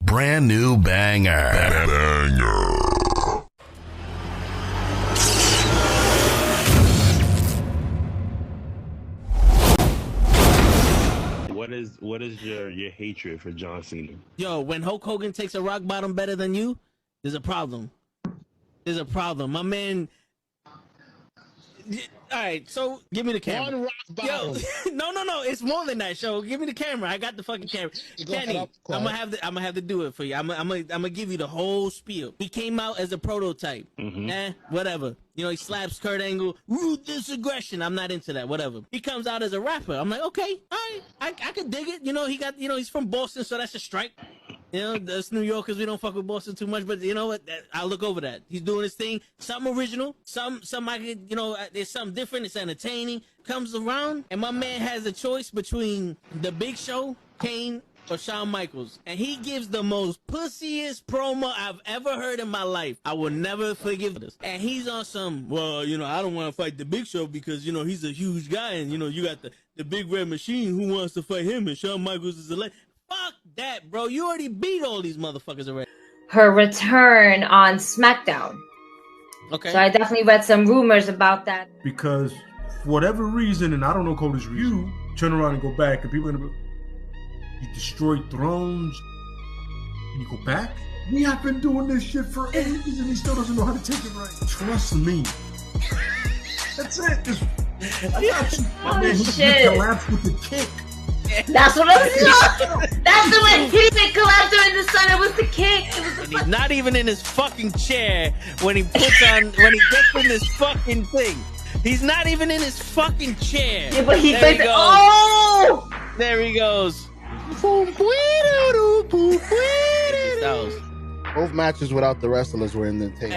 brand new banger. What is your hatred for John Cena? Yo, when Hulk Hogan takes a rock bottom better than you, there's a problem. There's a problem. My man. All right, so give me the camera. One rock bottom. Yo, no, it's more than that. Show, give me the camera. I got the fucking camera. Kenny, I'm gonna have to do it for you. I'm gonna give you the whole spiel. He came out as a prototype. Whatever. You know, he slaps Kurt Angle. Ruthless aggression. I'm not into that. Whatever. He comes out as a rapper. I'm like, okay, all right, I can dig it. You know, he's from Boston, so that's a strike. You know, us New Yorkers, we don't fuck with Boston too much, but you know what? I'll look over that. He's doing his thing. Something original. Some I could, you know, there's something different. It's entertaining. Comes around, and my man has a choice between The Big Show, Kane, or Shawn Michaels. And he gives the most pussiest promo I've ever heard in my life. I will never forgive this. And he's on some, well, you know, I don't want to fight The Big Show because, you know, he's a huge guy. And, you know, you got the Big Red Machine who wants to fight him. And Shawn Michaels is a legend. Fuck that, bro. You already beat all these motherfuckers already. Her return on SmackDown. Okay. So I definitely read some rumors about that. Because for whatever reason, and I don't know Cody's review, turn around and go back, and people are gonna be, you destroyed thrones, and you go back? We have been doing this shit for ages, and he still doesn't know how to take it right. Trust me. That's it. I got you. Oh, man, shit. He collapsed with the kick. That's what I'm saying. That's the one. He didn't collapse during the sun. It was the kick. It was the and he's not even in his fucking chair when he gets in this fucking thing. He's not even in his fucking chair. Yeah, but he there he goes. goes. Oh! There he goes. Both matches without the wrestlers were in the table.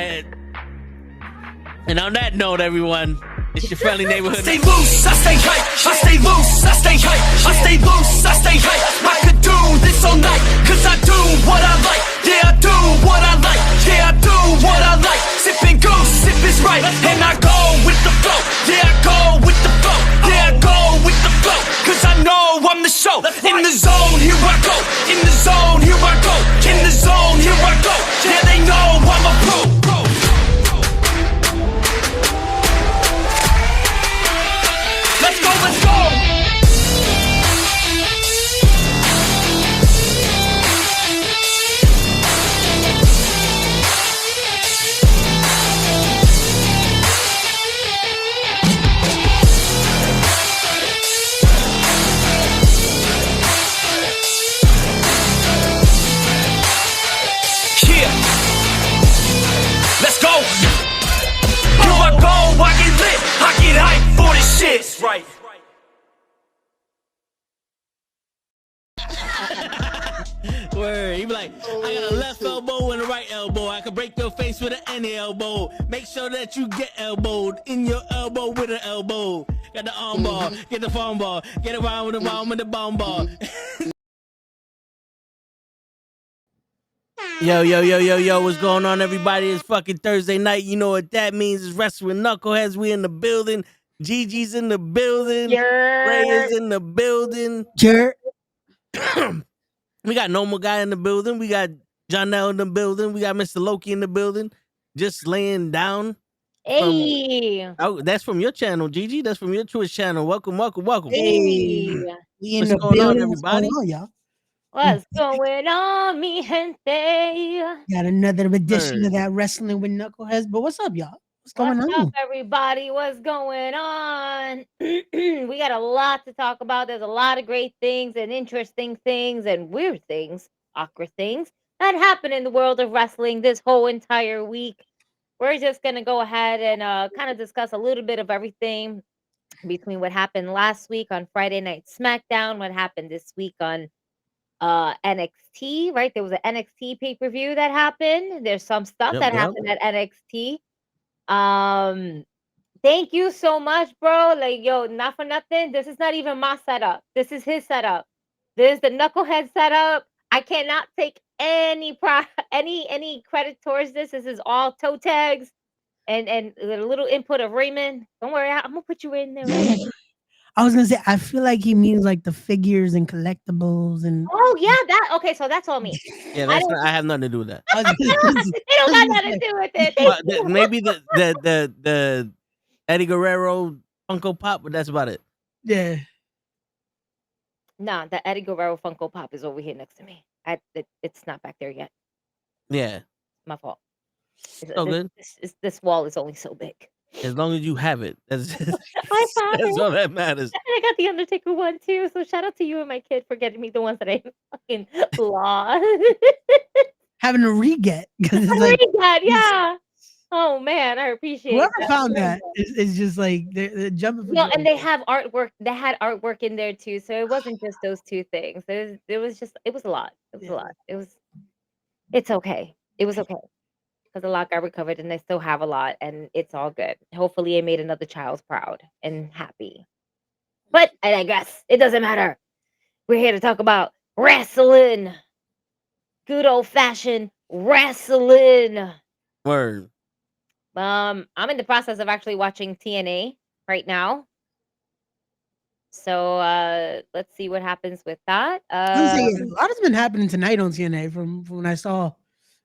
And on that note, everyone, it's your friendly neighborhood. I stay loose, I stay hype. I stay loose, I stay hype. I stay loose, I stay hype. I could do this all night, cause I do what I like. Yeah, I do what I like. Yeah, I do what I like. Sipping goose, sip is right. And I go with the flow. Yeah, I go with the flow. Yeah, I go with the flow. Cause I know I'm the show. In the zone, here I go. In the zone, here I go. In the zone, here I go. Yeah, they know I'm a pro. Let's go, let's go! Yeah! Let's go! Here I go, I get lit, I get hyped for this shit. That's right. Word. He be like, I got a left elbow and a right elbow. I can break your face with an any elbow. Make sure that you get elbowed in your elbow with an elbow. Got the arm bar, get the farm bar, get around with the bomb bar. Yo, what's going on, everybody? It's fucking Thursday night. You know what that means. It's Wrestling Knuckleheads. We in the building. Gigi's in the building. Ray is in the building. We got Normal Guy in the building. We got Jonelle in the building. We got Mr. Loki in the building. Just laying down. Hey. That's from your channel, Gigi. That's from your Twitch channel. Welcome. Hey. What's going on, everybody? What's going on, y'all? What's going on, mi gente? Got another edition of that Wrestling with Knuckleheads. But what's up, y'all? What's going What's on? up, everybody? What's going on? We got a lot to talk about. There's a lot of great things and interesting things and weird things, awkward things that happen in the world of wrestling this whole entire week. We're just going to go ahead and kind of discuss a little bit of everything between what happened last week on Friday Night SmackDown, what happened this week on NXT, right? There was an NXT pay-per-view that happened. There's some stuff that happened at NXT. Thank you so much, bro. Like, yo, not for nothing. This is not even my setup. This is his setup. This is the Knucklehead setup. I cannot take any credit towards this. This is all toe tags and a little input of Raymond. Don't worry, I'm gonna put you in there. Right? I was gonna say, I feel like he means like the figures and collectibles and. Oh yeah, that okay. So that's all me. Yeah, I that's don't. not, I have nothing to do with that. I was gonna say, They don't got nothing to do with it. Thank But you. maybe the Eddie Guerrero Funko Pop, but that's about it. yeah. Nah, the Eddie Guerrero Funko Pop is over here next to me. It's not back there yet. Yeah, My fault. so good. This wall is only so big. As long as you have it, that's I found that's it. all that matters. And I got the Undertaker one too. So shout out to you and my kid for getting me the ones that I fucking lost. Having to re-get because I it's like read that, yeah. Oh man, I appreciate whoever that. found that is just like they're jumping for No, joy. and they have artwork. They had artwork in there too, so it wasn't just those two things. It was just it was a lot. It was a Yeah. lot. It's okay. It was okay because a lot got recovered, and they still have a lot, and it's all good. Hopefully, it made another child proud and happy. But I digress. It doesn't matter. We're here to talk about wrestling. Good old fashioned wrestling. Word. I'm in the process of actually watching TNA right now. So let's see what happens with that. I was saying, a lot has been happening tonight on TNA from when I saw.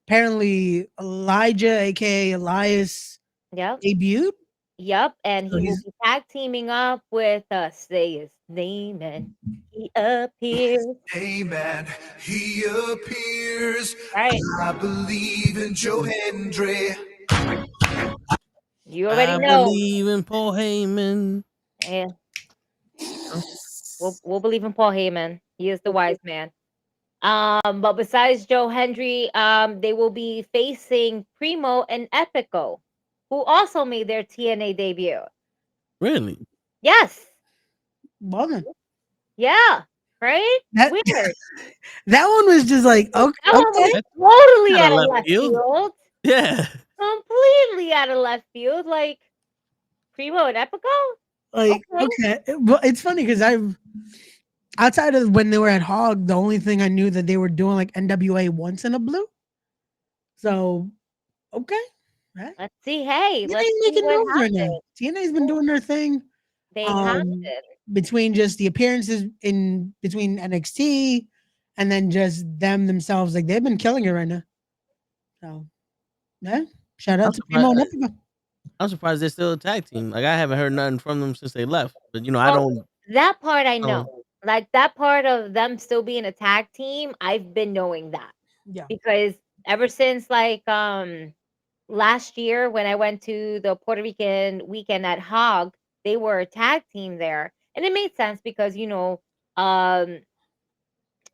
Apparently, Elijah, aka Elias, Yep. debuted. Yep. And So he will he's be tag teaming up with say his name and he appears. Amen. He appears. Right. I believe in Joe Hendry. You already I know. believe in Paul Heyman. Yeah. We'll believe in Paul Heyman. He is the wise man. But besides Joe Hendry, they will be facing Primo and Epico, who also made their TNA debut. Really? Yes. bugging. Yeah. Right? That Weird. that one was just like okay. That one was That's totally kinda out of left left field. field. Yeah. Completely out of left field. Like Primo and Epico? Like Okay. okay, well, it's funny because I've outside of when they were at Hog, the only thing I knew that they were doing like NWA once in a blue. So okay, right. Let's see. Hey, let's TNA's see making what moves right now. happens. TNA's been doing their thing. They have Um, been. between just the appearances in between NXT and then just them themselves, like they've been killing it right now. So yeah, shout I'm out to Primo and surprised, Epico. I'm surprised they're still a tag team. Like I haven't heard nothing from them since they left. But I Well, don't that part I know. know. Like that part of them still being a tag team, I've been knowing that. Yeah. Because ever since like last year when I went to the Puerto Rican weekend at Hog, they were a tag team there. And it made sense because the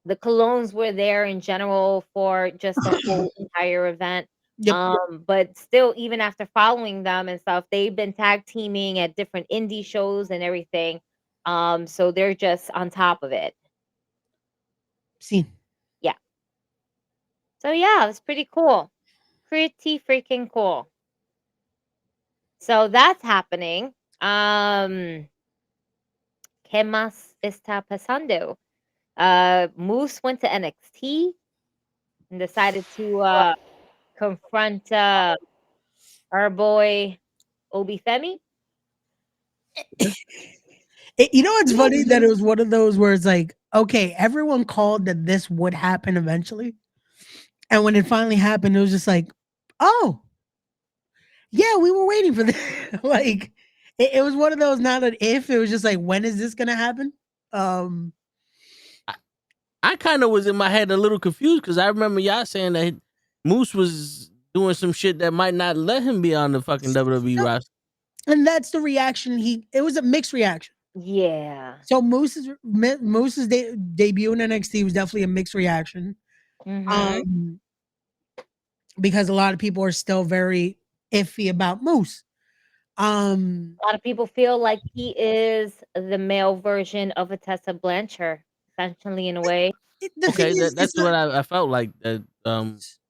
Colognes were there in general for just the whole entire event. Yep. But still, even after following them and stuff, they've been tag teaming at different indie shows and everything. So they're just on top of it. See. Yeah. So yeah, it's pretty cool. Pretty freaking cool. So that's happening. ¿Qué más está pasando? Moose went to NXT and decided to confront our boy Obi Femi. You know what's funny that it was one of those where it's like, okay, everyone called that this would happen eventually, and when it finally happened, it was just like, oh, yeah, we were waiting for this. Like, it was one of those not an if, it was just like, when is this gonna happen? I kind of was in my head a little confused because I remember y'all saying that Moose was doing some shit that might not let him be on the fucking WWE roster. And that's the reaction it was a mixed reaction. Yeah. So Moose's debut in NXT was definitely a mixed reaction. Mhm. Because a lot of people are still very iffy about Moose. A lot of people feel like he is the male version of a Tessa Blanchard, essentially, in a way. Okay, that's what I felt like.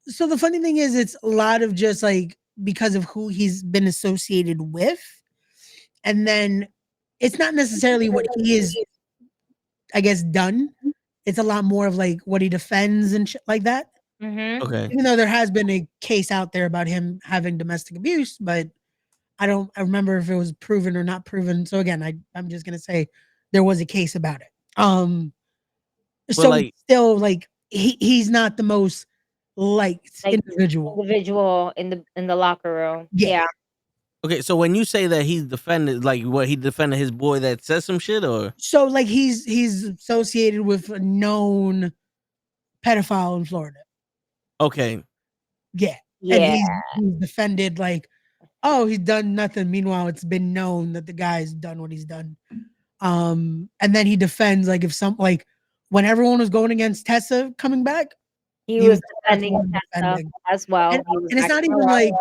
So the funny thing is, it's a lot of just like because of who he's been associated with, and then it's not necessarily what he is, I guess, done. It's a lot more of like what he defends and shit like that. Mhm. Okay. Even though there has been a case out there about him having domestic abuse, but I remember if it was proven or not proven. So again, I'm just gonna say there was a case about it. But So like, it's still like he's not the most liked Like individual. individual in the locker room. Yeah. Yeah. okay, so when you say that he defended, like, what, he defended his boy that said some shit, or So like he's associated with a known pedophile in Florida. okay, Yeah. And Yeah. he's defended like, oh, he's done nothing. Meanwhile, it's been known that the guy's done what he's done. And then he defends like if some like when everyone was going against Tessa coming back, He was that's defending one Tessa defending. as well. And, He was and it's not backing even her up. like,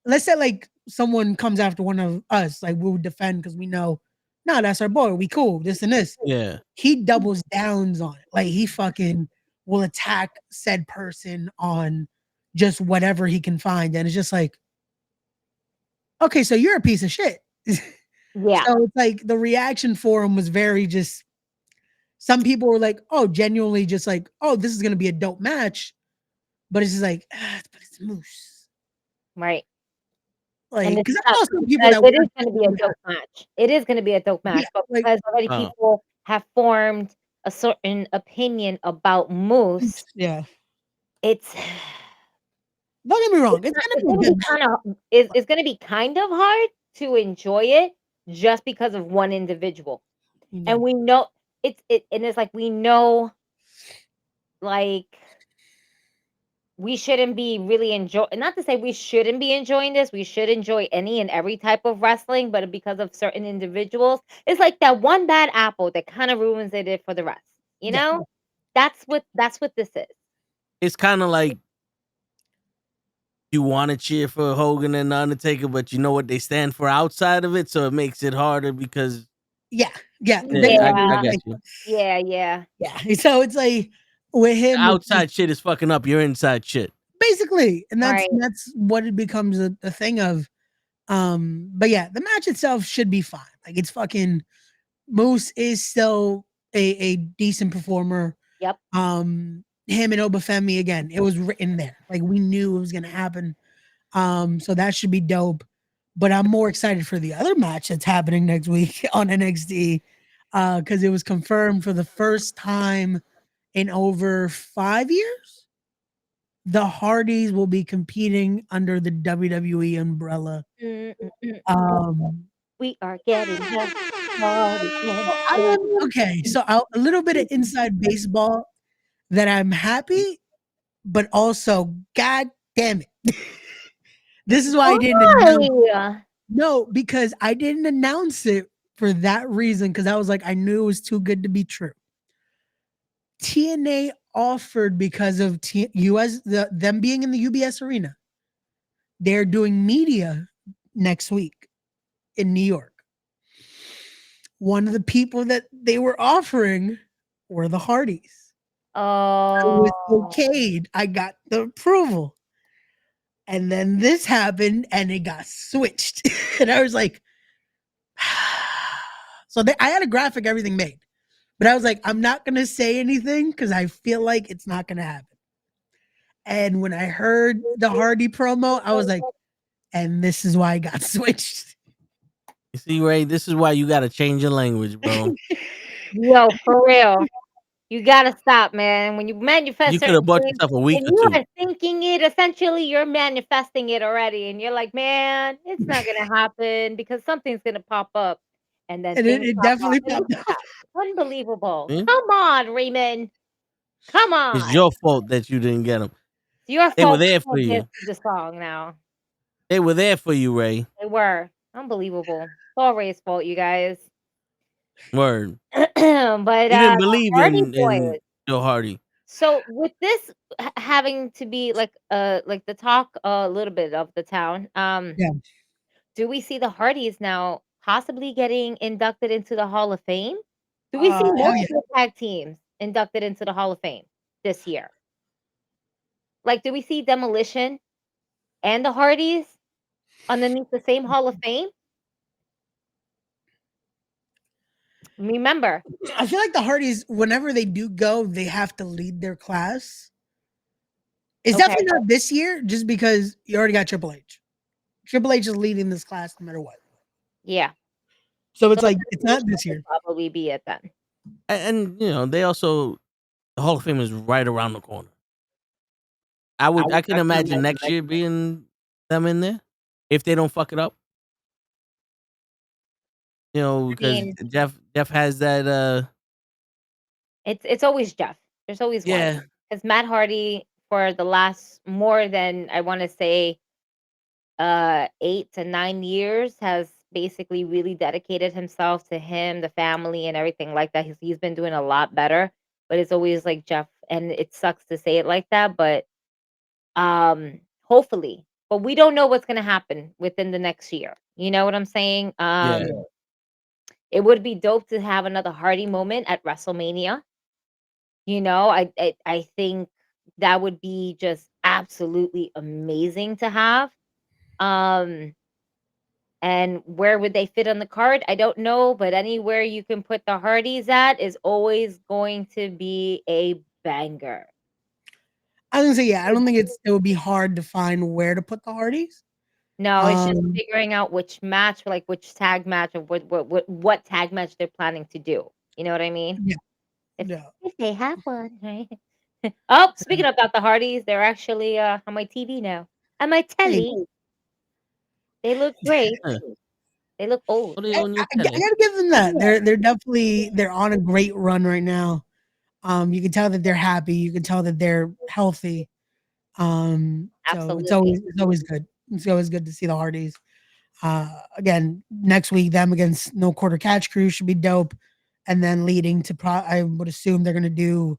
let's say like someone comes after one of us, like we would defend because we know, no, that's our boy. We cool, this and this. yeah. He doubles downs on it. Like he fucking will attack said person on just whatever he can find. And it's just like, okay, so you're a piece of shit. Yeah. So it's like the reaction for him was very just, some people were like, oh, genuinely just like, oh, this is gonna be a dope match. But it's just like, but it's Moose. Right. Like, And because it's I tough know some people because that it is going to be a work- dope match. It is going to be a dope match, Yeah, but like- because already Oh. people have formed a certain opinion about Moose, yeah. it's Don't get me wrong. It's gonna be good. it's going to be kind of hard to enjoy it just because of one individual. And we know and it's like we know, like, we shouldn't be really enjoying, not to say we shouldn't be enjoying this, we should enjoy any and every type of wrestling, but because of certain individuals, it's like that one bad apple that kind of ruins it for the rest. You Yeah. know? That's what this is. It's kind of like you want to cheer for Hogan and Undertaker, but you know what they stand for outside of it, so it makes it harder because Yeah. yeah, I got you. Yeah. So it's like with him, Outside shit is fucking up your inside shit. basically, and Right. that's what it becomes a thing of. But yeah, the match itself should be fine. Like it's fucking Moose is still a decent performer. Yep. Him and Obafemi again, it was written there. Like we knew it was gonna happen. So that should be dope. But I'm more excited for the other match that's happening next week on NXT. Because it was confirmed for the first time in over 5 years. The Hardys will be competing under the WWE umbrella. We are getting Okay, so a little bit of inside baseball that I'm happy, but also, god damn it. This is why I didn't announce. No, because I didn't announce it for that reason, because I was like, I knew it was too good to be true. TNA offered because of them being in the UBS arena. They're doing media next week in New York. One of the people that they were offering were the Hardys. I was okayed. I got the approval. And then this happened and it got switched. And I was like, so I had a graphic, everything made. But I was like, I'm not going to say anything because I feel like it's not going to happen. And when I heard the Hardy promo, I was like, and this is why I got switched. You see, Ray, this is why you got to change your language, bro. Yo, for real. You gotta stop, man. When you manifest, You could have bought yourself a week or two. You are thinking it. Essentially, you're manifesting it already, and you're like, man, it's not gonna happen because something's gonna pop up, and then it definitely popped up. Unbelievable. Come on, Raymond. Come on. It's your fault that you didn't get them. Your fault. They were there for you. The song now. They were there for you, Ray. They were unbelievable. It's all Ray's fault, you guys. Word. But you didn't believe in Joe Hardy. So with this having to be like the talk a little bit of the town, do we see the Hardys now possibly getting inducted into the Hall of Fame? Do we see multiple tag teams inducted into the Hall of Fame this year? Like, do we see Demolition and the Hardys underneath the same Hall of Fame? Remember, I feel like the Hardys, whenever they do go, they have to lead their class. It's definitely not this year, just because you already got Triple H. Triple H is leading this class no matter what. Yeah. So it's So like it's not this year. probably be it then. And you know, they also the Hall of Fame is right around the corner. I can imagine next year being them in there if they don't fuck it up. You know, because mean- Jeff has that. It's always Jeff. There's always one. Yeah, Because Matt Hardy for the last more than I want to say 8 to 9 years has basically really dedicated himself to him, the family, and everything like that. He's been doing a lot better, but it's always like Jeff, and it sucks to say it like that, but hopefully, but we don't know what's gonna happen within the next year. You know what I'm saying? yeah. It would be dope to have another Hardy moment at WrestleMania. You know, I think that would be just absolutely amazing to have. And where would they fit on the card? I don't know, but anywhere you can put the Hardys at is always going to be a banger. I was gonna say, yeah, I don't think it would be hard to find where to put the Hardys. No, it's just Um, figuring out which match, like which tag match, or what tag match they're planning to do. You know what I mean? Yeah. If, Yeah. if they have one, right? Oh, speaking about the Hardys, they're actually on my TV now. On my telly. They look great. Huh. They look old. What are you I, on your I telly? gotta give them that. They're definitely they're on a great run right now. You can tell that they're happy. You can tell that they're healthy. So Absolutely. it's always good. It's always good to see the Hardys. Again, next week them against No Quarter Catch Crew should be dope, and then leading to I would assume they're gonna do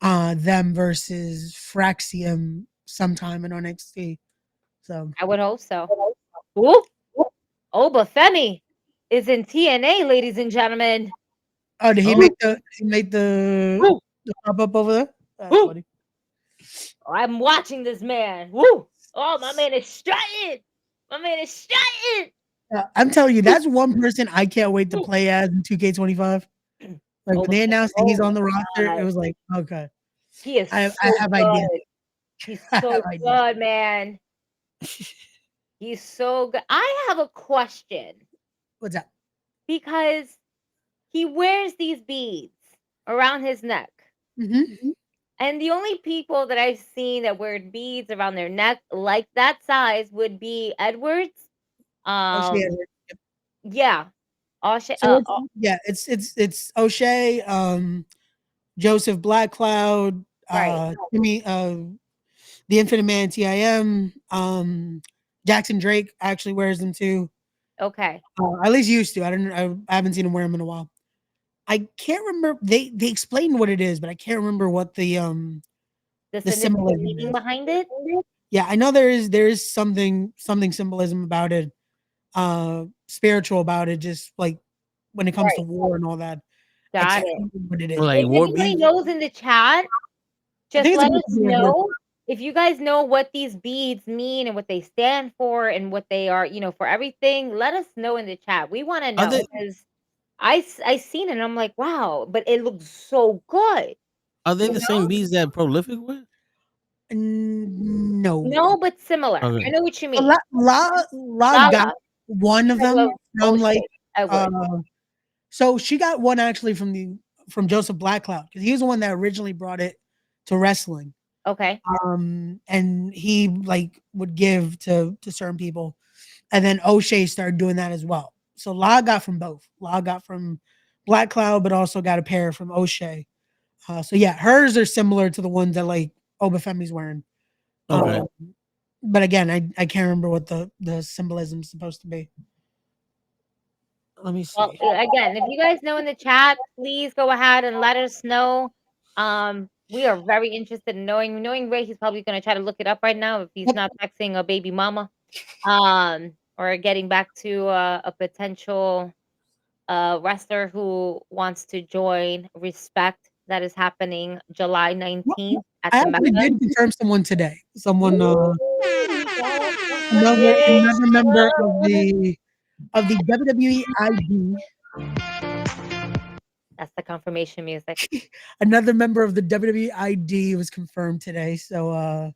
them versus Fraxium sometime in NXT. So I would hope so. Ooh, Oba Femi is in TNA, ladies and gentlemen. oh, did he Oh. make the pop up over there? That's Woo. funny. I'm watching this man. Woo! Oh, my man is strutting. My man is strutting. I'm telling you, that's one person I can't wait to play as in 2K25. Like when they announced that he's on the roster, it was like, okay, He is I so have good. ideas. He's I so have ideas. good, man. He's so good. I have a question What's that? because he wears these beads around his neck. Mm-hmm. And the only people that I've seen that wear beads around their neck like that size would be Edwards. O'Shea. Yeah. So it's O'Shea, Joseph Blackcloud, Right. Jimmy, the Infinite Man TIM, Jackson Drake actually wears them too. Okay. At least used to. I haven't seen him wear them in a while. I can't remember. They explained what it is, but I can't remember what the significant symbolism meaning is. behind it. Yeah, I know there is something symbolism about it, spiritual about it, just like when it comes to war and all that. I Got can't it. remember what it is. Like If war anybody beads? knows in the chat, just think it's let supposed us to be a word. know if you guys know what these beads mean and what they stand for and what they are, for everything. Let us know in the chat. We want to know because I seen it and I'm like, wow, but it looks so good. Are they You the same know? beads that Prolific wear? No. No, but similar. Okay. I know what you A mean. La got one of them from like Edward. so she got one actually from Joseph Blackcloud because he was the one that originally brought it to wrestling. Okay. And he like would give to certain people, and then O'Shea started doing that as well. So La got from both. La got from Blackcloud, but also got a pair from O'Shea. So yeah, hers are similar to the ones that like Obafemi's wearing. Okay. But again, I can't remember what the symbolism is supposed to be. Let me see. Well, again, if you guys know in the chat, please go ahead and let us know. We are very interested in knowing Ray. He's probably going to try to look it up right now if he's not texting a baby mama, or getting back to a potential wrestler who wants to join Respect that is happening July 19th at I the actually Mecca. did confirm someone today. Someone Yay. another member of the WWE ID. That's the confirmation music. Another member of the WWE ID was confirmed today. So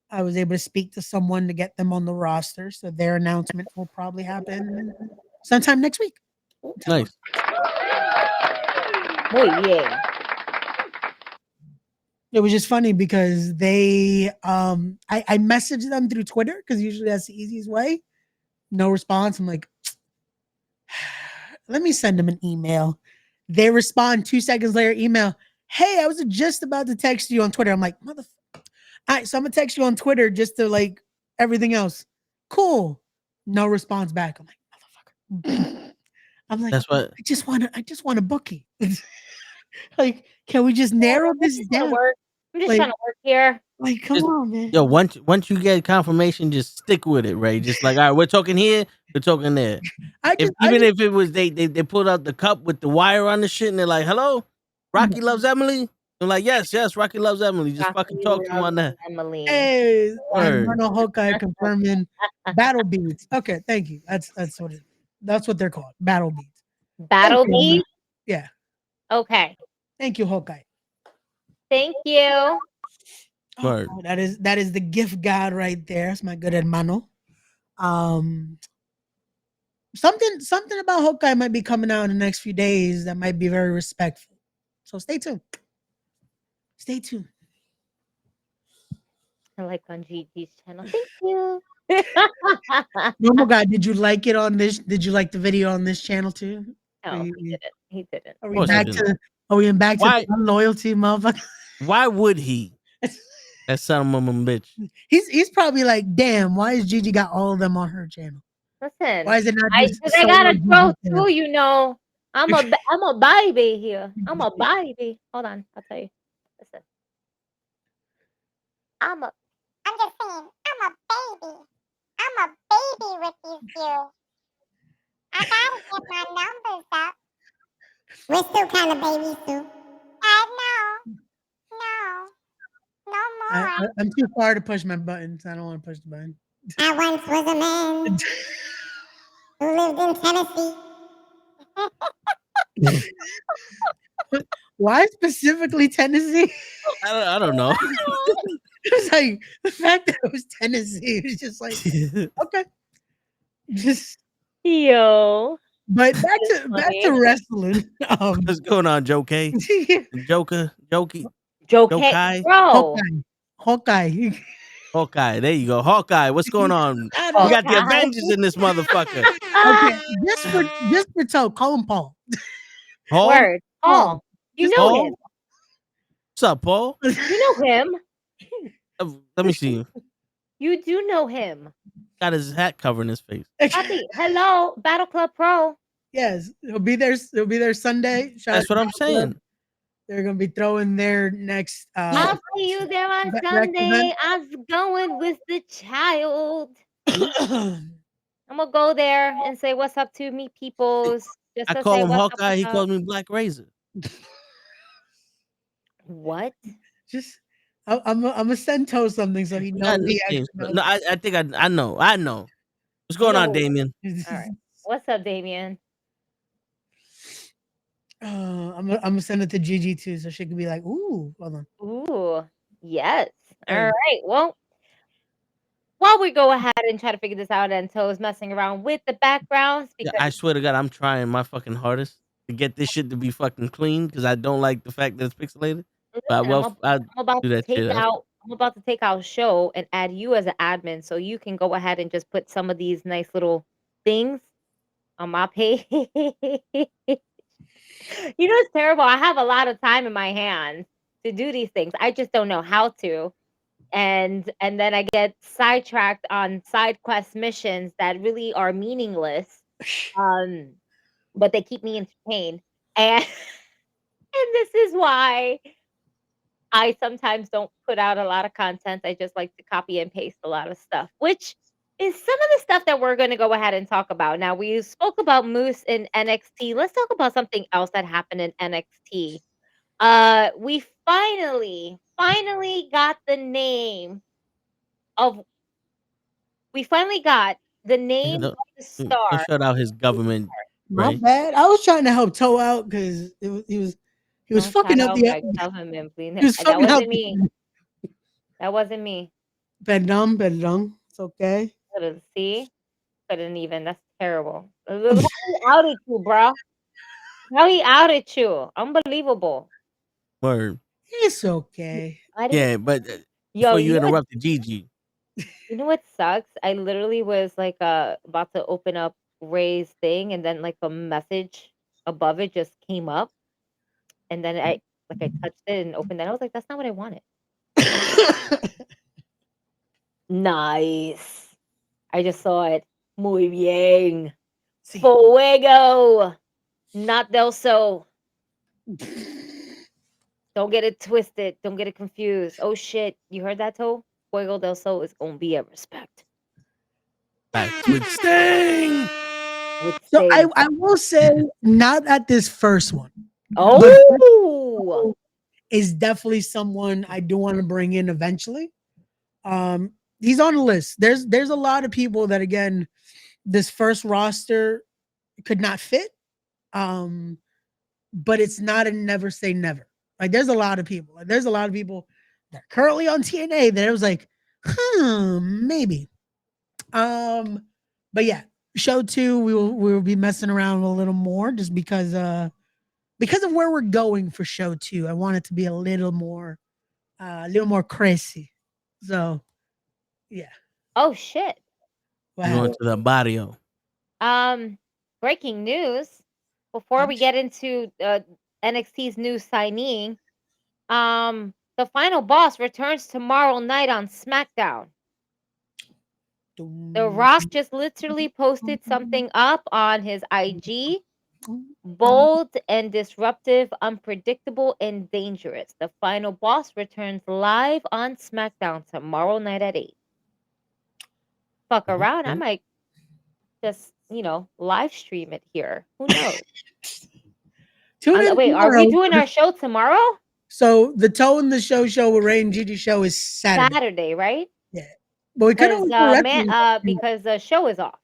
I was able to speak to someone to get them on the roster. So their announcement will probably happen sometime next week. Nice. Muy bien. It was just funny because they I messaged them through Twitter because usually that's the easiest way. No response. I'm like, let me send them an email. They respond 2 seconds later, email, hey, I was just about to text you on Twitter. I'm like, motherfucker. All right, so I'm gonna text you on Twitter just to like everything else. Cool. No response back. I'm like, motherfucker. I'm like, That's what. I just want a bookie. Like, can we just narrow this down? I'm just trying to work here. Like, come on, man. Yo, once you get confirmation, just stick with it, Ray. Just like, all right, we're talking here, we're talking there. Even if it was they pulled out the cup with the wire on the shit and they're like, hello, Rocky loves Emily. I'm like, yes, Rocky loves Emily. Just fucking talk to him on that. Emily. Hey, Word. Mono Hawkeye confirming battle beats. Okay, thank you. That's what they're called. Battle beats. Battle Thank you, beats? Yeah. Okay. Thank you, Hawkeye. Thank you. Word. Oh, that is the gift god right there. That's my good hermano. Something about Hawkeye might be coming out in the next few days that might be very respectful. So stay tuned. Stay tuned. I like on GT's channel. Thank you. Normal guy, did you like it on this? Did you like the video on this channel too? No, he didn't. He didn't. Are we back to loyalty, motherfucker? Why would he? That son of a bitch. He's probably like, damn, why is Gigi got all of them on her channel? Listen, why is it not just I gotta Gigi throw channel? too, you know. I'm a baby here. I'm a baby. Hold on, I'll tell you. Listen. I'm just saying, I'm a baby. I'm a baby with these views. I gotta get my numbers up. We're still kind of babies too. I know. No more. I'm too far to push my buttons. I don't want to push the button. I once was a man who lived in Tennessee. Why specifically Tennessee? I don't know. It's like the fact that it was Tennessee. It's just like okay, just yo. But back to wrestling. What's going on, Joe K? Joker, Jokey, Jokai, bro. Hawkeye. There you go, Hawkeye. What's going on? We got the Avengers in this motherfucker. Okay, just for toe, call him Paul. Paul? Word, Paul. You know him. What's up, Paul? You know him. Let me see. You do know him. Got his hat covering his face. Happy. Hello, Battle Club Pro. Yes, he'll be there. He'll be there Sunday. That's what I'm saying. They're gonna be throwing their next. I'll see you there on Sunday. I'm going with the child. I'm gonna go there and say what's up to me, peoples. Just I to call say him what's Hawkeye. up, He calls me Black Razor. What? Just I'm gonna send Toe something so he knows. No, I think I know. What's going on, Damien? All right. What's up, Damien? I'm gonna send it to Gigi too, so she can be like, "Ooh, hold on." Ooh, yes. All right. Well, while we go ahead and try to figure this out, and Toe's messing around with the backgrounds because I swear to God, I'm trying my fucking hardest to get this shit to be fucking clean because I don't like the fact that it's pixelated. But I'm about to take out show and add you as an admin, so you can go ahead and just put some of these nice little things on my page. You know, it's terrible. I have a lot of time in my hands to do these things. I just don't know how to. And then I get sidetracked on side quest missions that really are meaningless. But they keep me entertained. And this is why I sometimes don't put out a lot of content. I just like to copy and paste a lot of stuff, which is some of the stuff that we're going to go ahead and talk about. Now, we spoke about Moose in NXT. Let's talk about something else that happened in NXT. We finally got the name of the star. Shut out his government. My Right? bad. I was trying to help Toe out because he was fucking up the government, please. That wasn't me. That wasn't me. Perdón. It's okay. See? Couldn't even. That's terrible. How he outed you, bro? How he outed you? Unbelievable. Word. It's okay. I didn't. Yeah, but Yo, before you interrupted Gigi, you know what sucks? I literally was like about to open up Ray's thing, and then like a message above it just came up, and then I touched it and opened it. I was like, that's not what I wanted. Nice. I just saw it. Muy bien. See. Fuego. Not del so. Don't get it twisted. Don't get it confused. Oh shit. You heard that, Toe? Fuego del Sol is gonna be a respect. back with Sting. With So Sting. I will say, not at this first one, Oh, is definitely someone I do want to bring in eventually. He's on the list. There's a lot of people that, again, this first roster could not fit. But it's not a never say never. Like there's a lot of people. Like there's a lot of people that are currently on TNA that it was like, maybe. But yeah, show 2, we will be messing around a little more just because of where we're going for show 2. I want it to be a little more crazy. So yeah. oh shit. What We're going happened? to the barrio. Breaking news. Before we get into NXT's new signing, the final boss returns tomorrow night on SmackDown. The Rock just literally posted something up on his IG. Bold and disruptive, unpredictable and dangerous. The final boss returns live on SmackDown tomorrow night at 8. Fuck around. I might just, live stream it here. Who knows? Wait, are we doing our show tomorrow? So the Toe in the Show with Ray and Gigi show is Saturday. Saturday, right? Yeah. But we could always because the show is off.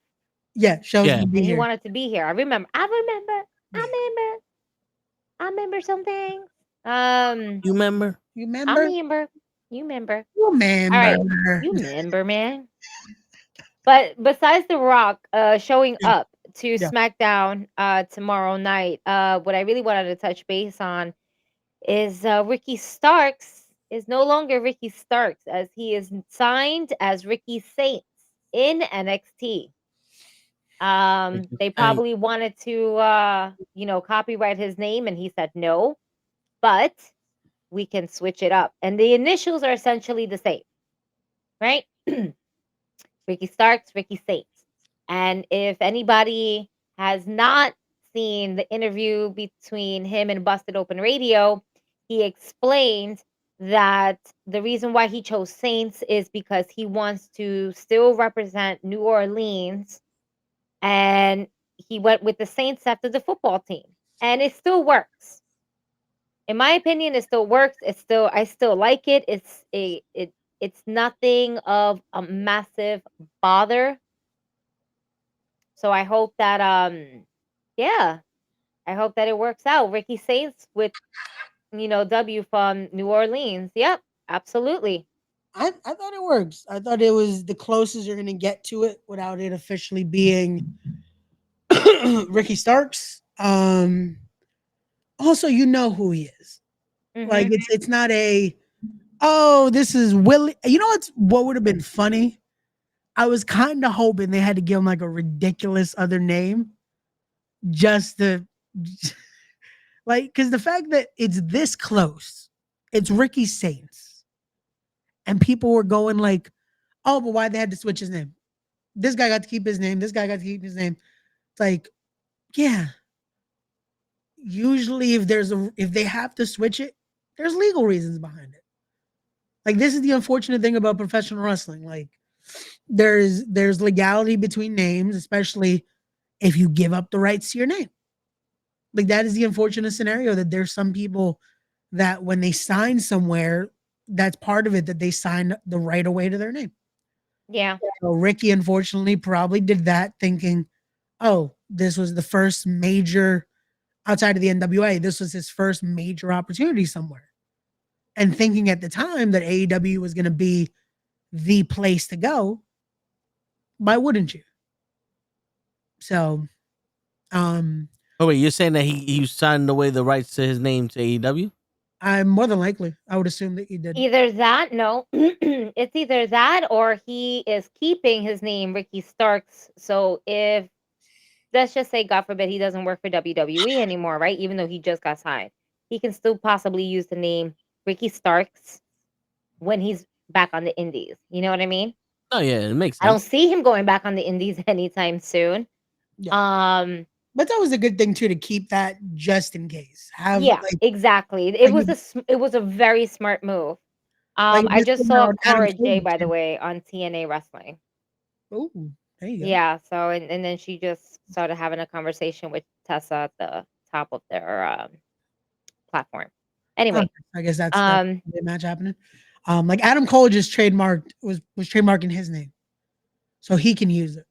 Yeah, show's Yeah. gonna be And he here. wanted to be here. I remember some things. You remember? You I remember? remember. You remember. You remember? All right. You remember, man. But besides The Rock showing up to SmackDown tomorrow night, what I really wanted to touch base on is Ricky Starks is no longer Ricky Starks, as he is signed as Ricky Saints in NXT. They probably wanted to copyright his name, and he said no, but we can switch it up. And the initials are essentially the same, right? Ricky Starks, Ricky Saints. And if anybody has not seen the interview between him and Busted Open Radio, he explained that the reason why he chose Saints is because he wants to still represent New Orleans, and he went with the Saints after the football team, and it still works. In my opinion, it still works. I still like it. It's nothing of a massive bother. So I hope that I hope that it works out. Ricky Saints with W from New Orleans. Yep, absolutely. I thought it works. I thought it was the closest you're gonna get to it without it officially being Ricky Starks. Also, you know who he is. Like it's not this is Willie. You know what would have been funny? I was kind of hoping they had to give him like a ridiculous other name, just to because the fact that it's this close, it's Ricky Saints, and people were going like, oh, but why they had to switch his name? This guy got to keep his name. This guy got to keep his name. It's like, yeah. Usually, if they have to switch it, there's legal reasons behind it. Like this is the unfortunate thing about professional wrestling. Like there's legality between names, especially if you give up the rights to your name. Like that is the unfortunate scenario, that there's some people that when they sign somewhere, that's part of it, that they sign the right away to their name. Yeah. So Ricky, unfortunately, probably did that thinking, oh, this was the first major outside of the NWA. This was his first major opportunity somewhere. And thinking at the time that AEW was going to be the place to go, why wouldn't you? So Oh wait, you're saying that he signed away the rights to his name to AEW? I'm more than likely. I would assume that he did. Either that, no, it's either that or he is keeping his name Ricky Starks. So if let's just say, God forbid, he doesn't work for WWE anymore, right? Even though he just got signed, he can still possibly use the name Ricky Starks when he's back on the Indies. You know what I mean? Oh yeah, it makes I don't sense. see him going back on the Indies anytime soon. Yeah. But that was a good thing too to keep that just in case. Have Yeah, like exactly. It was a very smart move. I this just one saw around Adam Cara J, Cole. by the way, on TNA Wrestling. Oh, there you go. Yeah, so and then she just started having a conversation with Tessa at the top of their platform. Anyway, I guess that's the match happening. Like Adam Cole just was trademarking his name, so he can use it.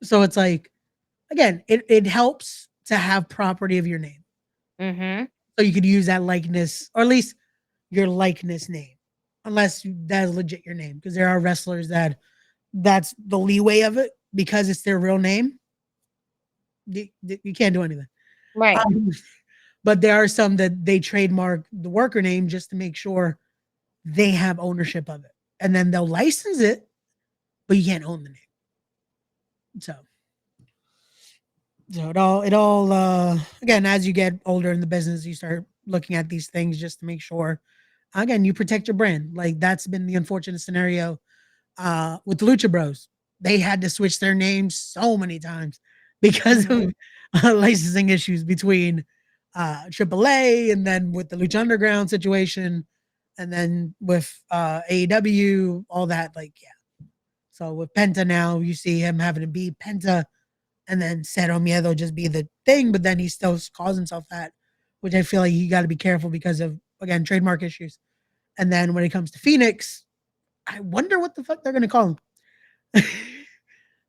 So it's like, again, it helps to have property of your name, so you could use that likeness, or at least your likeness name, unless that's legit your name, because there are wrestlers that's the leeway of it because it's their real name. You can't do anything, right? But there are some that they trademark the worker name just to make sure they have ownership of it, and then they'll license it, but you can't own the name. So it all again, as you get older in the business, you start looking at these things just to make sure, again, you protect your brand. Like that's been the unfortunate scenario with the Lucha Bros. They had to switch their names so many times because of licensing issues between AAA and then with the Lucha Underground situation, and then with AEW, all that. Like, yeah. So with Penta now, you see him having to be Penta, and then Cero Miedo just be the thing, but then he still calls himself that, which I feel like you got to be careful because of, again, trademark issues. And then when it comes to Phoenix, I wonder what the fuck they're gonna call him.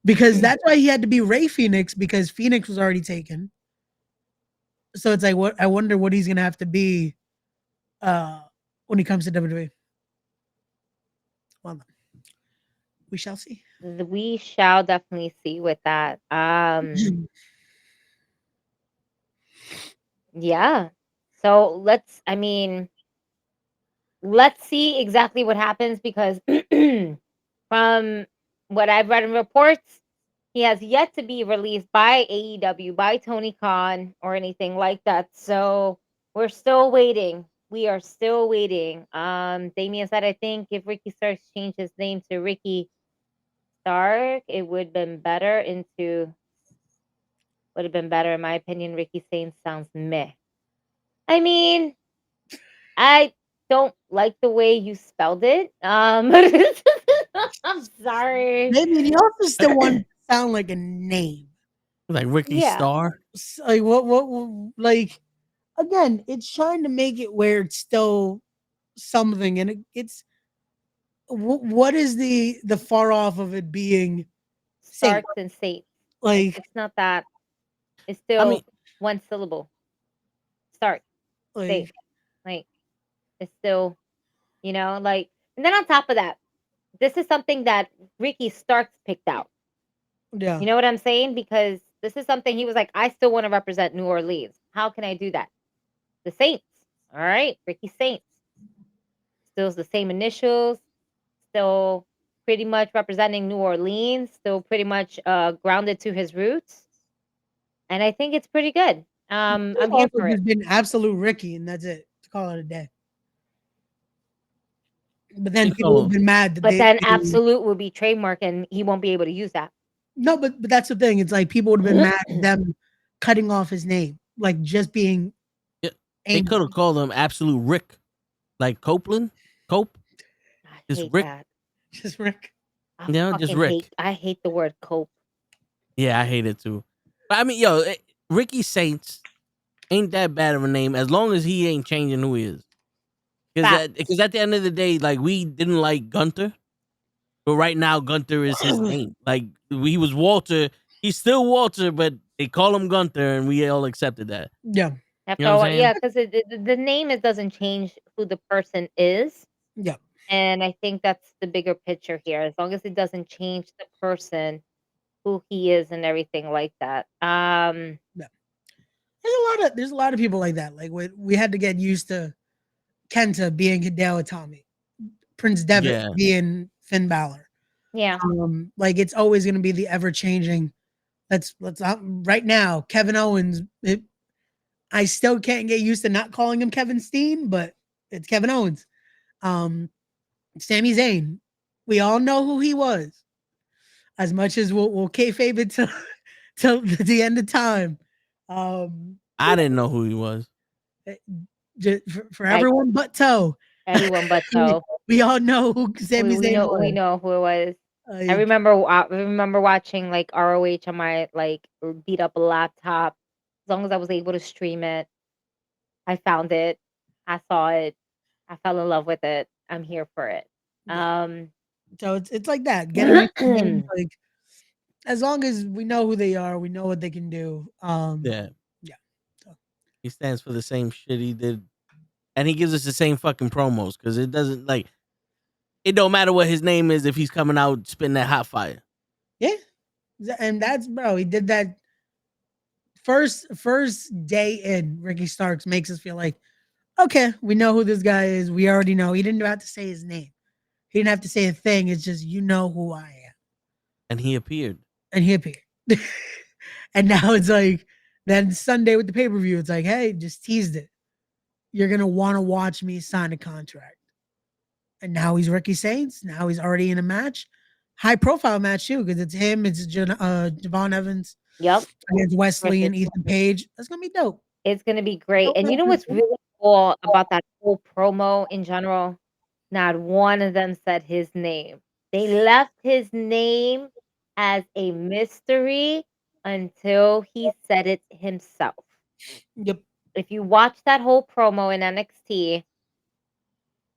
Because that's why he had to be Ray Phoenix, because Phoenix was already taken. So it's like, what I wonder what he's gonna have to be when he comes to WWE. Well, we shall see. We shall definitely see with that. Yeah. So let's see exactly what happens, because from what I've read in reports, he has yet to be released by AEW, by Tony Khan, or anything like that. So we're still waiting. We are still waiting. Damien said, I think if Ricky Starks changed his name to Ricky Stark, it would have been better in my opinion. Ricky Saints sounds meh. I mean, I don't like the way you spelled it. I'm sorry. Maybe he also still wants to sound like a name, like Ricky Starr. Like what? Like, again, it's trying to make it where it's still something, and it's what is the far off of it being Starks and Saints. Like, it's not that. It's still one syllable. Stark. Saints. Like it's still, like, and then on top of that, this is something that Ricky Starks picked out. Yeah. You know what I'm saying? Because this is something he was like, I still want to represent New Orleans. How can I do that? The Saints. All right. Ricky Saints. Still the same initials. Still pretty much representing New Orleans. Still pretty much grounded to his roots. And I think it's pretty good. I'm here for it. Been absolute Ricky, and that's it. To call it a day. But then people have been mad that then absolute will be trademark, and he won't be able to use that. No, but that's the thing. It's like people would have been mad at them cutting off his name, like just being. Yeah, they could have called him Absolute Rick, like Copeland. Cope. Just Rick. That. Just Rick. Just Rick. I hate the word Cope. Yeah, I hate it too. But I mean, Ricky Saints ain't that bad of a name as long as he ain't changing who he is. Because at the end of the day, like, we didn't like Gunther, but right now Gunther is his name. Like, he was Walter, he's still Walter, but they call him Gunther, and we all accepted that. Yeah. After all, yeah, because the name, it doesn't change who the person is. 'Em. And I think that's the bigger picture here. As long as it doesn't change the person who he is and everything like that. There's a lot of people like that. Like we had to get used to Kenta being Hideo Itami, Prince Devitt Yeah. being Finn Balor. Yeah. Like it's always going to be the ever changing. Let's right now. Kevin Owens. I still can't get used to not calling him Kevin Steen, but it's Kevin Owens. Sami Zayn. We all know who he was. As much as we'll kayfabe it till the end of time. I didn't know who he was. Just for everyone but Toe. Everyone but Toe. We all know who Sami Zayn was. We know who it was. I remember watching like ROH on my like beat up laptop. As long as I was able to stream it, I found it. I saw it. I fell in love with it. I'm here for it. So it's like that. Getting like as long as we know who they are, we know what they can do. Yeah. So. He stands for the same shit he did, and he gives us the same fucking promos because it doesn't like. It don't matter what his name is if he's coming out spitting that hot fire. Yeah, and that's bro. He did that first day in. Ricky Starks makes us feel like, okay, we know who this guy is. We already know. He didn't have to say his name. He didn't have to say a thing. It's just you know who I am. And he appeared. And now it's like then Sunday with the pay-per-view. It's like, hey, just teased it. You're gonna want to watch me sign a contract. And now he's Ricky Saints. Now he's already in a match, high profile match too, because it's him. It's Javon Evans. Yep. Against Wesley and Ethan Page. That's gonna be dope. It's gonna be great. And you know what's really cool about that whole promo in general? Not one of them said his name. They left his name as a mystery until he said it himself. Yep. If you watch that whole promo in NXT,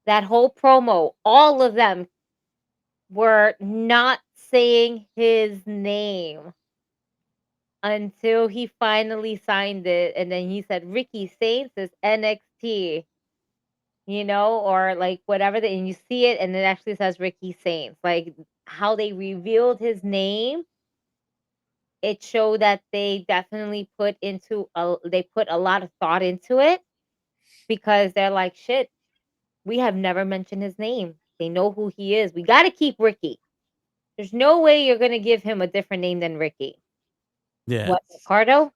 that whole promo, all of them were not saying his name until he finally signed it. And then he said, Ricky Saints is NXT, or like whatever. And you see it and it actually says Ricky Saints. Like how they revealed his name, it showed that they definitely put a lot of thought into it because they're like, shit, we have never mentioned his name. They know who he is. We got to keep Ricky. There's no way you're going to give him a different name than Ricky. Yeah. What, Ricardo?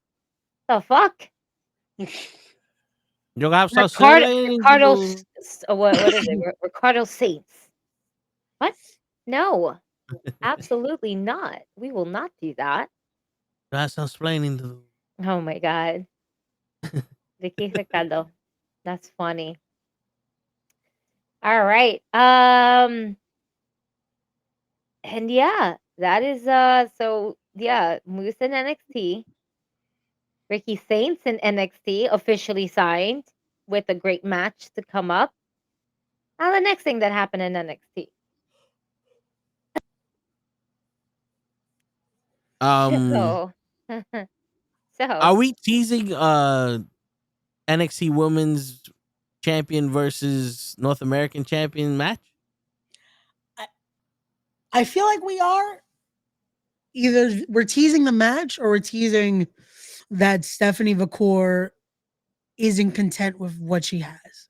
The fuck? Yo have Ricardo, what is it? Ricardo Saints. What? No. Absolutely not. We will not do that. That's explaining to. Oh my god. Ricky Ricardo. That's funny. All right. And yeah, that is so yeah, Moose in NXT. Ricky Saints in NXT officially signed with a great match to come up. Now the next thing that happened in NXT. So are we teasing NXT Women's Champion versus North American Champion match? I feel like we are. Either we're teasing the match or we're teasing that Stephanie Vacour isn't content with what she has.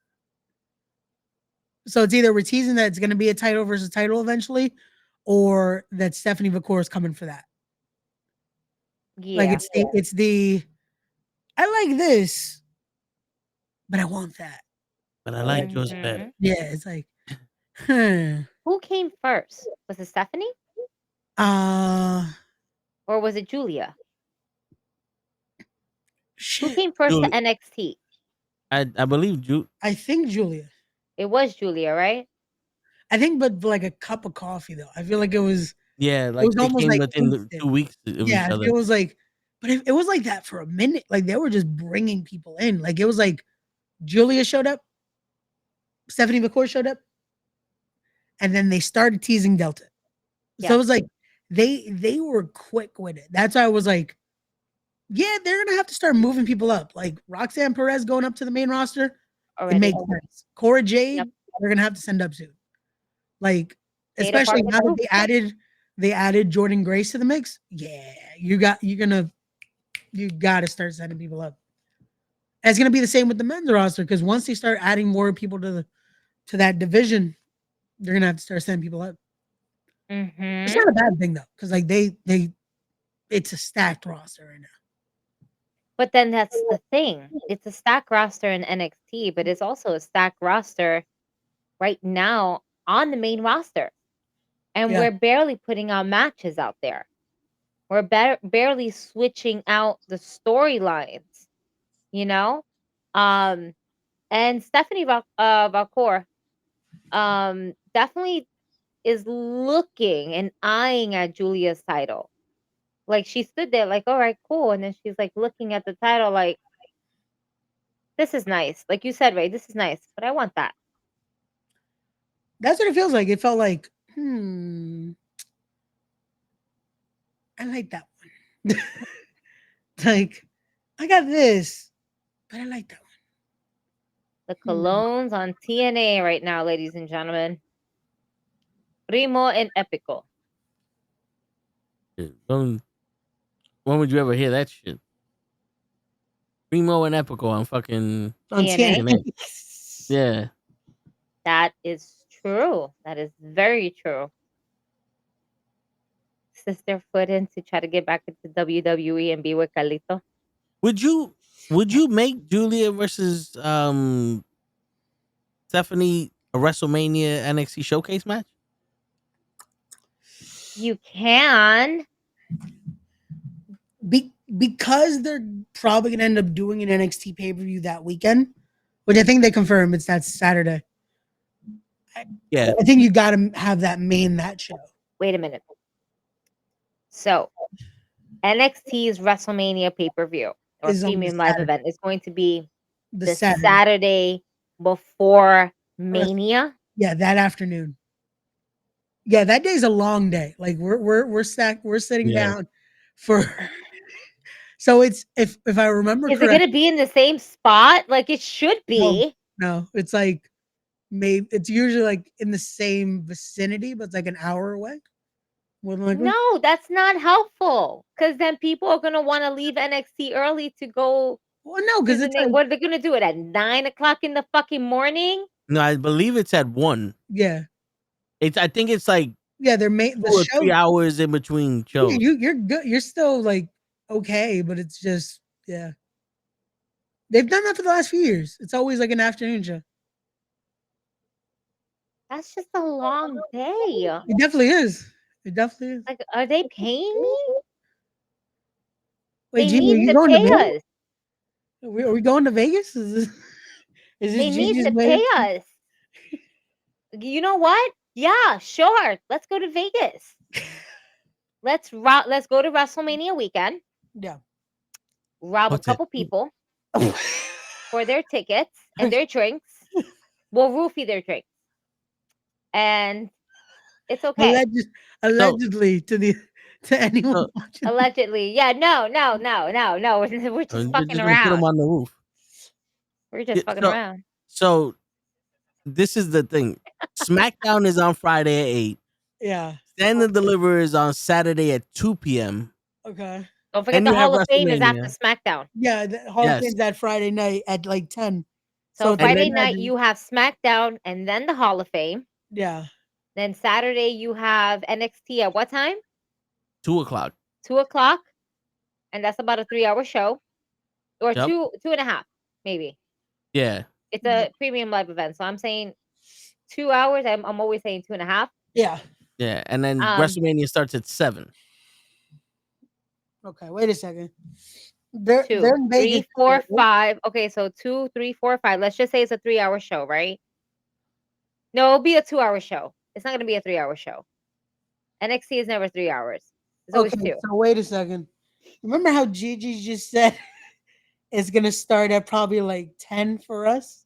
So it's either we're teasing that it's going to be a title versus title eventually, or that Stephanie Vacour is coming for that. Yeah. Like it's the I like this, but I want that. But I like yours better. Yeah, it's like, Who came first? Was it Stephanie? Or was it Julia? Shit. Who came first to NXT? I believe I think Julia. It was Julia, right? I think, but like a cup of coffee though. I feel like it was. Yeah, like it was they almost came like within instant. 2 weeks of each other. It was like, but it was like that for a minute. Like they were just bringing people in. Like it was like Julia showed up, Stephanie McCoy showed up, and then they started teasing Delta. So it was like they were quick with it. That's why I was like, yeah, they're gonna have to start moving people up. Like Roxanne Perez going up to the main roster. Already. It makes sense. Cora Jade, they're gonna have to send up soon. Like, especially now that they added they added Jordan Grace to the mix. Yeah, you got to start setting people up. And it's gonna be the same with the men's roster because once they start adding more people to that division, they're gonna have to start setting people up. It's not a bad thing though, because like they it's a stacked roster right now. But then that's the thing. It's a stacked roster in NXT, but it's also a stacked roster right now on the main roster. And Yeah. we're barely putting out matches out there. We're barely switching out the storylines, you know? And Stephanie Valcour definitely is looking and eyeing at Julia's title. Like she stood there like, all right, cool. And then she's like looking at the title like, this is nice. Like you said, Ray, this is nice, but I want that. That's what it feels like. It felt like, I like that one. Like, I got this, but I like that one. The colognes on TNA right now, ladies and gentlemen. Primo and Epico. When would you ever hear that shit? Primo and Epico on fucking On TNA. Yeah. That is true. That is very true. Sister foot in to try to get back into WWE and be with Carlito. Would you make Julia versus Stephanie a WrestleMania NXT showcase match? You can. Because they're probably gonna end up doing an NXT pay-per-view that weekend, which I think they confirmed it's that Saturday. Yeah. I think you gotta have that match show. Wait a minute. So NXT's WrestleMania pay-per-view or Is on premium the live Saturday. event is going to be The the Saturday. Saturday before Mania. Yeah, that afternoon. Yeah, that day's a long day. Like we're sitting down for. So it's if I remember Is it correctly, going to be in the same spot? Like it should be. no, it's like maybe it's usually like in the same vicinity, but it's like an hour away. More than likely. No, that's not helpful because then people are going to want to leave NXT early to go. Well, no, because it's like, what are they going to do it at 9 o'clock in the fucking morning? No, I believe it's at 1. Yeah. I think it's like they're 2 or 3 hours in between shows. Yeah, you're good. You're still like okay, but it's just they've done that for the last few years. It's always like an afternoon show. That's just a long day. It definitely is. It definitely is. Like, are they paying me? Wait, they Gigi, are need you to going pay to Vegas? us. Are we going to Vegas? Is They need to pay us. You know what? Yeah, sure. Let's go to Vegas. Let's go to WrestleMania weekend. Yeah. Rob a couple people for their tickets and their drinks. We'll roofie their drinks. And it's okay. Allegedly to anyone watching. Allegedly. Yeah, no. We're just fucking around. Put them on the roof. We're just fucking around. So this is the thing. SmackDown is on Friday at 8. Yeah. Stand and Deliver is on Saturday at 2 p.m. Okay. Don't forget the Hall of Fame is after SmackDown. Yeah, the Hall of Fame is that Friday night at like 10. So Friday night you have SmackDown and then the Hall of Fame. Yeah. Then Saturday you have NXT at what time? 2 o'clock. 2 o'clock. And that's about a 3-hour show. Or 2.5, maybe. Yeah. It's a premium live event. So I'm saying 2 hours. I'm always saying 2.5. Yeah. Yeah. And then WrestleMania starts at 7. Okay, wait a second. They're 2, in 3, 4, 5. Okay, so 2, 3, 4, 5. Let's just say it's a 3-hour show, right? No, it'll be a 2-hour show. It's not going to be a 3-hour show. NXT is never 3 hours. It's always 2. So wait a second. Remember how Gigi just said it's going to start at probably like 10 for us?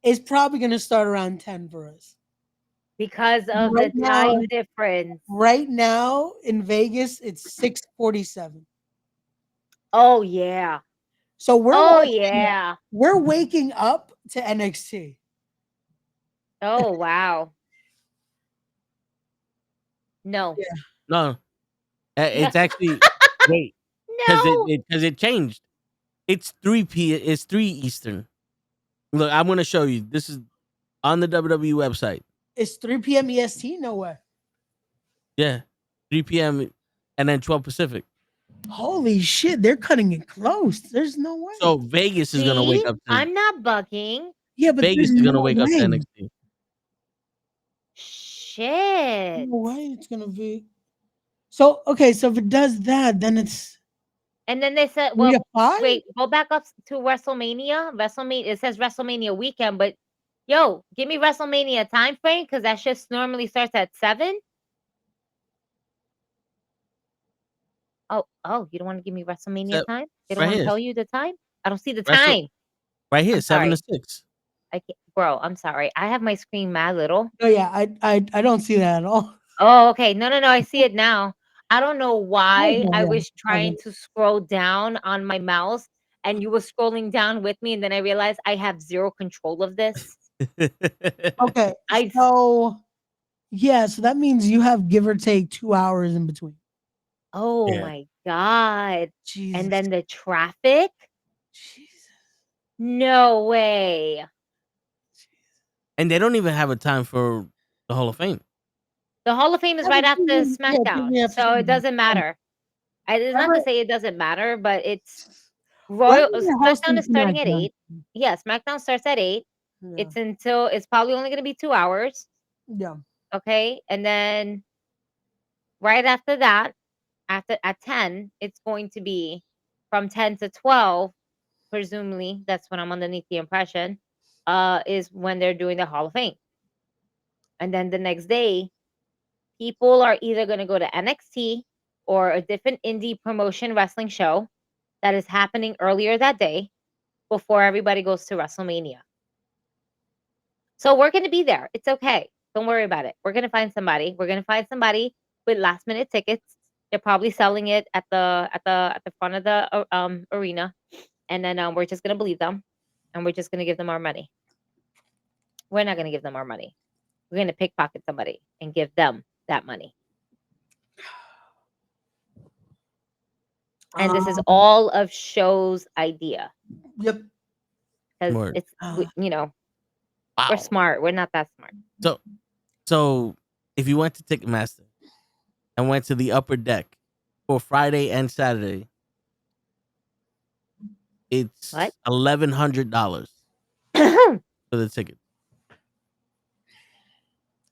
It's probably going to start around 10 for us. Because of the time difference. Right now in Vegas, it's 6:47. Oh yeah. So we're we're waking up to NXT. Oh wow. No. No, it's actually wait because No. it changed. It's 3 It's 3 Eastern. Look, I'm gonna show you. This is on the WWE website. It's 3 p.m. EST. No way. Yeah, 3 p.m. and then 12 Pacific. Holy shit, they're cutting it close. There's no way. So Vegas is gonna wake See? up to I'm not bugging. Yeah, but Vegas there's is no gonna wake up to way. NXT. Shit. No way it's gonna be. So okay, so if it does that, then it's And then they said, 3 to well, 5? wait, go back up to WrestleMania. WrestleMania, it says WrestleMania weekend, but yo, give me WrestleMania time frame because that shit normally starts at 7. Oh, you don't want to give me WrestleMania So, time? They don't right want to here, tell you the time? I don't see the Wrestle, time. right here, I'm 7 to sorry. 6. I can't, bro, I'm sorry. I have my screen mad little. No, yeah, I don't see that at all. Oh, okay. No, I see it now. I don't know why yeah, I yeah. was trying to scroll down on my mouse and you were scrolling down with me, and then I realized I have zero control of this. Okay, I so yeah, so that means you have give or take 2 hours in between. Oh Yeah. my god. Jesus. And then the traffic? Jesus. No way. And they don't even have a time for the Hall of Fame. The Hall of Fame is right after Yeah, SmackDown, yeah, so it doesn't matter. It's not to say it doesn't matter, but it's Royal SmackDown is starting at 8. Yeah, SmackDown starts at 8. Yeah. It's probably only gonna be 2 hours. Yeah. Okay. And then right after that, at 10, it's going to be from 10 to 12, presumably. That's when I'm underneath the impression, is when they're doing the Hall of Fame. And then the next day, people are either going to go to NXT or a different indie promotion wrestling show that is happening earlier that day before everybody goes to WrestleMania. So we're going to be there. It's okay. Don't worry about it. We're going to find somebody. We're going to find somebody with last minute tickets. They're probably selling it at the front of the arena, and then we're just going to believe them, and we're just going to give them our money. We're not going to give them our money. We're going to pickpocket somebody and give them that money. And this is all of show's idea. Yep. Because it's we're smart. We're not that smart. So if you went to Ticketmaster and went to the upper deck for Friday and Saturday, it's What? $1,100 for the ticket.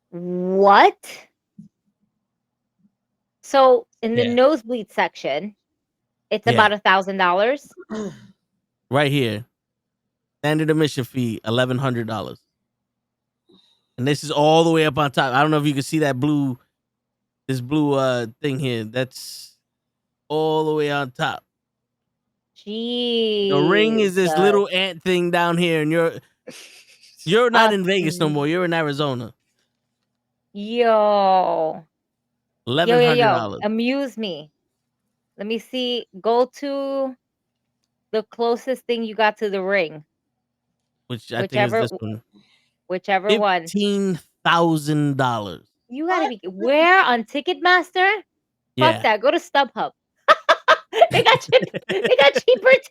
What? So in the Yeah. nosebleed section, it's Yeah. about $1,000. Right here, standard admission fee $1,100, and this is all the way up on top. I don't know if you can see that blue thing here. That's all the way on top. Jeez. The ring is this little ant thing down here, and you're not in Vegas no more. You're in Arizona. Yo. $1,100. Amuse me. Let me see. Go to the closest thing you got to the ring. Which I think is this one. Whichever one. $15,000. You gotta be where on Ticketmaster? Yeah. Fuck that. Go to StubHub. they got cheaper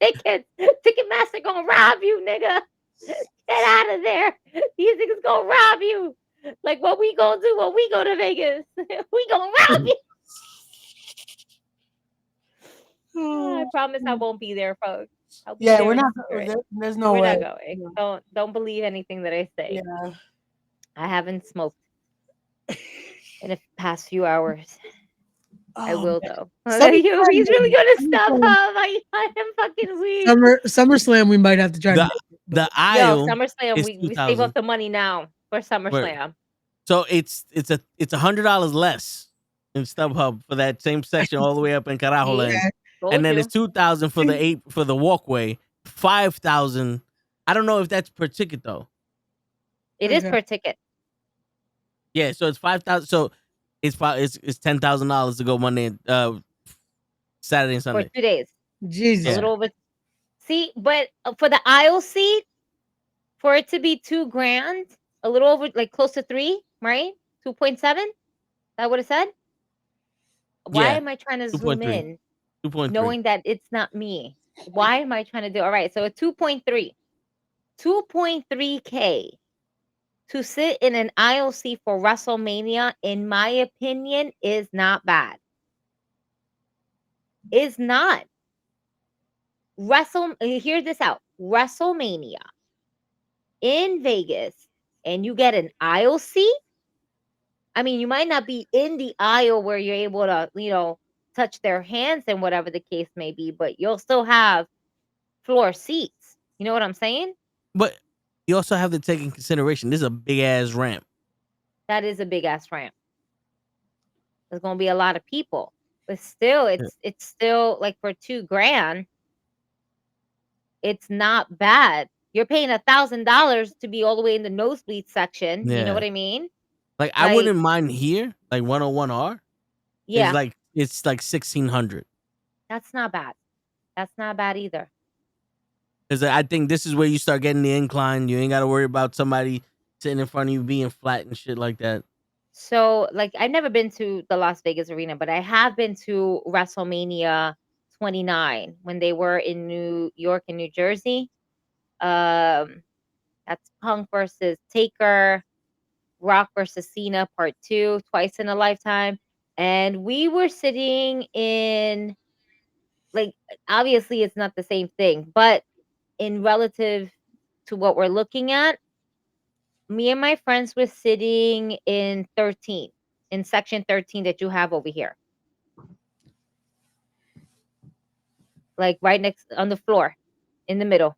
tickets. Ticketmaster gonna rob you, nigga. Get out of there. These niggas gonna rob you. Like what we gonna do when we go to Vegas? We gonna rob you. I promise I won't be there, folks. Yeah, we're not. There's no we're way. not going. Don't believe anything that I say. Yeah. I haven't smoked in the past few hours. I will though. He's really gonna stop. I am fucking weak. SummerSlam, we might have to try the aisle. SummerSlam, we save up the money now for SummerSlam. So it's $100 less in StubHub for that same section all the way up in Carajo Land. And then it's $2,000 for the walkway, $5,000. I don't know if that's per ticket though. It is per ticket. Yeah, so it's $5,000. So it's $10,000 to go Monday, Saturday and Sunday for 2 days. Jesus, a little over. See, but for the aisle seat, for it to be $2,000, a little over, like close to 3, right? 2.7. That what it said. Why Yeah, am I trying to zoom 2.3. in 2.3. knowing that it's not me? Why am I trying to do? All right, so a 2.3. 2.3K to sit in an IOC for WrestleMania, in my opinion, is not bad. Is not. Hear this out. WrestleMania in Vegas, and you get an IOC. I mean, you might not be in the aisle where you're able to, touch their hands and whatever the case may be, but you'll still have floor seats. You know what I'm saying? But you also have to take in consideration this is a big ass ramp. That is a big ass ramp. There's gonna be a lot of people, but still, it's still like for $2,000, it's not bad. You're paying $1,000 to be all the way in the nosebleed section. You know Yeah. what I mean? Like I Like, wouldn't mind here, like 101R. yeah, It's like 1600. that's not bad. That's not bad either. Because I think this is where you start getting the incline. You ain't got to worry about somebody sitting in front of you being flat and shit like that. So, like, I've never been to the Las Vegas arena, but I have been to WrestleMania 29 when they were in New York and New Jersey. That's Punk versus Taker, Rock versus Cena Part 2, twice in a lifetime. And we were sitting in, like, obviously it's not the same thing, but in relative to what we're looking at, me and my friends were sitting in 13, in section 13 that you have over here. Like right next on the floor, in the middle.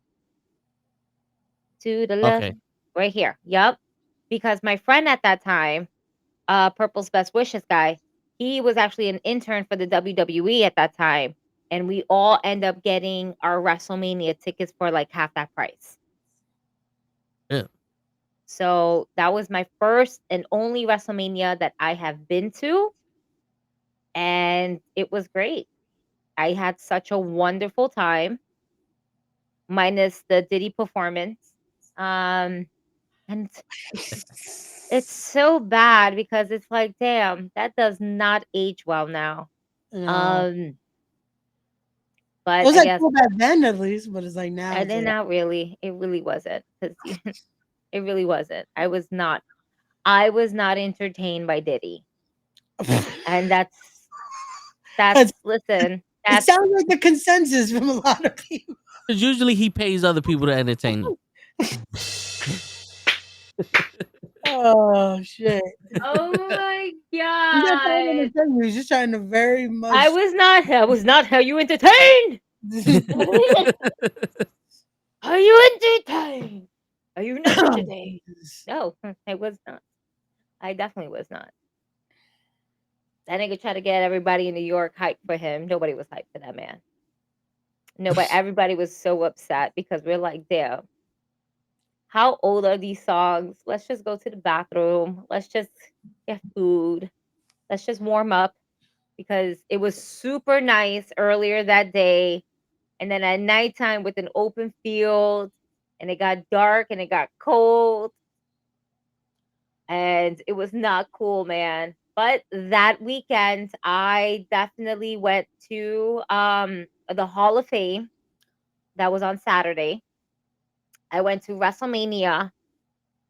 To the left, Okay. right here. Yup. Because my friend at that time, Purple's Best Wishes guy, he was actually an intern for the WWE at that time. And we all end up getting our WrestleMania tickets for like half that price. Yeah. So that was my first and only WrestleMania that I have been to. And it was great. I had such a wonderful time, minus the Diddy performance. And it's so bad because it's like, damn, that does not age well now. No. But It was I like guess, cool back then at least, but it's like now and it's then like not really. It really wasn't, because it really wasn't. I was not entertained by Diddy, and It's- listen. it That's sounds like the consensus from a lot of people. Because usually he pays other people to entertain you. Oh shit. oh my He's not trying to god. entertain you. He's just trying to very much. I was not how you entertained. Are you entertained? Are you not entertained? No, I was not. I definitely was not. That nigga tried to get everybody in New York hyped for him. Nobody was hyped for that man. No, but everybody was so upset because we're like, damn, how old are these songs? Let's just go to the bathroom. Let's just get food. Let's just warm up, because it was super nice earlier that day. And then at nighttime with an open field, and it got dark and it got cold. And it was not cool, man. But that weekend, I definitely went to the Hall of Fame. That was on Saturday. I went to WrestleMania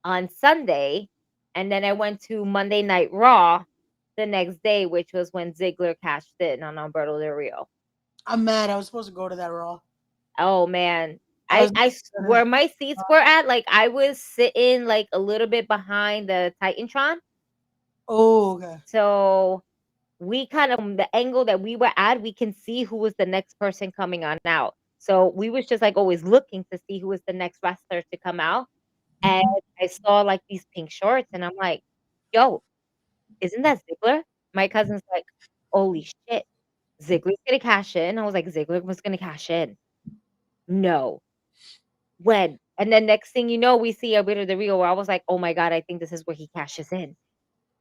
on Sunday, and then I went to Monday Night Raw the next day, which was when Ziggler cashed in on Alberto Del Rio. I'm mad. I was supposed to go to that Raw. Oh man. I was Where my seats were at, like I was sitting like a little bit behind the Titantron. Oh, okay. So we kind of, the angle that we were at, we can see who was the next person coming on out. So we was just like always looking to see who was the next wrestler to come out. And I saw like these pink shorts, and I'm like, yo, isn't that Ziggler? My cousin's like, holy shit, Ziggler's gonna cash in. I was like, Ziggler was gonna cash in. No. When? And then next thing you know, we see a bit of the Rio where I was like, oh my God, I think this is where he cashes in.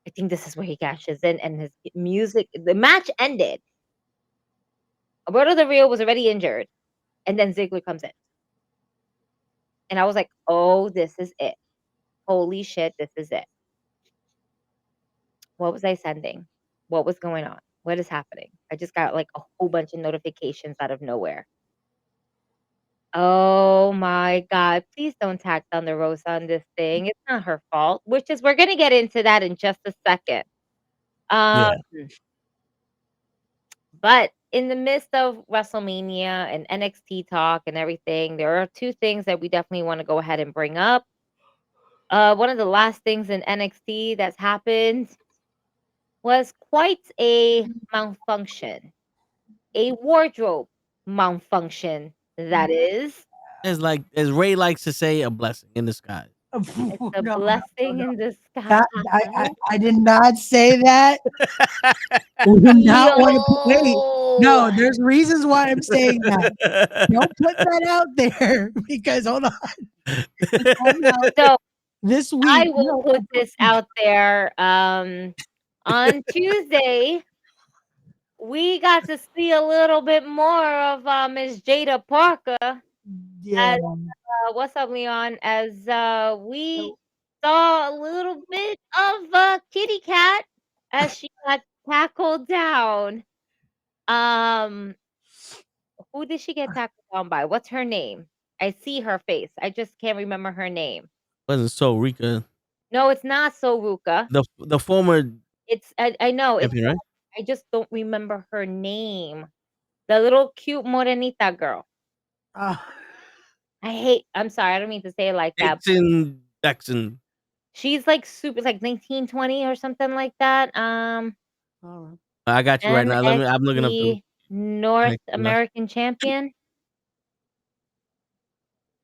I think this is where he cashes in. And his music, the match ended. Alberto Del Rio was already injured. And then Ziggler comes in. And I was like, oh, this is it. Holy shit, this is it. What was I sending? What was going on? What is happening? I just got like a whole bunch of notifications out of nowhere. Oh my God. Please don't tag Thunder Rosa on this thing. It's not her fault. We're gonna get into that in just a second. Yeah. But in the midst of WrestleMania and NXT talk and everything, there are two things that we definitely want to go ahead and bring up. One of the last things in NXT that's happened was quite a malfunction, a wardrobe malfunction, that is. As Ray likes to say, a blessing in disguise. It's a No, blessing in disguise. I did not say that. We do not want to wait. No, there's reasons why I'm saying that. Don't put that out there because hold on. So This week, I will put this out there. On Tuesday, we got to see a little bit more of Miss Jada Parker. Yeah. As, what's up, Leon? As we saw a little bit of Kitty Cat as she got tackled down. Who did she get tackled down by? What's her name? I see her face. I just can't remember her name. Wasn't so Rika. No, it's not Soruka. The former It's I know it's champion, right? I just don't remember her name. The little cute morenita girl. I'm sorry, I don't mean to say it like that. Jackson. She's like super, like 1920 or something like that. I got you right now. I'm looking up the North American champion.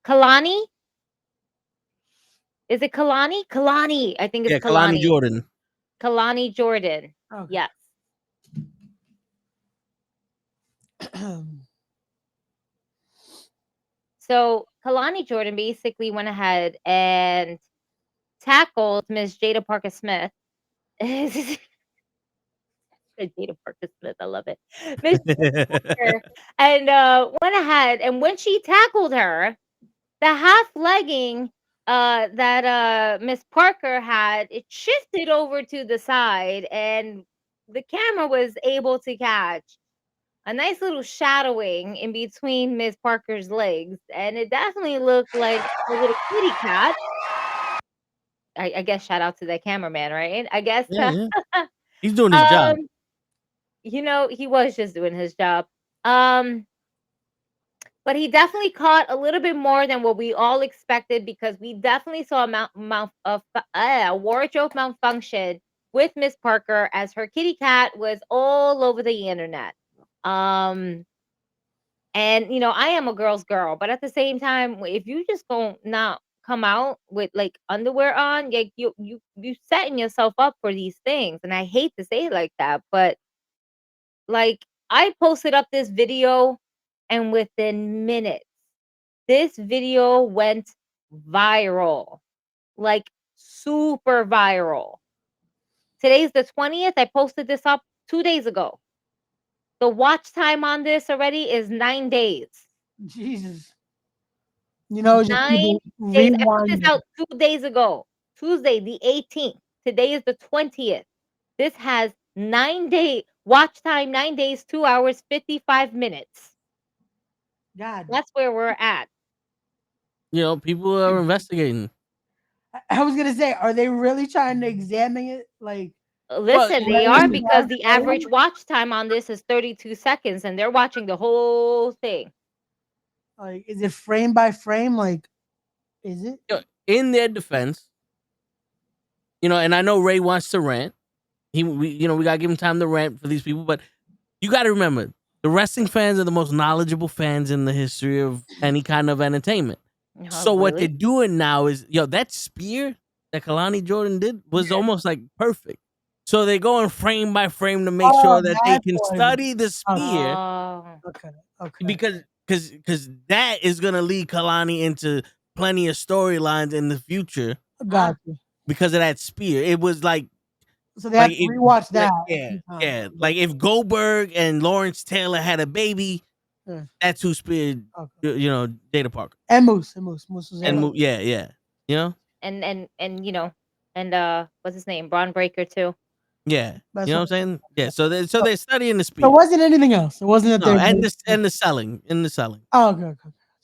Kalani? Is it Kalani? Kalani. I think it's Kalani. Kalani Jordan. Kalani Jordan. Okay. Yes. So Kalani Jordan basically went ahead and tackled Miss Jada Parker Smith. Jada Parker Smith, I love it. Miss Parker, and went ahead, and when she tackled her, the half legging that Miss Parker had, it shifted over to the side, and the camera was able to catch a nice little shadowing in between Miss Parker's legs, and it definitely looked like a little kitty cat. I guess shout out to the cameraman, right? I guess yeah. He's doing his job. You know, he was just doing his job. But he definitely caught a little bit more than what we all expected, because we definitely saw a wardrobe malfunction with Miss Parker as her kitty cat was all over the internet. And you know, I am a girl's girl, but at the same time, if you just don't not come out with like underwear on, like you setting yourself up for these things. And I hate to say it like that, but like I posted up this video, and within minutes, this video went viral, like super viral. Today's the 20th. I posted this up 2 days ago. The watch time on this already is 9 days. Jesus. You know, 9 days. I put this out 2 days ago. Tuesday, the 18th. Today is the 20th. This has 9 days. Watch time, 9 days, 2 hours, 55 minutes. God. That's where we're at. You know, people are investigating. I was gonna say, are they really trying to examine it? Like, listen, they are, because the average watch time on this is 32 seconds, and they're watching the whole thing. Like, is it frame by frame? Like, is it? In their defense, you know, and I know Ray wants to rant. We gotta give him time to rant for these people, but you got to remember, the wrestling fans are the most knowledgeable fans in the history of any kind of entertainment. So what they're doing now is, that spear that Kalani Jordan did was almost like perfect. So they're going frame by frame to make sure that they can study the spear. Okay. Because that is gonna lead Kalani into plenty of storylines in the future. Got you. Because of that spear. It was like, so they have to rewatch that. Yeah. Like if Goldberg and Lawrence Taylor had a baby, that's who speared, Jada Parker. And Moose was yeah. You know? And you know, and what's his name? Braun Breaker too. Yeah, That's you know what- what I'm saying. Yeah, so they're studying the speed. There wasn't anything else. It wasn't that No, they. and the selling, Oh, okay.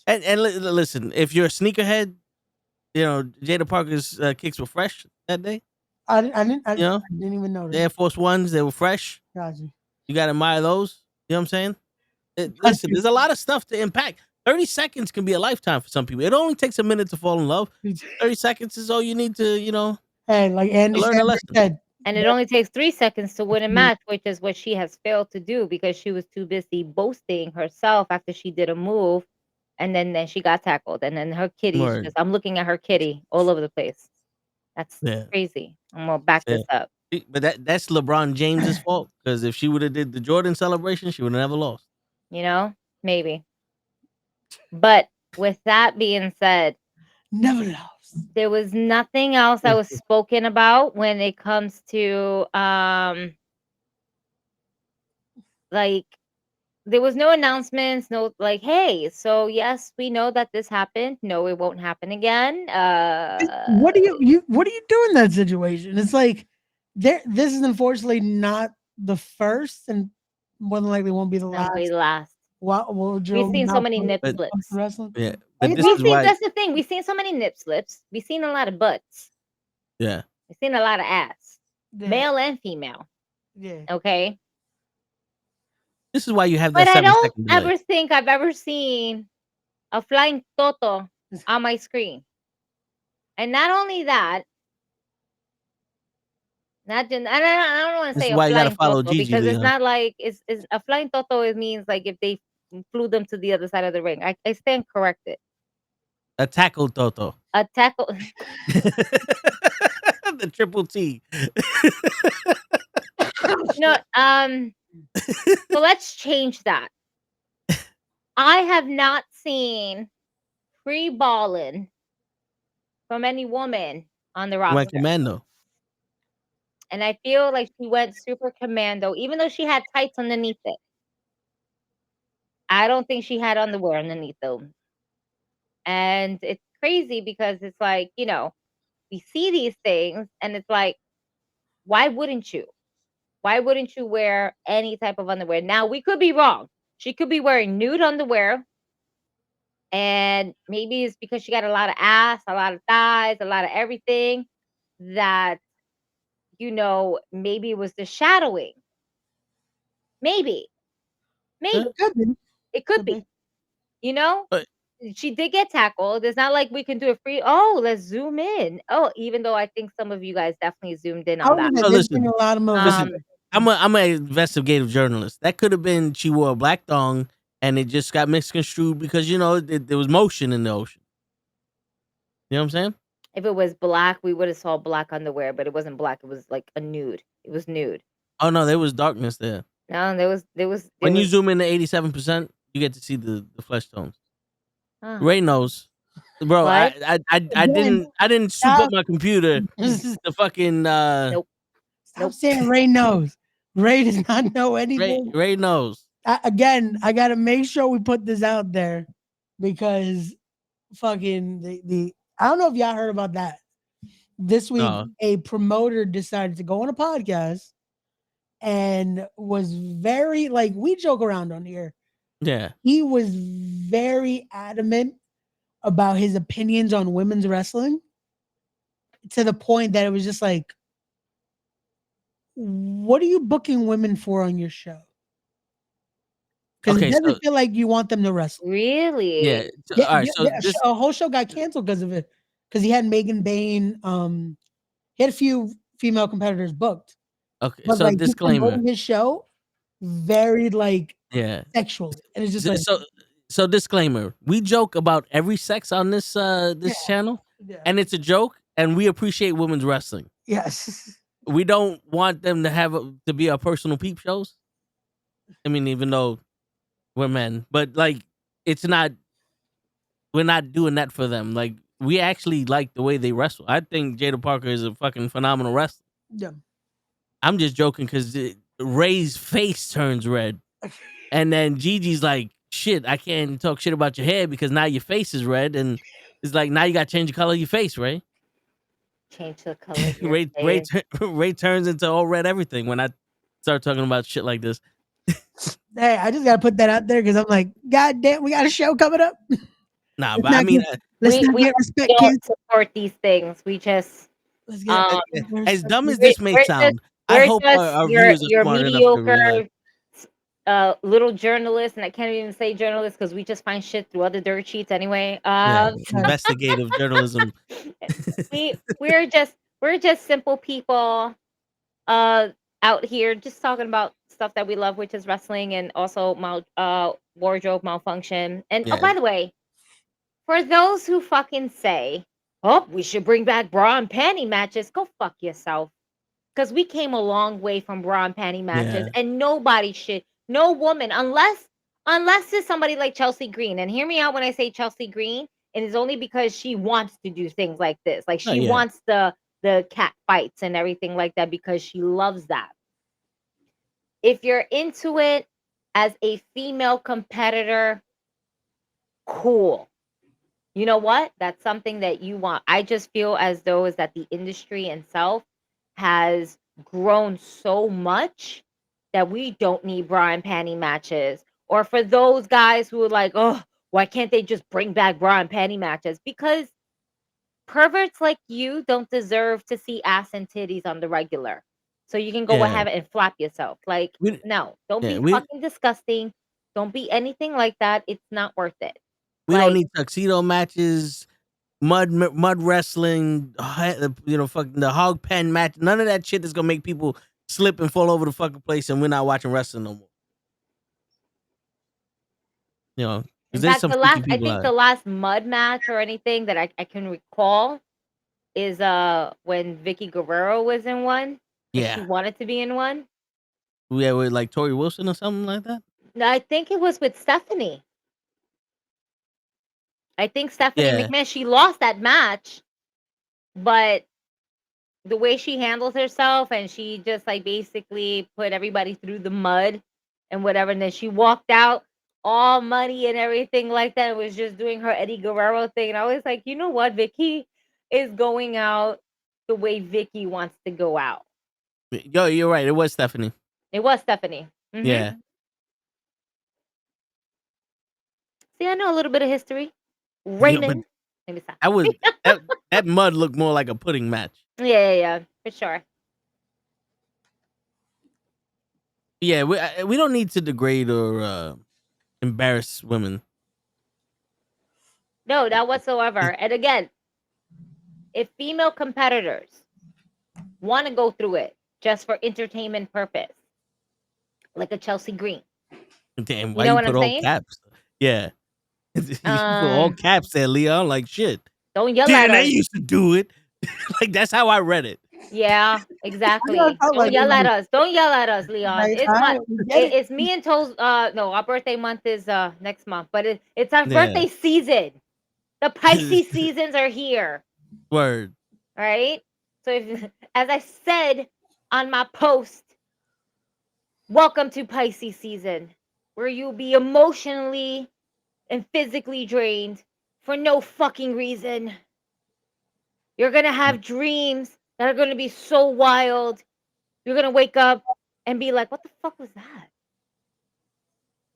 and listen, if you're a sneakerhead, you know Jada Parker's kicks were fresh that day. I You know, didn't even the notice. Air Force Ones, they were fresh. Gotcha. You got to admire those. You know what I'm saying? Listen, you. there's a lot of stuff to impact. 30 seconds can be a lifetime for some people. It only takes a minute to fall in love. 30 seconds is all you need to, Hey, like Andy learn a Samberg lesson. said, And it only takes 3 seconds to win a match, which is what she has failed to do because she was too busy boasting herself after she did a move, and then she got tackled, and then her kitty's Word. just I'm looking at her kitty all over the place. That's Yeah. crazy. I'm gonna back Yeah. this up. But that's LeBron James's fault because if she would have did the Jordan celebration, she would have never lost. You know, maybe. But with that being said, never lost. there was nothing else that was spoken about when it comes to like there was no announcements, no like, hey, so yes, we know that this happened. No, it won't happen again. What do you what do you do in that situation? It's like this is unfortunately not the first and more than likely won't be the Not be last. last. What would We've seen so many nip slips. wrestling? Yeah. But But this this is why. That's the thing. We've seen so many nip slips. We've seen a lot of butts. Yeah. We've seen a lot of ass. Yeah. Male and female. Yeah. Okay. This is why you have that But I 7 don't second delay. ever think I've ever seen a flying toto on my screen. And not only that, not just, I don't want to This say is a why you gotta flying follow toto Gigi, because it's Leon. not like it's a flying toto. It means like if they flew them to the other side of the ring. I stand corrected. A tackle Toto. A tackle. The triple T. No, so let's change that. I have not seen free balling from any woman on the roster. Went commando. And I feel like she went super commando, even though she had tights underneath it. I don't think she had underwear underneath them. And it's crazy because it's like, we see these things and it's like, why wouldn't you? Why wouldn't you wear any type of underwear? Now, we could be wrong. She could be wearing nude underwear. And maybe it's because she got a lot of ass, a lot of thighs, a lot of everything that, maybe it was the shadowing. Maybe. Could be. It could be. But- She did get tackled. It's not like we can do a free. Oh, let's zoom in. Oh, even though I think some of you guys definitely zoomed in on that. So listen, a lot of listen, I'm an investigative journalist. That could have been she wore a black thong and it just got misconstrued because there was motion in the ocean. You know what I'm saying? If it was black, we would have saw black underwear, but it wasn't black. It was like a nude. It was nude. Oh no, there was darkness there. No, there was. When you zoom in to 87%, you get to see the flesh tones. Ray knows, bro. What? I didn't soup up my computer to fucking. Nope. Stop saying Ray knows. Ray does not know anything. Ray knows. Again, I gotta make sure we put this out there because fucking the I don't know if y'all heard about that. This week, a promoter decided to go on a podcast and was very like we joke around on here. Yeah. He was very adamant about his opinions on women's wrestling to the point that it was just like, what are you booking women for on your show? Because it doesn't feel like you want them to wrestle. Really? Yeah. All right. So a whole show got canceled because of it. Because he had Megan Bain. He had a few female competitors booked. Okay. But so like, disclaimer. His show very like Yeah. sexually, and it's just like so disclaimer. We joke about every sex on this channel, and it's a joke, and we appreciate women's wrestling. Yes. We don't want them to be our personal peep shows. I mean, even though we're men, but like we're not doing that for them. Like we actually like the way they wrestle. I think Jada Parker is a fucking phenomenal wrestler. Yeah. I'm just joking because Ray's face turns red, and then Gigi's like, "Shit, I can't talk shit about your hair because now your face is red," and it's like now you got to change the color of your face, Ray. Change the color of your Ray face. Ray turns into all red everything when I start talking about shit like this. Hey, I just gotta put that out there because I'm like, God damn, we got a show coming up. Nah, Let's but I not mean, get, let's not get respect, don't kids. support these things. We just Let's get um as dumb as we're, this may we're just sound, I we're hope just our viewers are your smart enough to realize. mediocre little journalists, and I can't even say journalists because we just find shit through other dirt sheets anyway. Yeah, investigative journalism. We're just simple people uh out here just talking about stuff that we love, which is wrestling and also wardrobe malfunction. And oh, Yeah. by the way, for those who fucking say, "Oh, we should bring back bra and panty matches," go fuck yourself. Because we came a long way from bra and panty matches, Yeah. and nobody should, no woman, unless it's somebody like Chelsea Green. And hear me out when I say Chelsea Green, and it's only because she wants to do things like this. Like Oh, she yeah. wants the cat fights and everything like that because she loves that. If you're into it as a female competitor, cool. You know what? That's something that you want. I just feel as though is that the industry itself has grown so much that we don't need bra and panty matches. Or for those guys who are like, oh, why can't they just bring back bra and panty matches? Because perverts like you don't deserve to see ass and titties on the regular. So you can go Yeah. ahead and flap yourself. Like, We- no, don't yeah, be we- fucking disgusting. Don't be anything like that. It's not worth it. We don't Like- need tuxedo matches, mud wrestling, fucking the hog pen match. None of that shit is gonna make people slip and fall over the fucking place, and we're not watching wrestling no more. You know, In because there's fact, some the freaky last I people think out. the last mud match or anything that I can recall is when Vicky Guerrero was in one. And she Yeah, wanted to be in one. yeah, with like Tori Wilson or something like that. No, I think it was with Stephanie. I think Stephanie Yeah. McMahon, she lost that match, but the way she handles herself and she just like basically put everybody through the mud and whatever, and then she walked out all muddy and everything like that. It was just doing her Eddie Guerrero thing. And I was like, you know what? Vicky is going out the way Vicky wants to go out. Yo, you're right. It was Stephanie. It was Stephanie. Mhm. Yeah. See, I know a little bit of history. Yeah, Raymond. but Maybe stop. I was that mud looked more like a pudding match. Yeah, for sure. Yeah, we don't need to degrade or embarrass women. No, not whatsoever. And again, if female competitors want to go through it just for entertainment purpose, like a Chelsea Green. Damn, You why know you what put I'm all saying? caps? Yeah. You put all caps there, Leon. Like shit. Don't yell Damn, at they us. used to do it. Like that's how I read it. Yeah, exactly. I felt Don't like yell at like- us. Don't yell at us, Leon. like, It's all my right, we get it. it's me and Toes no, our birthday month is next month, but it's our Yeah. birthday season. The Pisces seasons are here. Word. All right. So if, as I said on my post, welcome to Pisces season, where you'll be emotionally and physically drained for no fucking reason. You're gonna have dreams that are gonna be so wild. You're gonna wake up and be like, "What the fuck was that?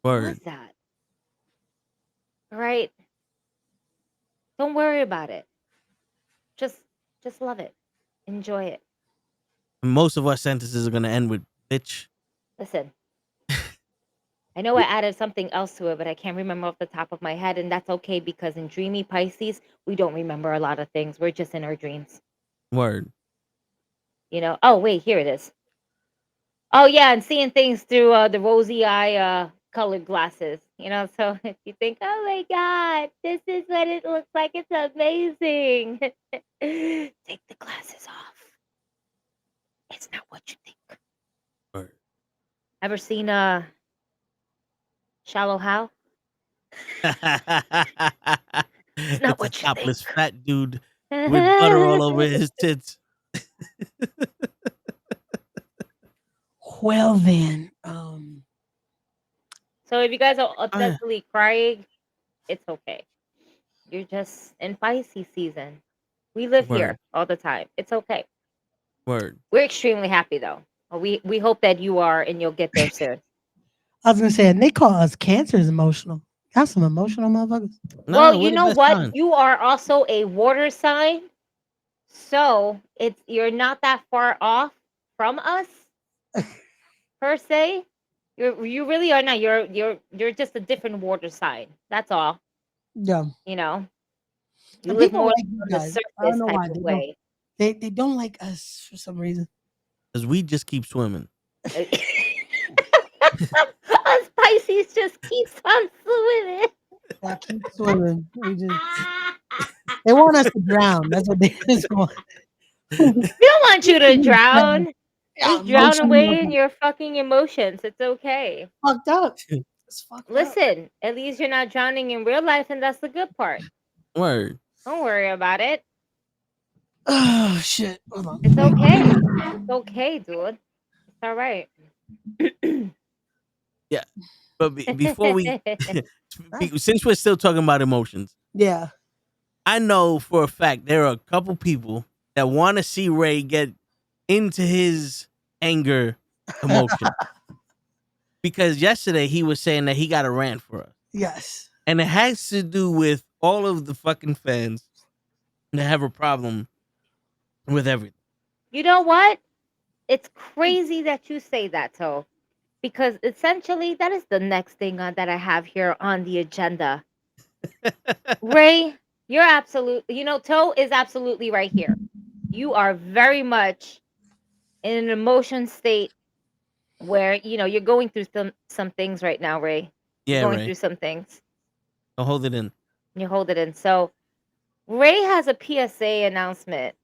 What was Word. that?" All right. Don't worry about it. Just love it. Enjoy it. Most of our sentences are gonna end with bitch. Listen. I know I added something else to it, but I can't remember off the top of my head, and that's okay because in dreamy Pisces, we don't remember a lot of things. We're just in our dreams. Word. You know? Oh, wait, here it is. Oh, yeah, and seeing things through the rosy eye colored glasses. You know, so if you think, oh my God, this is what it looks like, it's amazing. Take the glasses off. It's not what you think. Word. Ever seen Shallow Hal? It's not a what you topless think. fat dude with butter all over his tits. Well then, So if you guys are obsessively crying, it's okay. You're just in Pisces season. We live Word. here all the time. It's okay. Word. We're extremely happy though. We hope that you are, and you'll get there soon. I was gonna say, and they call us cancers emotional. Got some emotional motherfuckers. Well, we're you the know best what? kind. You are also a water sign, so you're not that far off from us per se. You really are not. You're just a different water sign. That's all. Yeah. You know, you And live people more like you on the guys. I don't surface know type why of they don't. way. They don't like us for some reason. Because we just keep swimming. Us Pisces just keeps on swimming. I keep swimming. They want us to drown. That's what they just want. We don't want you to drown. Yeah, Just drown away in emotional. your fucking emotions. It's okay. Fucked up. It's fucked up. Listen, at least you're not drowning in real life, and that's the good part. Word. Don't worry about it. Oh shit. Hold on. It's okay. It's okay, dude. It's all right. Yeah. But before we, since we're still talking about emotions, Yeah. I know for a fact there are a couple people that want to see Ray get into his anger emotion. Because yesterday he was saying that he got a rant for us. Yes. And it has to do with all of the fucking fans that have a problem with everything. You know what? It's crazy that you say that, Toe, because essentially that is the next thing that I have here on the agenda. Ray, you're absolutely, Toe is absolutely right here. You are very much in an emotion state where, you're going through some things right now, Ray. You're Yeah, going Ray. through some things. Don't hold it in. You hold it in. So Ray has a PSA announcement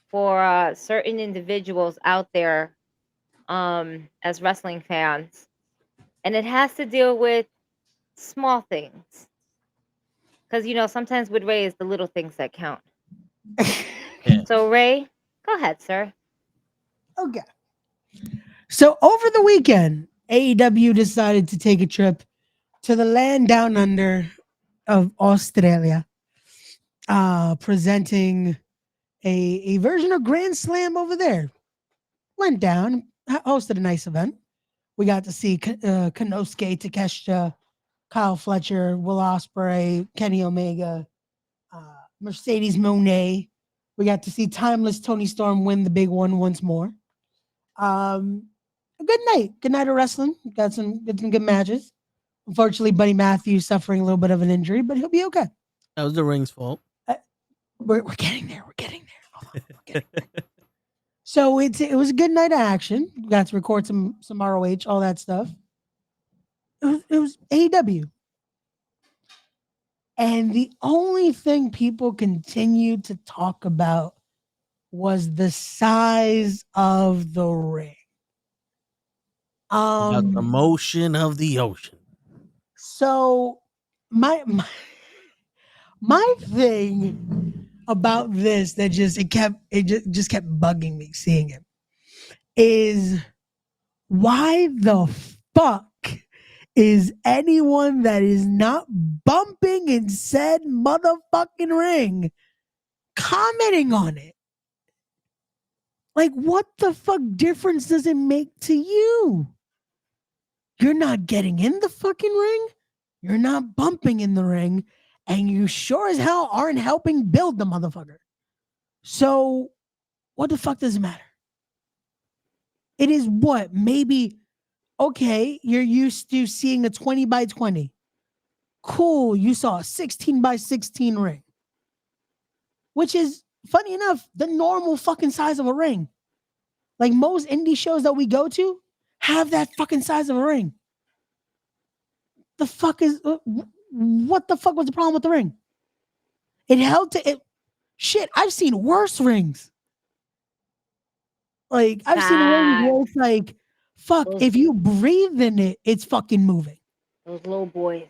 for certain individuals out there as wrestling fans, and it has to deal with small things, because sometimes with Ray it's the little things that count. Yeah. So Ray, go ahead, sir. Okay. So over the weekend, AEW decided to take a trip to the land down under of Australia, presenting a version of Grand Slam over there. Went down, hosted a nice event. We got to see Konosuke Takeshita, Kyle Fletcher, Will Ospreay, Kenny Omega, Mercedes Moné. We got to see Timeless Tony Storm win the big one once more. A good night. Good night of wrestling. Got some good matches. Unfortunately, Buddy Matthews suffering a little bit of an injury, but he'll be okay. That was the ring's fault. We're getting there. We're getting there. Hold on, we're getting there. So it was a good night of action. Got to record some ROH, all that stuff. It was AEW. And the only thing people continued to talk about was the size of the ring. About the motion of the ocean. So my thing about this that just kept bugging me seeing it is, why the fuck is anyone that is not bumping in said motherfucking ring commenting on it? Like, what the fuck difference does it make to you? You're not getting in the fucking ring. You're not bumping in the ring. And you sure as hell aren't helping build the motherfucker. So what the fuck does it matter? It is what? Maybe, okay, you're used to seeing a 20 by 20. Cool, you saw a 16 by 16 ring. Which is, funny enough, the normal fucking size of a ring. Like most indie shows that we go to have that fucking size of a ring. The fuck is, what the fuck was the problem with the ring? It held to it. Shit, I've seen worse rings. Like, I've seen rings where it's like, fuck, if you breathe in it, it's fucking moving. Those little boys.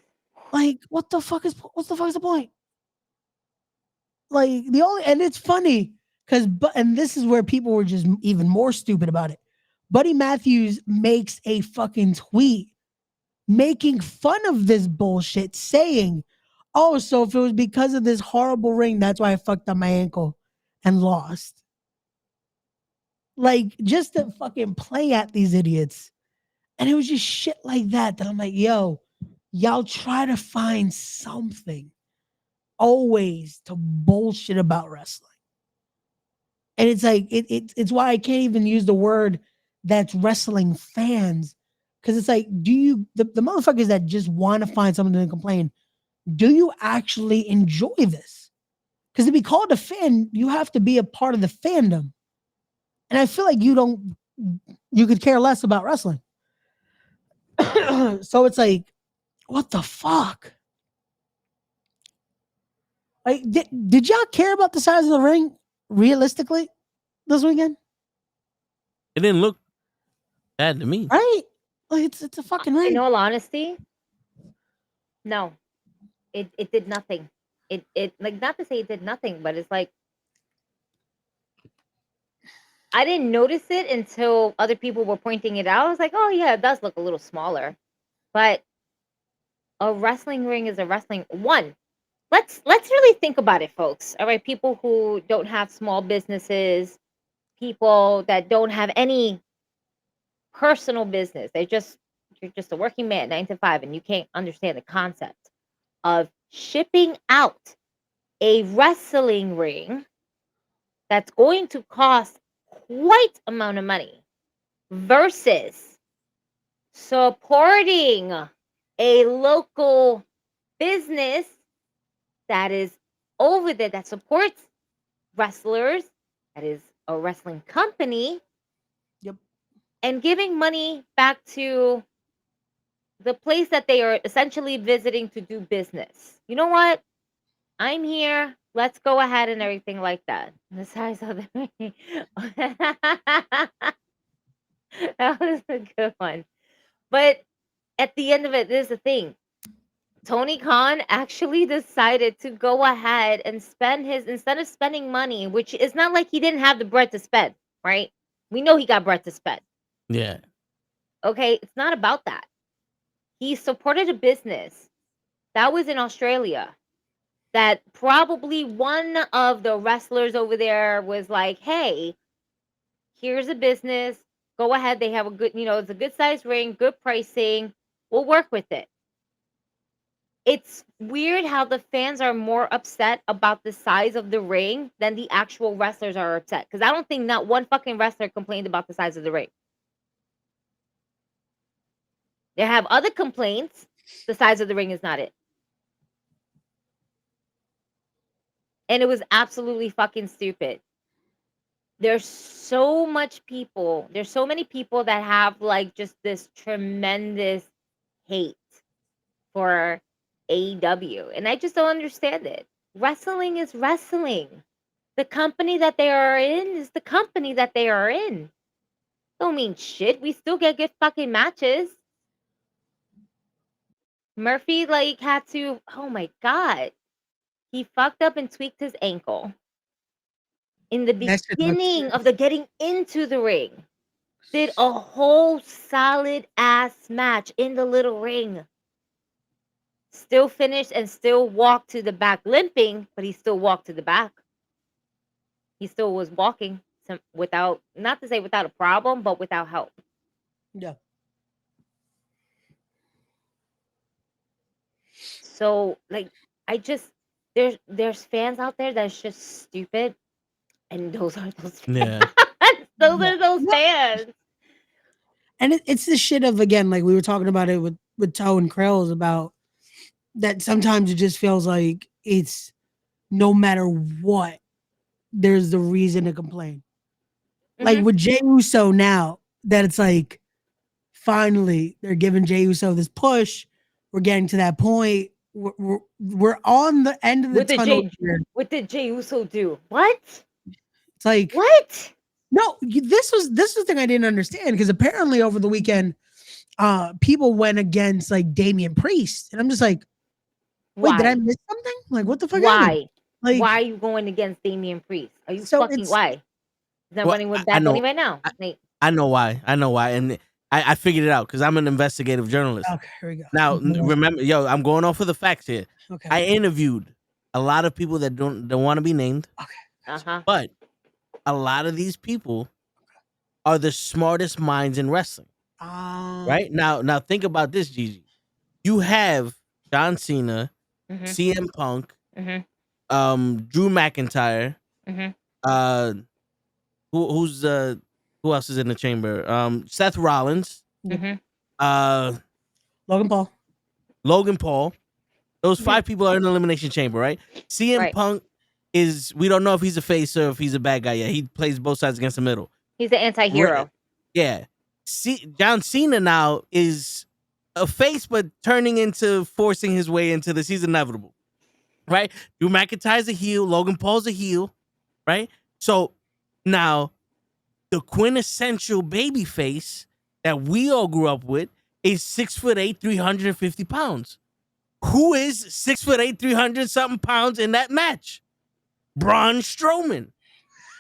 Like, what's the fuck is the point? Like, and it's funny because, and this is where people were just even more stupid about it. Buddy Matthews makes a fucking tweet making fun of this bullshit, saying, oh, so if it was because of this horrible ring, that's why I fucked up my ankle. and lost. Like, just to fucking play at these idiots. And it was just shit like that I'm like, yo, y'all try to find something always to bullshit about wrestling. And it's like, it's why I can't even use the word that's wrestling fans. Because it's like, do you, the motherfuckers that just want to find something to complain, do you actually enjoy this? Because to be called a fan, you have to be a part of the fandom. And I feel like you could care less about wrestling. So it's like, what the fuck? Like, did y'all care about the size of the ring realistically this weekend? It didn't look bad to me. Right? Like, it's a fucking ring. In all honesty, no. It did nothing. It like, not to say it did nothing, but it's like, I didn't notice it until other people were pointing it out. I was like, oh yeah, it does look a little smaller. But a wrestling ring is a wrestling one. Let's really think about it, folks. All right, people who don't have small businesses, people that don't have any personal business. You're just a working man, 9 to 5, and you can't understand the concept of shipping out a wrestling ring that's going to cost quite amount of money versus supporting a local business that is over there, that supports wrestlers, that is a wrestling company. Yep. And giving money back to the place that they are essentially visiting to do business. You know what? I'm here. Let's go ahead and everything like that. The size of the ring. That was a good one. But at the end of it, this is the thing. Tony Khan actually decided to go ahead and spend instead of spending money, which is not like he didn't have the bread to spend, right? We know he got bread to spend. Yeah. Okay, it's not about that. He supported a business that was in Australia that probably one of the wrestlers over there was like, hey, here's a business. Go ahead. They have a good, it's a good size ring, good pricing. We'll work with it. It's weird how the fans are more upset about the size of the ring than the actual wrestlers are upset. Because I don't think not one fucking wrestler complained about the size of the ring. They have other complaints. The size of the ring is not it. And it was absolutely fucking stupid. There's so many people that have like just this tremendous hate for AEW. And I just don't understand it. Wrestling is wrestling. The company that they are in is the company that they are in. Don't mean shit. We still get good fucking matches. Murphy had to, oh my God. He fucked up and tweaked his ankle in the beginning of the getting into the ring. Did a whole solid ass match in the little ring. Still finished and still walked to the back limping, but he still walked to the back. He still was walking without, not to say without a problem, but without help. Yeah. So there's fans out there that's just stupid, and those are those fans. Yeah. Those are those fans. And it's the shit of, again, like we were talking about it with Toe and Krells about that. Sometimes it just feels like it's no matter what, there's the reason to complain. Mm-hmm. Like with Jey Uso now, that it's like finally they're giving Jey Uso this push. We're getting to that point. We're on the end of the tunnel. What did Jey Uso do? What? It's like, what? No, this was the thing I didn't understand, because apparently over the weekend, people went against like Damian Priest, and I'm just like, wait, why? Did I miss something? Like, what the fuck? Why? Like, why are you going against Damian Priest? Are you fucking why? Is that running with Bad Bunny right now? I know why, and I figured it out because I'm an investigative journalist. Okay, here we go. Now, remember, I'm going off of the facts here. Okay. I interviewed a lot of people that don't want to be named. Okay. Uh-huh. But a lot of these people are the smartest minds in wrestling. Right? Now think about this, Gigi. You have John Cena, Mm-hmm. CM Punk, Mm-hmm. Drew McIntyre, Mm-hmm. uh who else is in the chamber? Seth Rollins, Mm-hmm. uh Logan Paul. Those Mm-hmm. 5 people are in the elimination chamber, right? CM Right. Punk we don't know if he's a face or if he's a bad guy yet. He plays both sides against the middle. He's an anti-hero. Yeah. John Cena now is a face, but turning into forcing his way into this. He's inevitable, right? Drew McIntyre's a heel. Logan Paul's a heel, right? So now the quintessential baby face that we all grew up with is 6'8", 350 pounds. Who is 6'8", 300 something pounds in that match? Braun Strowman.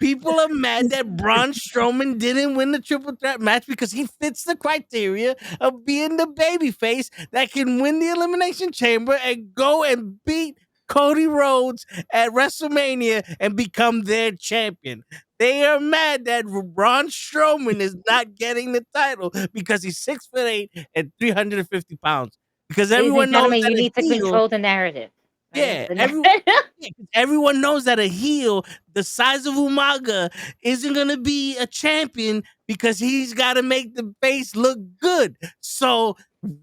People are mad that Braun Strowman didn't win the triple threat match because he fits the criteria of being the babyface that can win the elimination chamber and go and beat Cody Rhodes at WrestleMania and become their champion. They are mad that Braun Strowman is not getting the title because he's 6'8" and 350 pounds. Because Ladies and everyone knows gentlemen, that you a need to heel, control the narrative. yeah, Right? everyone knows that a heel the size of Umaga isn't gonna be a champion because he's got to make the face look good. So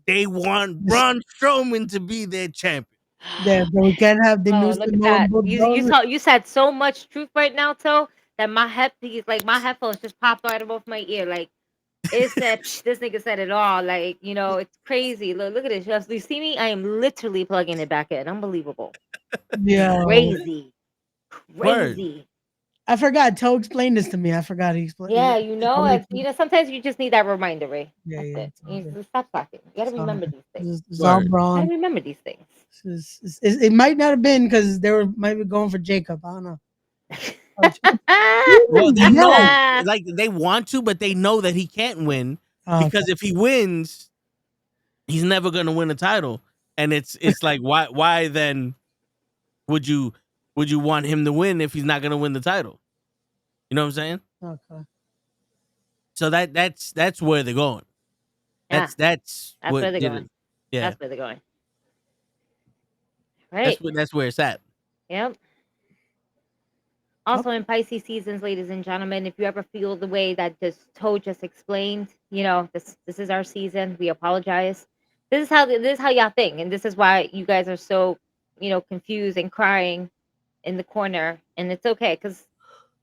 they want Braun Strowman to be their champion. Yeah, but we can't have the Oh, new look at that. Simone You said so much truth right now, Toe, that my headphones just popped out of both my ear. Like it said, "Psh, this nigga said it all." Like, it's crazy. Look at this. Just you see me? I am literally plugging it back in. Unbelievable. Yeah. Crazy. Word. Crazy. I forgot. Toe explained this to me. I forgot he explained. Yeah, sometimes you just need that reminder, Ray. Yeah, That's yeah, it. it's all You good. just stop talking. You gotta It's all remember good. these things. It's all Word. You Braun. gotta remember these things. It might not have been because might be going for Jacob. I don't know. Well, they know, Ah, like they want to, but they know that he can't win Oh, because if he wins, he's never gonna win a title. And it's like why then would you want him to win if he's not gonna win the title? You know what I'm saying? okay. So that's where they're going. yeah, That's that's what where they're did going. it. Yeah, That's where they're going. Right. that's where it's at. Yep. Also in Pisces seasons, ladies and gentlemen, if you ever feel the way that Toe just explained, this is our season. We apologize. This is how y'all think, and this is why you guys are so, confused and crying in the corner. And it's okay because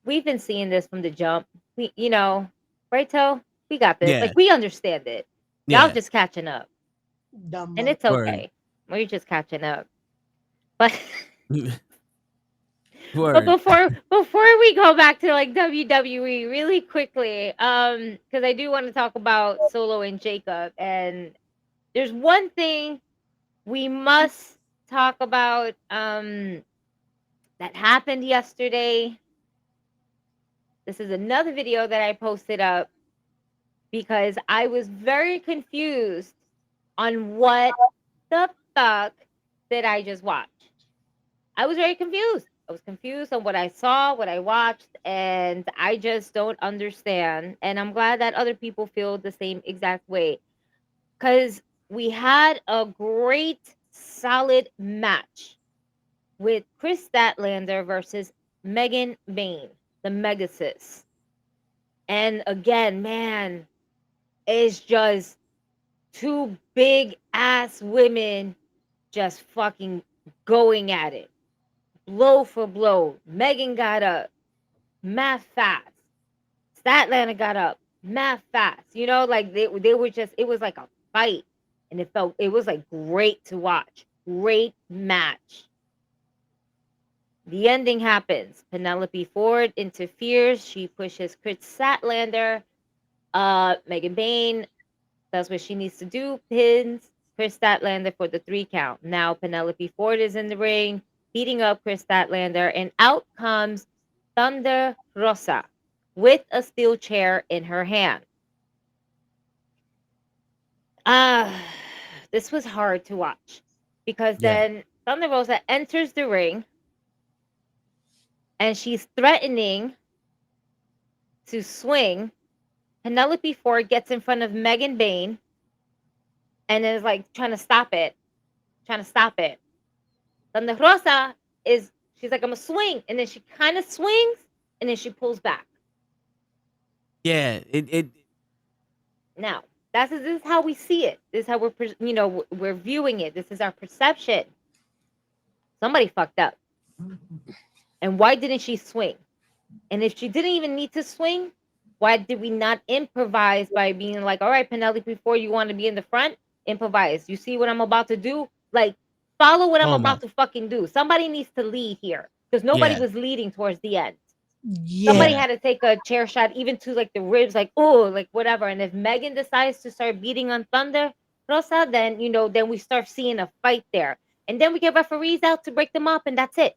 we've been seeing this from the jump. Right, Toe? We got this. Yeah, Like we understand it. Y'all yeah. just catching up, Dumb and it's Word. okay. We're just catching up, but. But Word. before we go back to like WWE really quickly, because I do want to talk about Solo and Jacob, and there's one thing we must talk about that happened yesterday. This is another video that I posted up because I was very confused on what the fuck did I just watch. I was very confused. I was confused on what I saw, what I watched, and I just don't understand. And I'm glad that other people feel the same exact way. Because we had a great, solid match with Chris Statlander versus Megan Bain, the Megasis. And again, man, it's just two big ass women just fucking going at it. Blow for blow. Megan got up, math fast. Statlander got up, math fast. Like they were just, it was like a fight. And it was like great to watch. Great match. The ending happens. Penelope Ford interferes. She pushes Chris Statlander. Megan Bain does what she needs to do. Pins Chris Statlander for the 3 count. Now Penelope Ford is in the ring, beating up Chris Statlander, and out comes Thunder Rosa with a steel chair in her hand. This was hard to watch because then Thunder Rosa enters the ring and she's threatening to swing. Penelope Ford gets in front of Megan Bain and is like trying to stop it. Thunder Rosa she's like, I'm gonna swing, and then she kind of swings, and then she pulls back. Yeah, it Now, this is how we see it. This is how we're viewing it. This is our perception. Somebody fucked up. And why didn't she swing? And if she didn't even need to swing, why did we not improvise by being like, all right, Penelope, before you want to be in the front, improvise. You see what I'm about to do? Like, follow what I'm about to fucking do. Somebody needs to lead here because nobody was leading towards the end. Yeah. Somebody had to take a chair shot, even to like the ribs, like, oh, like whatever. And if Megan decides to start beating on Thunder Rosa, then then we start seeing a fight there. And then we get referees out to break them up, and that's it.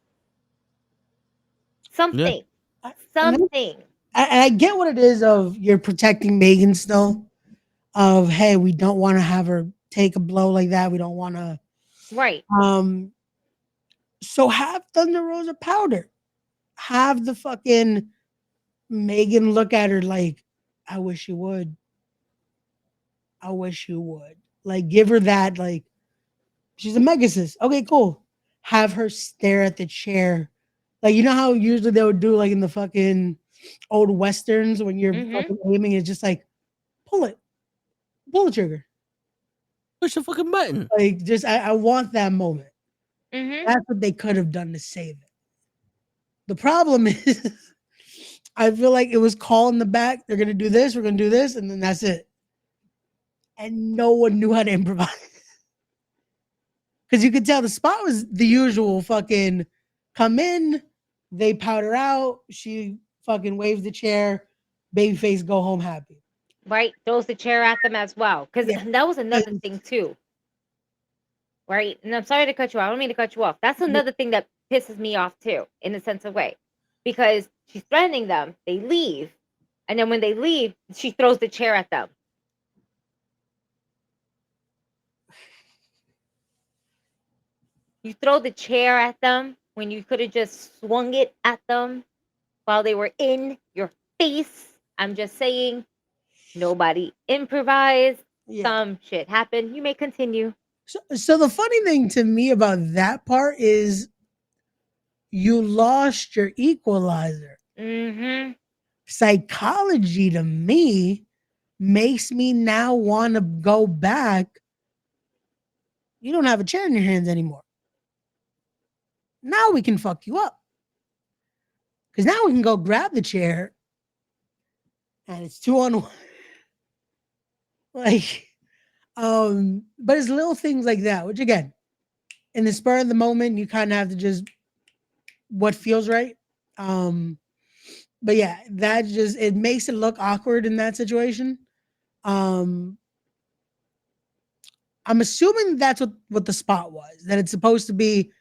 Something. I get what it is of you're protecting Megan still. Of hey, we don't want to have her take a blow like that. We don't want to. Right. So have Thunder Rosa powder. Have the fucking Megan look at her like, I wish you would. I wish you would. Like, give her that, like, she's a megasis. Okay, cool. Have her stare at the chair. Like, you know how usually they would do, like, in the fucking old westerns when you're fucking aiming, it's just like, pull it. Pull the trigger. Push the fucking button. Like, just, I want that moment. Mm-hmm. That's what they could have done to save it. The problem is, I feel like it was call in the back. They're going to do this. We're going to do this. And then that's it. And no one knew how to improvise. Because you could tell the spot was the usual fucking come in, they powder out, she fucking waves the chair, babyface go home happy. Right? Throws the chair at them as well. Because that was another thing too. Right? And I'm sorry to cut you off. I don't mean to cut you off. That's another thing that pisses me off too, in a sense of way. Because she's threatening them, they leave. And then when they leave, she throws the chair at them. You throw the chair at them when you could have just swung it at them while they were in your face. I'm just saying, nobody improvised. Yeah. Some shit happened. You may continue. So the funny thing to me about that part is you lost your equalizer. Mm-hmm. Psychology to me makes me now want to go back. You don't have a chair in your hands anymore. Now we can fuck you up. Because now we can go grab the chair and it's 2-on-1. Like, but it's little things like that, which again, in the spur of the moment, you kind of have to just what feels right. But yeah, that just it makes it look awkward in that situation. I'm assuming that's what the spot was, that it's supposed to be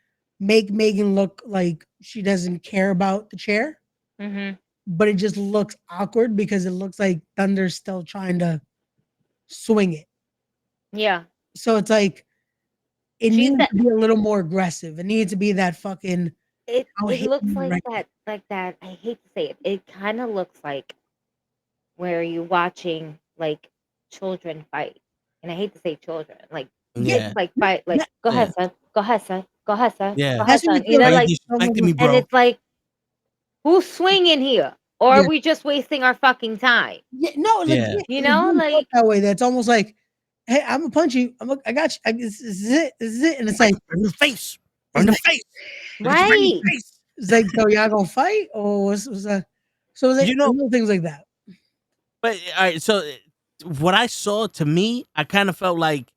make Megan look like she doesn't care about the chair. Mm-hmm. But it just looks awkward because it looks like Thunder's still trying to swing it. Yeah. So it's like it needs to be a little more aggressive. It needs to be that fucking. It looks like that. I hate to say it. It kind of looks like where you're watching like children fight, and I hate to say children, like like fight, like go ahead, son, go ahead, son, go ahead, son, Yeah, go ahead, son. You know, like, me, bro. and it's like, who's swinging here, or are we just wasting our fucking time? Yeah, no, like, you know, like that way. That's almost like, hey, I'm gonna punch you. I got you. This is it. This is it. And it's like in the face, in the face, right? It's like, so y'all gonna fight, or what's that? So it's like, little things like that. But all right, so what I saw, to me, I kind of felt like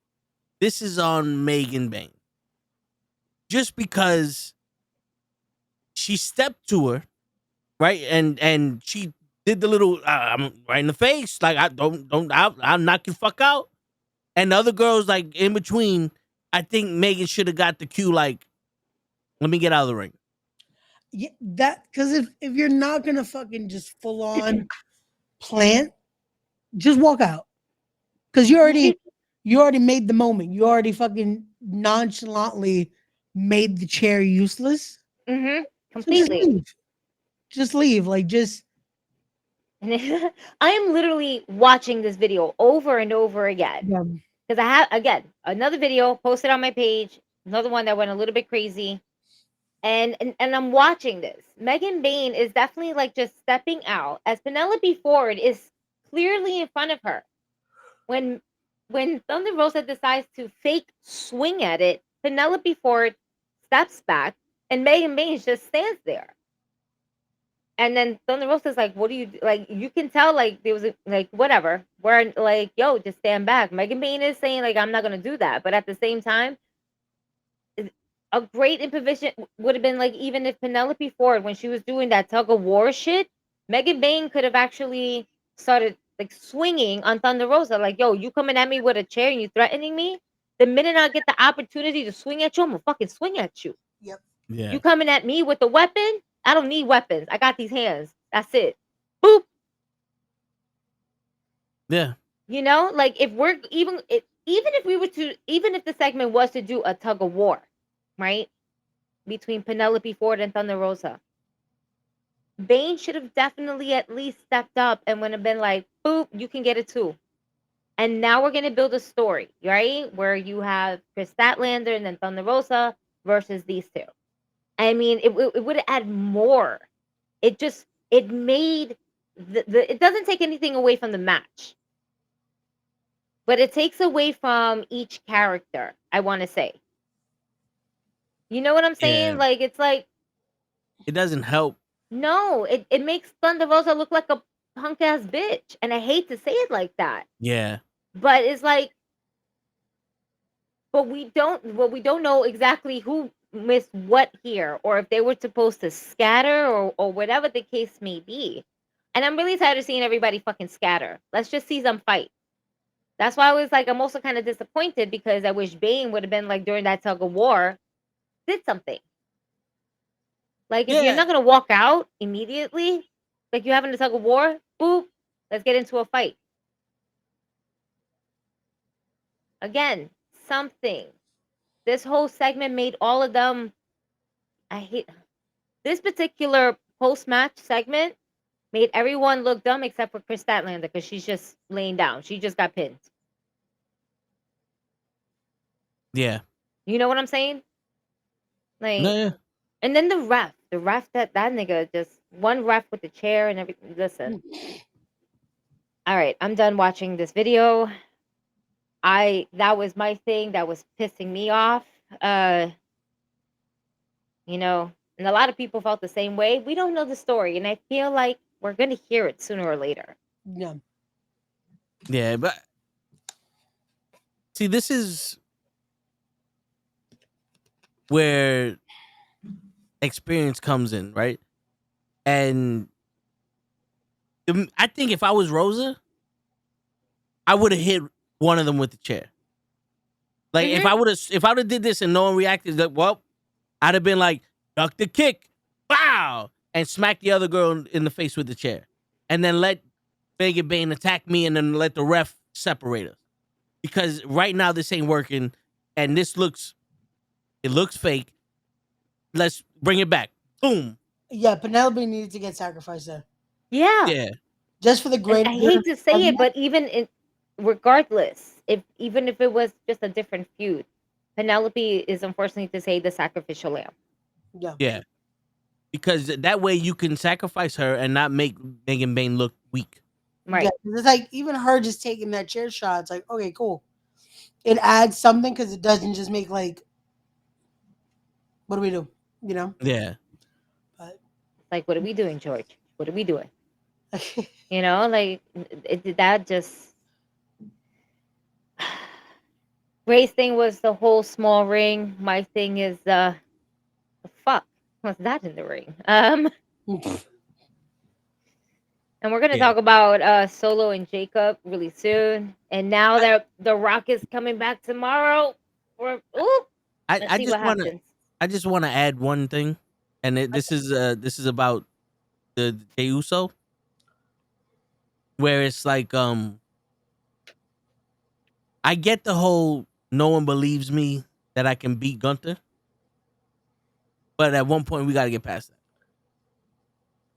this is on Megan Bain, just because she stepped to her, right, and she did the little I'm right in the face, like I'll knock you fuck out, and the other girls like in between. I think Megan should have got the cue, like, let me get out of the ring. Yeah, that because if you're not gonna fucking just full on plant, just walk out. Because you already made the moment. You already fucking nonchalantly made the chair useless. Mm-hmm. Completely. Just leave. Like, just And I am literally watching this video over and over again. yeah. Because I have, again, another video posted on my page, another one that went a little bit crazy. And I'm watching this. Megan Bain is definitely like just stepping out as Penelope Ford is clearly in front of her. When Thunder Rosa decides to fake swing at it, Penelope Ford steps back and Megan Bain just stands there. And then Thunder Rosa's like, what do you like? You can tell like there was like whatever. We're like, yo, just stand back. Megan Bain is saying like I'm not gonna do that, but at the same time, a great improvisation would have been like even if Penelope Ford, when she was doing that tug of war shit, Megan Bain could have actually started like swinging on Thunder Rosa, like, yo, you coming at me with a chair and you threatening me. The minute I get the opportunity to swing at you, I'm gonna fucking swing at you. Yep. Yeah. You coming at me with a weapon? I don't need weapons. I got these hands. That's it. Boop. Yeah. You know, like if we're even if we were to even if the segment was to do a tug of war, right, between Penelope Ford and Thunder Rosa, Bane should have definitely at least stepped up and would have been like, boop, you can get it too. And now we're gonna build a story, right, where you have Chris Statlander and then Thunder Rosa versus these two. I mean, it would add more. It made it doesn't take anything away from the match, but it takes away from each character. I want to say, you know what I'm saying? Yeah. Like it's like It doesn't help. no, it makes Thunder Rosa look like a punk ass bitch, and I hate to say it like that, Yeah. but it's like, but we don't know exactly who missed what here, or if they were supposed to scatter, or whatever the case may be. And I'm really tired of seeing everybody fucking scatter. Let's just see them fight. That's why I was like, I'm also kind of disappointed because I wish Bane would have been like during that tug of war, did something. Like if you're Yeah. not gonna walk out immediately, like you having a tug of war, boop, let's get into a fight. Again, something. This whole segment made all of them. I hate this particular post-match segment made everyone look dumb except for Chris Statlander because she's just laying down. She just got pinned. Yeah. You know what I'm saying? Like, No, yeah. and then the ref that nigga just one ref with the chair and everything. Listen. All right, I'm done watching this video. That was my thing that was pissing me off. You know, and a lot of people felt the same way. We don't know the story, and I feel like we're gonna hear it sooner or later. Yeah. Yeah, but see, this is where experience comes in, right? And I think if I was Rosa, I would have hit one of them with the chair. Like if I would have did this and no one reacted, like, well, I'd have been like, duck the kick, wow, and smack the other girl in the face with the chair, and then let Megan Bain attack me, and then let the ref separate us. Because right now this ain't working, and it looks fake. Let's bring it back. Boom. Yeah, Penelope needed to get sacrificed there. Yeah. Yeah. Just for the great. I hate to say it, but regardless, even if it was just a different feud, Penelope is unfortunately to say the sacrificial lamb. Yeah. Yeah. Because that way you can sacrifice her and not make Megan Bain look weak. Right. Yeah, it's like even her just taking that chair shot. It's like, okay, cool. It adds something because it doesn't just make like, what do we do? You know? Yeah. But like, what are we doing, George? What are we doing? You know, like that just. Ray's thing was the whole small ring. My thing is the fuck was that in the ring? And we're gonna talk about Solo and Jacob really soon. And now that The Rock is coming back tomorrow, I just want to add one thing, and this is about the Jey Uso, where it's like I get the whole no one believes me that I can beat Gunther, but at one point we got to get past that.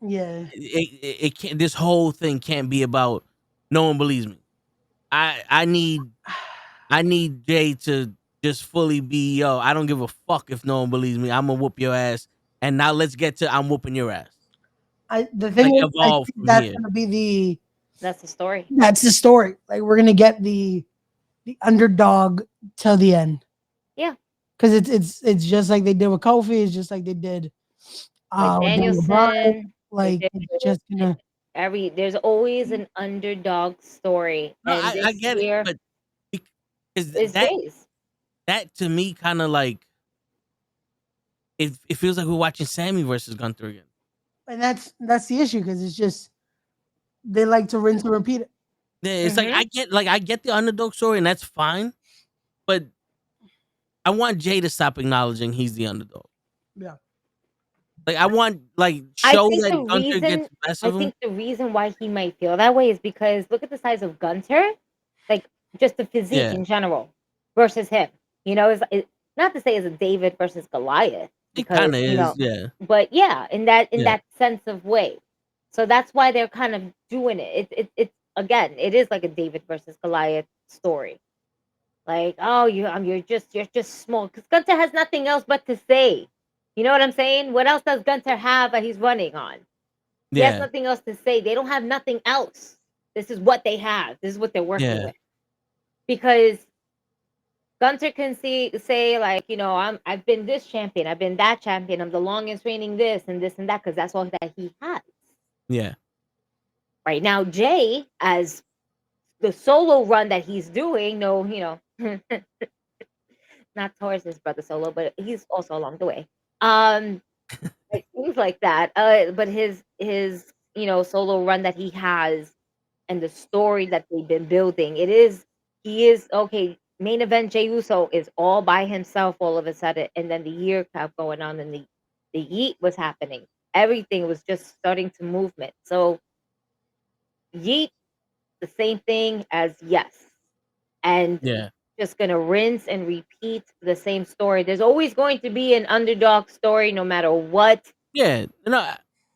Yeah. It can't. This whole thing can't be about no one believes me. I need Jay to just fully be yo. I don't give a fuck if no one believes me. I'm gonna whoop your ass. And now let's get to I'm whooping your ass. The thing Like is, I evolve think from that's here. gonna be That's the story. that's the story. Like we're gonna get the underdog till the end. Yeah. Because it's just like they did with Kofi. It's just like they did Like with Daniel Bryan. Danielson. Like Like it's just gonna. there's always an underdog story. No, And I this get it, year but is is Jay's. that to me kind of like it feels like we're watching Sammy versus Gunther again. And that's the issue because it's just they like to rinse and repeat it. Yeah, it's Mm-hmm. I get the underdog story and that's fine, but I want Jay to stop acknowledging he's the underdog. Yeah. Like I want I show think that Gunther gets the best I of him. think the reason why he might feel that way is because look at the size of Gunter, like just the physique Yeah, in general versus him. You know, not to say it's a David versus Goliath it because kind of is. Yeah, but yeah, in yeah, that sense of way. So that's why they're kind of doing it. It's again, it is like a David versus Goliath story. Like, oh, you're just small because Gunter has nothing else but to say. You know what I'm saying? What else does Gunter have that he's running on? He has yeah, nothing else to say. They don't have nothing else. This is what they have. This is what they're working yeah, with. Because Gunter can say like, I've been this champion, I've been that champion, I'm the longest reigning this and that, because that's all that he has. yeah. Right now, Jay, as the solo run that he's doing, not towards his brother solo, but he's also along the way. Like, things like that. But his solo run that he has and the story that they've been building, he is okay. Main event Jey Uso is all by himself all of a sudden, and then the year kept going on, and the yeet was happening. Everything was just starting to movement. So yeet, the same thing as yes, and Yeah. just gonna rinse and repeat the same story. There's always going to be an underdog story, no matter what. Yeah, no,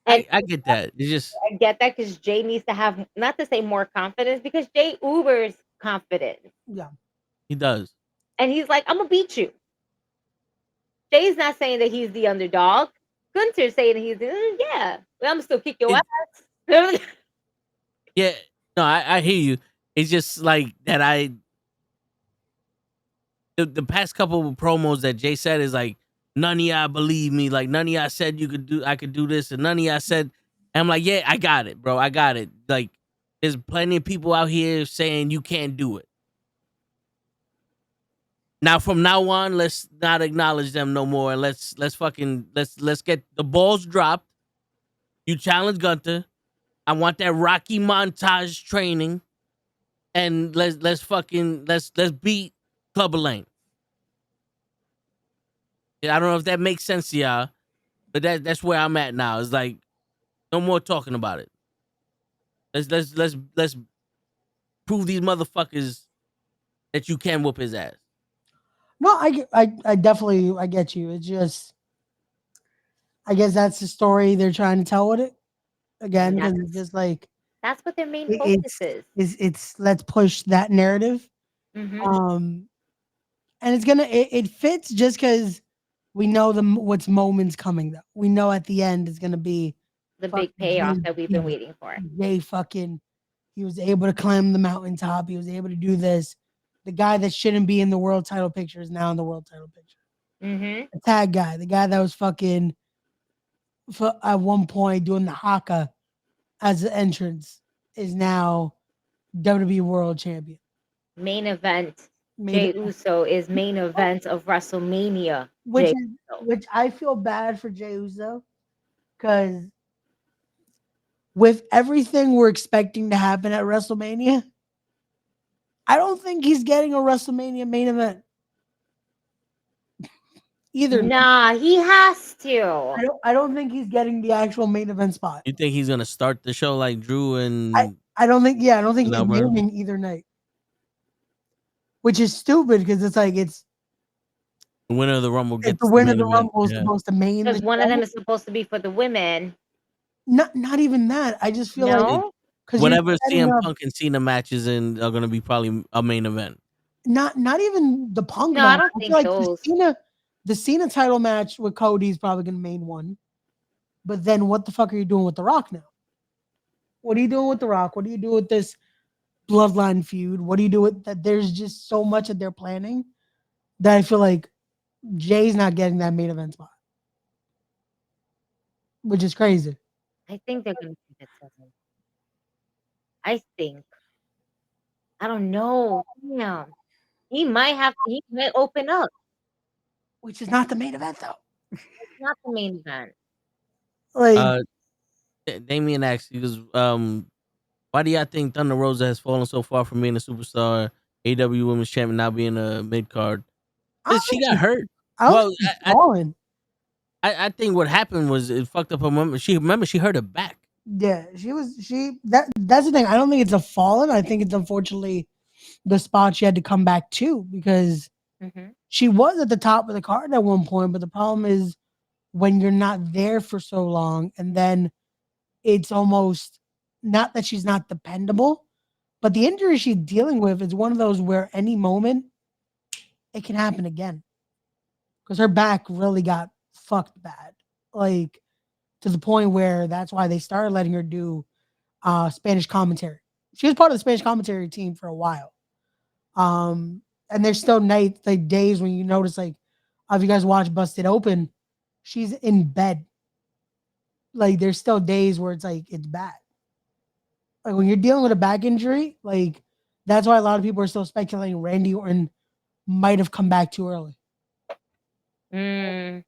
And I get that. It's just I get that because Jay needs to have, not to say more confidence, because Jay Uber's confident. Yeah. he does. And he's like, I'm gonna beat you. Jay's not saying that he's the underdog. Gunter's saying that yeah, well, I'm gonna still kick your It, ass. yeah, no, I hear you. It's just like that. The past couple of promos that Jay said is like none of y'all believe me. Like none of y'all said I could do this, and none of y'all said. And I'm like, yeah, I got it, bro. I got it. Like there's plenty of people out here saying you can't do it. Now from now on, let's not acknowledge them no more. Let's get the balls dropped. You challenge Gunter. I want that Rocky montage training, and let's beat Clubber Lane. I don't know if that makes sense to y'all, but that's where I'm at now. It's like no more talking about it. Let's prove these motherfuckers that you can whoop his ass. No, I definitely I get you. It's just I guess that's the story they're trying to tell with it. Again, because it's just like That's what their main focus is. it's let's push that narrative. Mm-hmm. And it's gonna it fits just because we know what's moments coming though. We know at the end it's gonna be The big payoff that we've been waiting for. Jay fucking he was able to climb the mountaintop. He was able to do this. The guy that shouldn't be in the world title picture is now in the world title picture. Mm-hmm. The tag guy, the guy that was fucking at one point doing the haka as the entrance, is now WWE World Champion. Main event. Jey Uso is main event of WrestleMania. Which I feel bad for Jey Uso because with everything we're expecting to happen at WrestleMania, I don't think he's getting a WrestleMania main event. Either. Nah, he has to. I don't think he's getting the actual main event spot. You think he's gonna start the show like Drew and I don't think I don't think he's Albert? naming either night. Which is stupid because it's like it's the winner of the Rumble gets the winner of the main event. Rumble is supposed to main Because the one of show. them is supposed to be for the women, Not even that. I just feel like No, because you're Whatever setting CM up Punk and Cena matches in are gonna be probably a main event. not even the Punk no, I match. don't I think feel like those. the Cena title match with Cody is probably gonna main one. But then what the fuck are you doing with The Rock now? What are you doing with The Rock? What do you do with this bloodline feud? What do you do with that? There's just so much that they're planning that I feel like Jay's not getting that main event spot, which is crazy. I think they're gonna keep it 7. I think. I don't know. Damn. He might have. He might open up. Which is not the main event though. It's not the main event. Like, Uh, Damien asks, he goes, why do y'all think Thunder Rosa has fallen so far from being a superstar, AW Women's Champion, now being a mid card? I don't Because she think got hurt. I don't Well, think she's falling. I think what happened was it fucked up her moment. She hurt her back. Yeah, that's the thing. I don't think it's a fallen. I think it's unfortunately the spot she had to come back to because Mm-hmm. she was at the top of the card at one point, but the problem is when you're not there for so long and then it's almost not that she's not dependable, but the injury she's dealing with is one of those where any moment it can happen again. Because her back really got fucked bad. Like to the point where that's why they started letting her do Spanish commentary. She was part of the Spanish commentary team for a while. And there's still nights, like days when you notice, like, if you guys watch Busted Open, she's in bed. Like, there's still days where it's like it's bad. Like when you're dealing with a back injury, like that's why a lot of people are still speculating Randy Orton might have come back too early. Mm.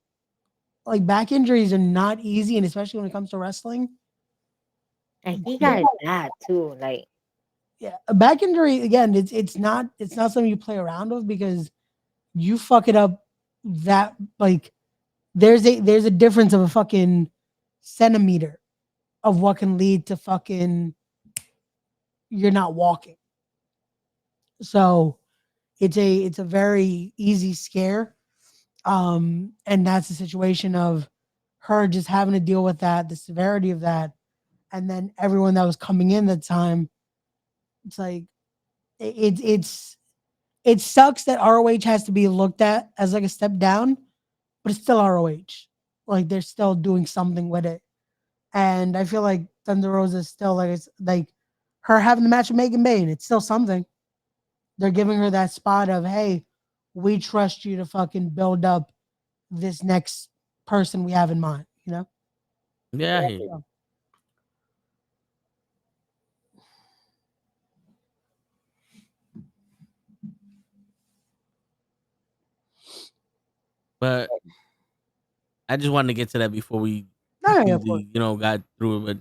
Like back injuries are not easy, and especially when it comes to wrestling. And he got it bad too. Like, Yeah, a back injury again. It's not something you play around with because you fuck it up. That like there's a difference of a fucking centimeter of what can lead to fucking you're not walking. So it's a very easy scare. And that's the situation of her just having to deal with that, the severity of that, and then everyone that was coming in that time. It's like it sucks that ROH has to be looked at as like a step down, but it's still ROH. Like they're still doing something with it. And I feel like Thunder Rosa is still like it's like her having the match with Megan Bain. It's still something. They're giving her that spot of, hey, we trust you to fucking build up this next person we have in mind, you know? Yeah, I hear you. But I just wanted to get to that before we completely, got through it.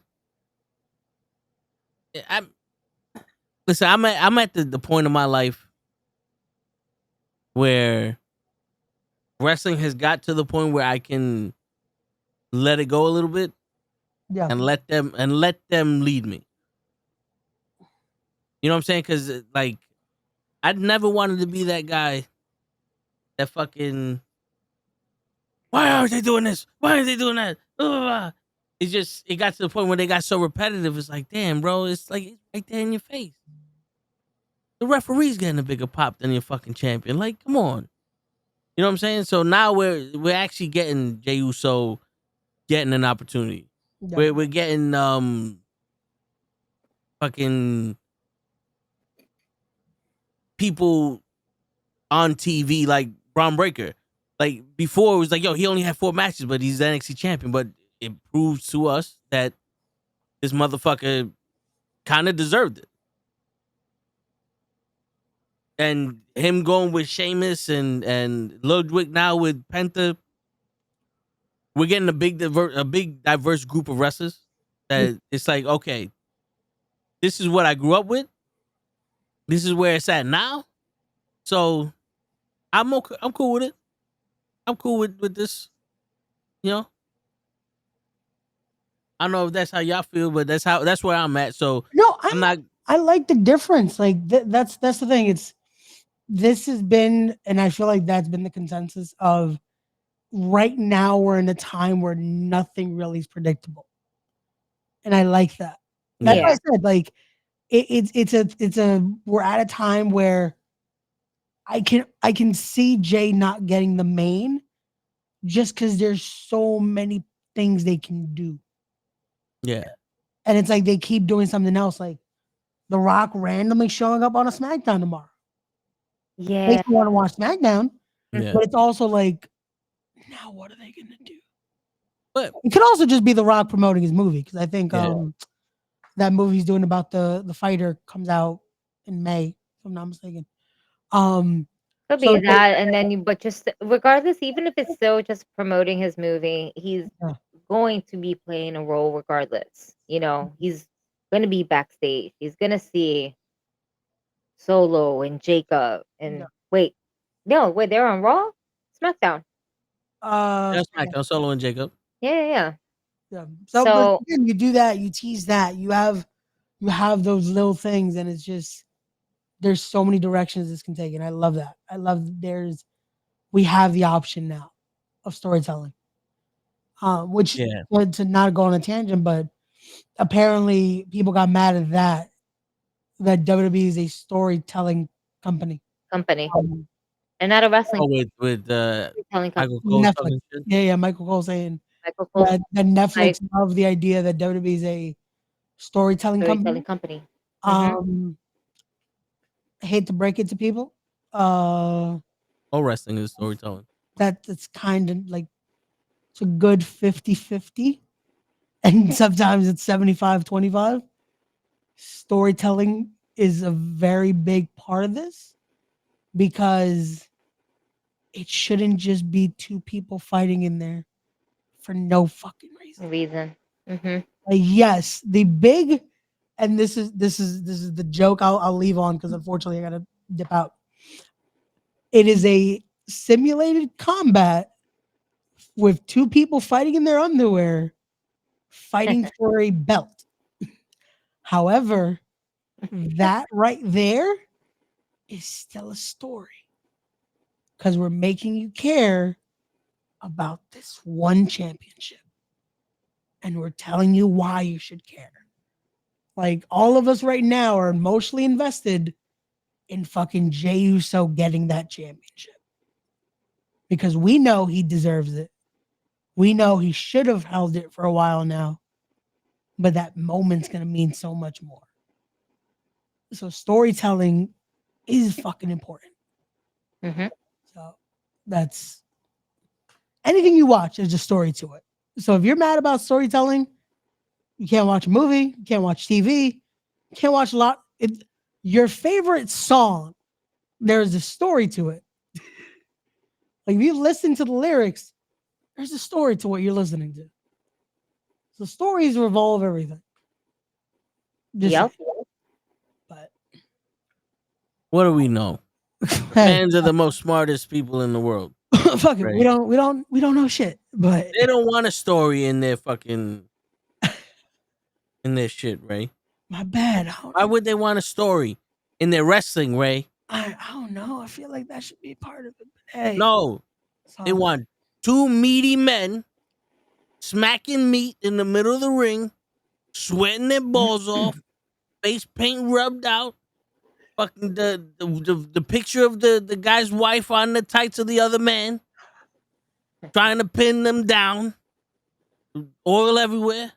But I'm at the point of my life where wrestling has got to the point where I can let it go a little bit Yeah. and let them lead me. You know what I'm saying? Because like I'd never wanted to be that guy that fucking. Why aren't they doing this? Why aren't they doing that? Ugh. It's just it got to the point where they got so repetitive. It's like, damn, bro, it's like it's right there in your face. The referee's getting a bigger pop than your fucking champion. Like, come on. You know what I'm saying? So now we're actually getting Jey Uso getting an opportunity. Yeah. We're getting fucking people on TV like Braun Breaker. Like before it was like, yo, he only had 4 matches, but he's the NXT champion. But it proves to us that this motherfucker kind of deserved it. And him going with Sheamus and Ludwig now with Penta, we're getting a big diverse group of wrestlers that it's like, okay, this is what I grew up with. This is where it's at now. So I'm okay. I'm cool with it. I'm cool with this. You know, I don't know if that's how y'all feel, but that's where I'm at. So no, I'm not. I like the difference. Like that's the thing. This has been, and I feel like that's been the consensus of right now. We're in a time where nothing really is predictable. and I like that. That's why I Yeah. said like it's a we're at a time where I can see Jay not getting the main just because there's so many things they can do, Yeah. and it's like they keep doing something else, like The Rock randomly showing up on a SmackDown tomorrow. Yeah. Makes me want to watch SmackDown, Yeah. but it's also like, now what are they gonna do? But It could also just be The Rock promoting his movie because I think Yeah. that movie he's doing about the fighter comes out in May, if I'm not mistaken. Um, Could so be it's like, that, and then but just regardless, even if it's still just promoting his movie, he's Yeah. going to be playing a role regardless. You know, he's gonna be backstage. He's gonna see Solo and Jacob and Yeah. wait, no, wait, they're on Raw, SmackDown. that's SmackDown, Solo and Jacob. Yeah. yeah. But So again, you do that, you tease that, you have those little things, and it's just there's so many directions this can take, and I love that. I love we have the option now of storytelling. Which Yeah. to not go on a tangent, but apparently people got mad at that WWE is a storytelling company. company Um, and not a wrestling Oh, with telling company. Michael Cole Netflix. talking shit. Yeah, Michael Cole saying Michael Cole that Netflix like love the idea that WWE is a storytelling storytelling company. company. Mhm. I hate to break it to people. All wrestling is storytelling. That's kind of like it's a good 50-50, and sometimes it's 75-25. Storytelling is a very big part of this because it shouldn't just be two people fighting in there for no fucking reason. Mhm. Yes, the big, and this is the joke I'll leave on because unfortunately I gotta dip out. It is a simulated combat with two people fighting in their underwear, fighting for a belt. However, that right there is still a story because we're making you care about this one championship, and we're telling you why you should care. Like all of us right now are emotionally invested in fucking Jey Uso getting that championship because we know he deserves it. We know he should have held it for a while now, but that moment's gonna mean so much more. So storytelling is fucking important. Mhm. So that's anything you watch, there's a story to it. So if you're mad about storytelling, you can't watch a movie, you can't watch TV, you can't watch a lot. Your favorite song, there's a story to it. Like if you listen to the lyrics, there's a story to what you're listening to. So stories revolve everything. Just Yep. but What do we know? hey, Fans are the most smartest people in the world. fuck it. Right. We don't know shit. But They don't want a story in their fucking in their shit, Ray. my bad. Why would they want a story in their wrestling, Ray? I don't know. I feel like that should be part of it. But hey, No, they so, want two meaty men smacking meat in the middle of the ring, sweating their balls off, face paint rubbed out, fucking the picture of the guy's wife on the tights of the other man, trying to pin them down, oil everywhere,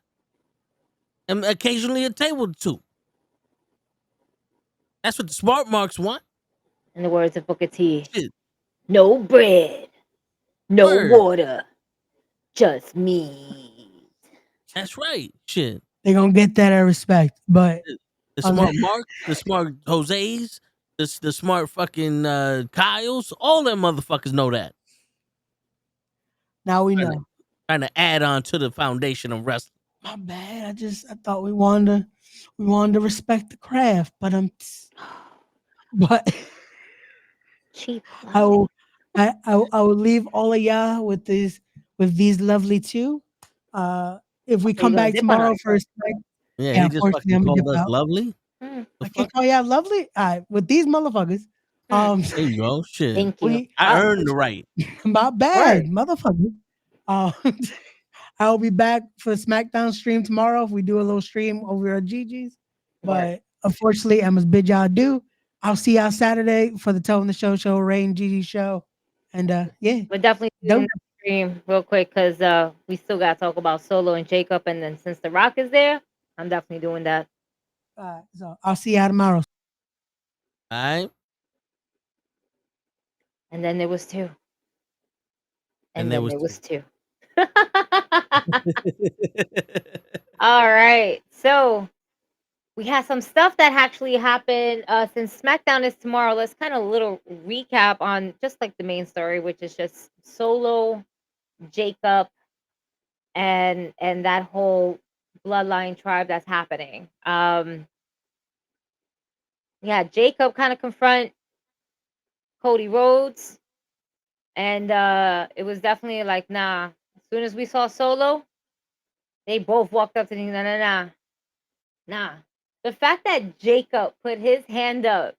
and occasionally a table or two. That's what the smart marks want. In the words of Booker T, Shit. no bread, no Word. water, just meat. That's right. Shit. they're gonna get that I respect. But The Okay. smart Mark, the smart Jose's, the smart fucking Kyles, all them motherfuckers know that. now we Trying know. Trying to add on to the foundation of wrestling. My bad. I thought we wanted to respect the craft, but but Cheap. I will I will leave all of y'all with these lovely two. If we You come gonna back dip on tomorrow us. for a Yeah, yeah, he of just course fucking I'm gonna called dip us out. lovely. Mm, The I fuck? can't call y'all lovely. All right, with these motherfuckers. There you go. Shit. thank you. I earned the right. My bad, Word. motherfucker. I'll be back for the SmackDown stream tomorrow if we do a little stream over at Gigi's. But unfortunately, I must bid y'all adieu. I'll see y'all Saturday for the Telling the Show, Ray and Gigi show. And yeah. We're definitely Dope. doing the stream real quick because we still got to talk about Solo and Jacob. And then since The Rock is there, I'm definitely doing that. So I'll see y'all tomorrow. All right. And then there was two. And then there was two. All right. So we have some stuff that actually happened since SmackDown is tomorrow. Let's kind of little recap on just like the main story, which is just Solo, Jacob, and that whole bloodline tribe that's happening. Yeah, Jacob kind of confront Cody Rhodes, and it was definitely like, nah. As soon as we saw Solo, they both walked up to him, nah. The fact that Jacob put his hand up,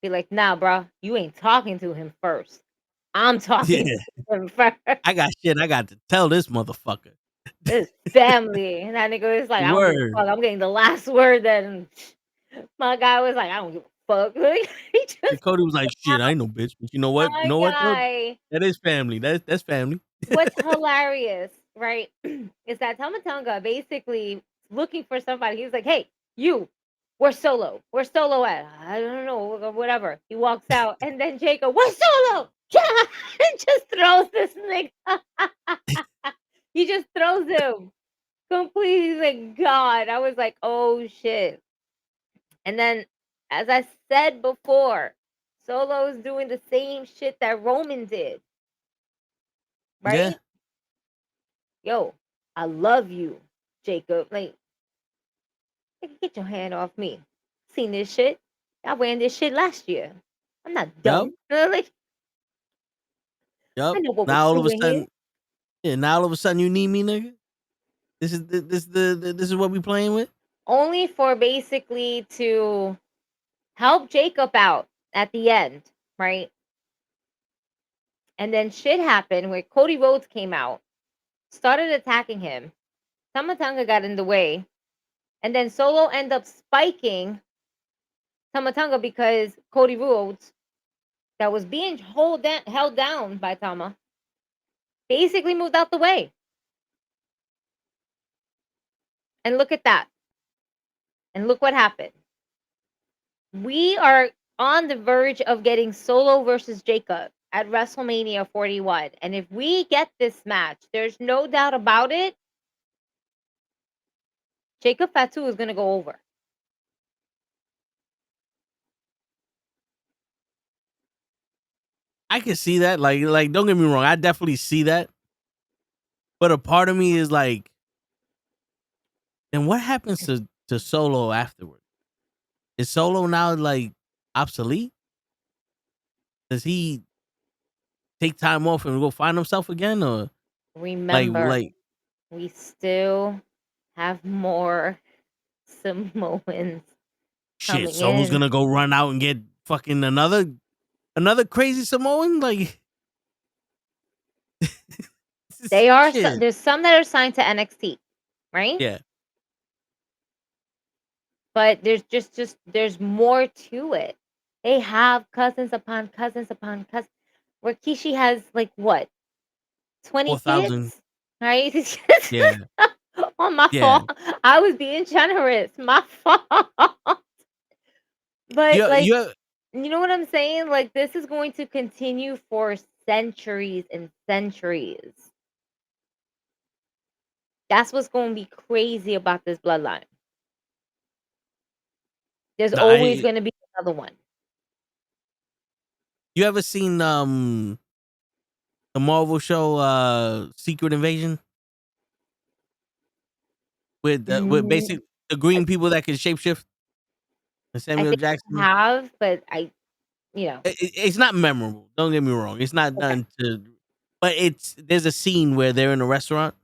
be like, nah, bro, you ain't talking to him first. I'm talking to him first. I got to tell this motherfucker. His family. And that nigga was like, I don't give a fuck. I'm getting the last word. Then my guy was like, I don't give a fuck. Cody was like, shit, I ain't no bitch. But you know what? You know what? That is family. That's family. What's hilarious, right, is that Tonga basically looking for somebody. He was like, hey, you, where's Solo? Where's Solo at? I don't know, whatever. He walks out, and then Jacob, where's Solo? And just throws this nigga. He just throws him completely. He's like, God. I was like, oh, shit. And then, as I said before, Solo's doing the same shit that Roman did. Right? Yeah. Yo, I love you, Jacob. Like, get your hand off me. Seen this shit. I ran this shit last year. I'm not dumb. Like, Yup. I know what Now we're all of a doing sudden, here. now all of a sudden you need me, nigga. This is what we playing with. Only for basically to help Jacob out at the end, right? And then shit happened where Cody Rhodes came out, started attacking him. Tonga got in the way, and then Solo ended up spiking Tonga because Cody Rhodes, that was being held down by Tama, basically moved out the way. And look at that. And look what happened. We are on the verge of getting Solo versus Jacob at WrestleMania 41. And if we get this match, there's no doubt about it, Jacob Fatu is going to go over. I can see that. Like, don't get me wrong. I definitely see that. But a part of me is like, then what happens to Solo afterward? Is Solo now like obsolete? Does he take time off and go find himself again, or remember, we still have more Samoans. Shit, Solo's gonna go run out and get fucking another crazy Samoan? Like, they are. There's some that are signed to NXT, right? Yeah. But there's there's more to it. They have cousins upon cousins upon cousins. Rikishi has like what, 20 kids, right? Yeah. On my fault. I was being generous. My fault. But you know what I'm saying? Like, this is going to continue for centuries and centuries. That's what's going to be crazy about this bloodline. There's always going to be another one. You ever seen the Marvel show Secret Invasion? With basically the green people that can shapeshift? Samuel Jackson? I have, but it's not memorable. Don't get me wrong. It's not done to, but there's a scene where they're in a restaurant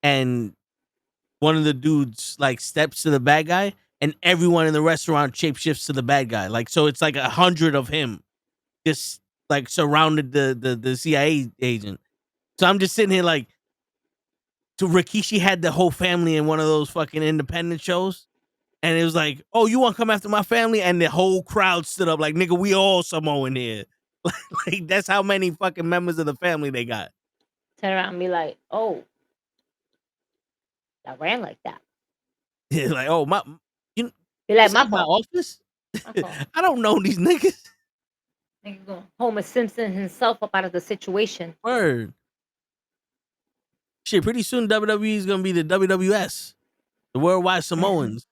and one of the dudes like steps to the bad guy and everyone in the restaurant shapeshifts to the bad guy. Like, so it's like 100 of him just like surrounded the CIA agent. So I'm just sitting here like, Rikishi had the whole family in one of those fucking independent shows. And it was like, oh, you want to come after my family? And the whole crowd stood up like, nigga, we all Samoan here. Like, that's how many fucking members of the family they got. Turn around and be like, oh, I ran like that. Yeah, like, oh, Be like, my my fault. office? My fault. I don't know these niggas. Nigga going Homer Simpson himself up out of the situation. Word. Shit, pretty soon WWE is going to be the WWS. The Worldwide Samoans.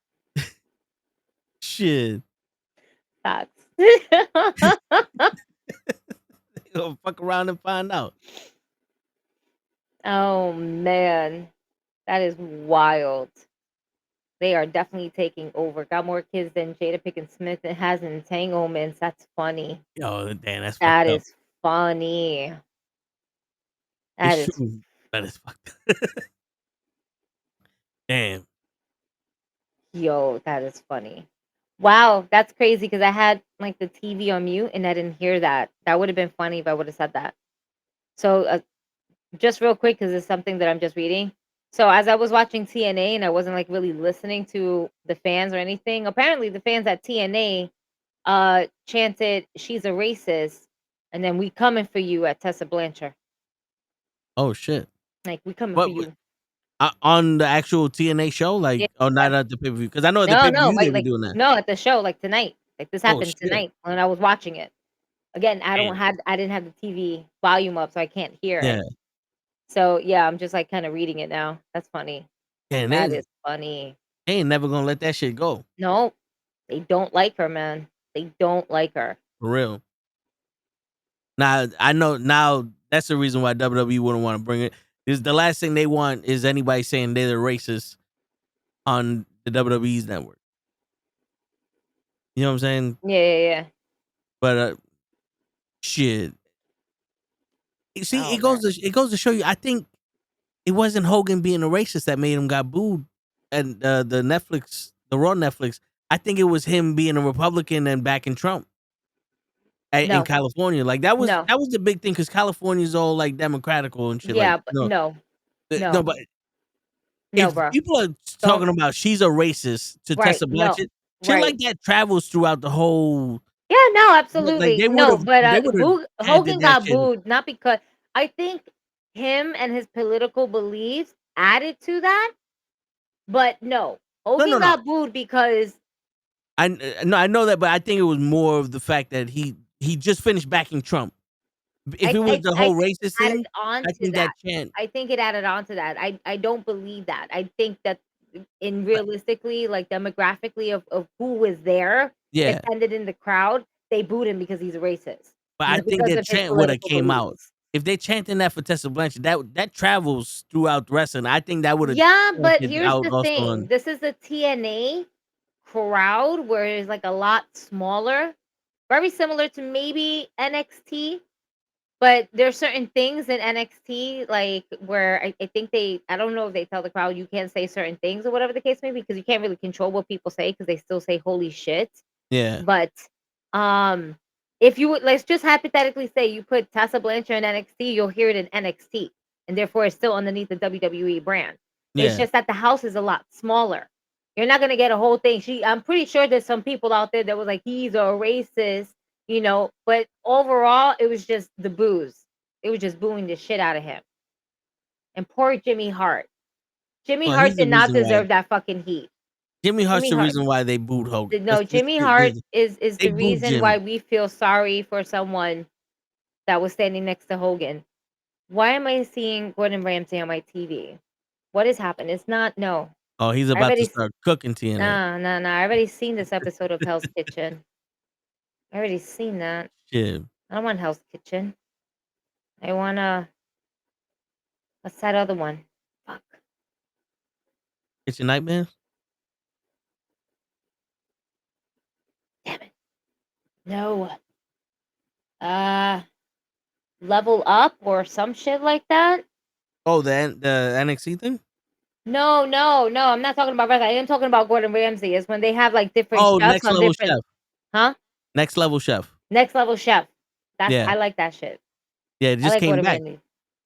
Shit. Facts. Go fuck around and find out. Oh man, that is wild. They are definitely taking over. Got more kids than Jada Pinkett Smith and has entanglements. That's funny. Yo, damn, that's That fucked up. is funny. That It's is true. That is fucked up. Damn. Yo, that is funny. Wow, that's crazy because I had like the TV on mute and I didn't hear that. That would have been funny if I would have said that. So, just real quick, because it's something that I'm just reading. So, as I was watching TNA and I wasn't like really listening to the fans or anything, apparently the fans at TNA chanted, "She's a racist," and then "We coming for you" at Tessa Blanchard. Oh, shit. Like, we coming What, for you. on the actual TNA show? Like, Yeah. oh, not at the pay-per-view? Because I know at the No, pay-per-view they like be doing that. no, at the show, like tonight. Like this Oh, happened shit. tonight when I was watching it. Again, I Damn. didn't have the TV volume up, so I can't hear Yeah. it. So yeah, I'm just like kind of reading it now. That's funny. And That they is funny. ain't never gonna let that shit go. No, they don't like her, man. They don't like her. For real. Now, I know now that's the reason why WWE wouldn't want to bring it. Is the last thing they want is anybody saying they're racist on the WWE's network. You know what I'm saying? Yeah. But shit. You see, Oh, it goes to show you. I think it wasn't Hogan being a racist that made him got booed, and the Raw Netflix. I think it was him being a Republican and backing Trump in No. California. Like that was No. the big thing because California's all like democratical and shit. Yeah, like, but no, no, but no, if bro. people are talking about she's a racist to Right, Tessa no, Blanchard, shit right. like that travels throughout the whole. Yeah, no, Like absolutely. they No, would've but chanted Hogan that got shit. booed not because I think him and his political beliefs added to that. But no, Hogan got booed because I know that, but I think it was more of the fact that he just finished backing Trump. If it was the whole racist thing, I think that chant. I think it added on to that. I don't believe that. I think that in realistically, like demographically of who was there, Yeah. attended in the crowd, they booed him because he's a racist. But I not think because that of his chant would have political came out. beliefs. If they chanting that for Tessa Blanchard, that travels throughout the wrestling. I think that would have Yeah, but here's out the also thing. on. This is a TNA crowd where it's like a lot smaller, very similar to maybe NXT. But there's certain things in NXT, like where I think I don't know if they tell the crowd you can't say certain things or whatever the case may be, because you can't really control what people say because they still say holy shit. Yeah. But if you would, let's just hypothetically say you put Tessa Blanchard in NXT, you'll hear it in NXT, and therefore it's still underneath the WWE brand. It's Yeah. just that the house is a lot smaller. You're not gonna get a whole thing. I'm pretty sure there's some people out there that was like, he's a racist, but overall it was just the boos. It was just booing the shit out of him. And poor Jimmy Hart. Jimmy Well, Hart he's the did not reason why- deserve that fucking heat. Jimmy Hart's Jimmy the Hart- reason why they booed Hogan. No, Jimmy Hart is they the booed reason Jimmy. why we feel sorry for someone that was standing next to Hogan. Why am I seeing Gordon Ramsay on my TV? What has happened? It's not, no. Oh, he's about to start cooking TNA. Nah. I already seen this episode of Hell's Kitchen. I already seen that. Shit. I don't want Hell's Kitchen. I wanna. What's that other one? Fuck. Kitchen Nightmares? Damn it. No. Level Up or some shit like that? Oh, the NXT thing? No. I'm not talking about wrestling. I am talking about Gordon Ramsay. Is when they have like different chefs Next on Level different. Chef. Huh? Next Level Chef. Next Level Chef. Yeah. I like that shit. Yeah, it I just like came Gordon back. Ramsay.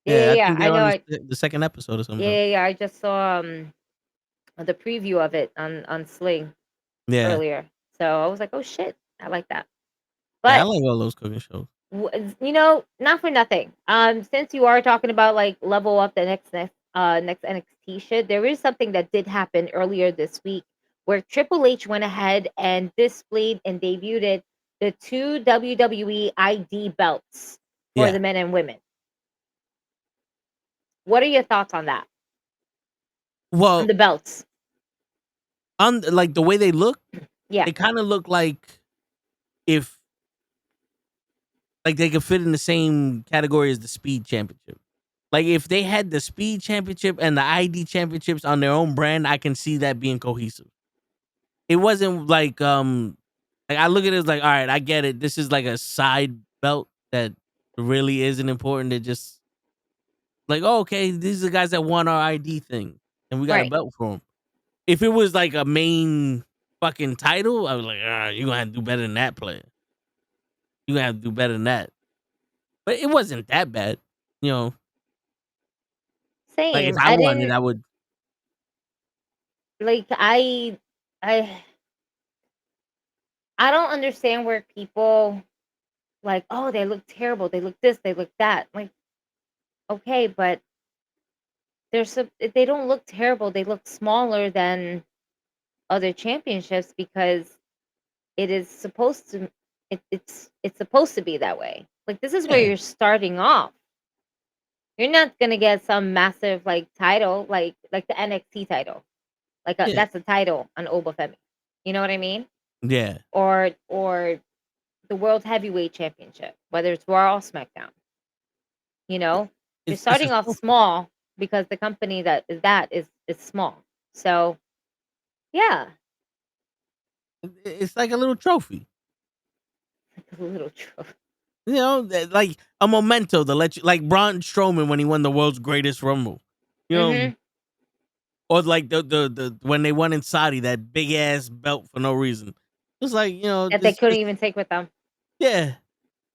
Yeah, I Yeah. think I they're know. on the second episode or something. Yeah. I just saw the preview of it on Sling Yeah. earlier, so I was like, oh shit, I like that. Yeah, I But like all those cooking shows. not for nothing. Since you are talking about like level up the next NXT shit, there is something that did happen earlier this week where Triple H went ahead and displayed and debuted the 2 WWE ID belts for Yeah. the men and women. What are your thoughts on that? On Well, the belts? on like the way they look, Yeah. they kind of look like if like they could fit in the same category as the Speed Championship. Like if they had the Speed Championship and the ID Championships on their own brand, I can see that being cohesive. It wasn't like I look at it as like, all right, I get it. This is like a side belt that really isn't important. It just like, oh, okay, these are the guys that won our ID thing, and we got a Right. belt for them. If it was like a main fucking title, I was like, you're gonna have to do better than that, player. You gonna have to do better than that. But it wasn't that bad, you know. Like if Same. I I wanted, didn't I would. like. I don't understand where people like, oh, they look terrible. They look this. They look that. Like, okay, but they don't look terrible. They look smaller than other championships because it is supposed to. It's supposed to be that way. Like this is where Yeah, you're starting off. You're not gonna get some massive like title like the NXT title. yeah, That's a title on Obafemi. You know what I mean? yeah. Or the World Heavyweight Championship, whether it's Raw or SmackDown. You know, you're It's a starting off trophy. small because the company that is small. So yeah, It's like a little trophy. like a little trope. You know, like a memento to let you, like Braun Strowman when he won the world's greatest Rumble. You know, Mm-hmm. or like the when they won in Saudi that big ass belt for no reason. It's like That they couldn't just even take with them. yeah.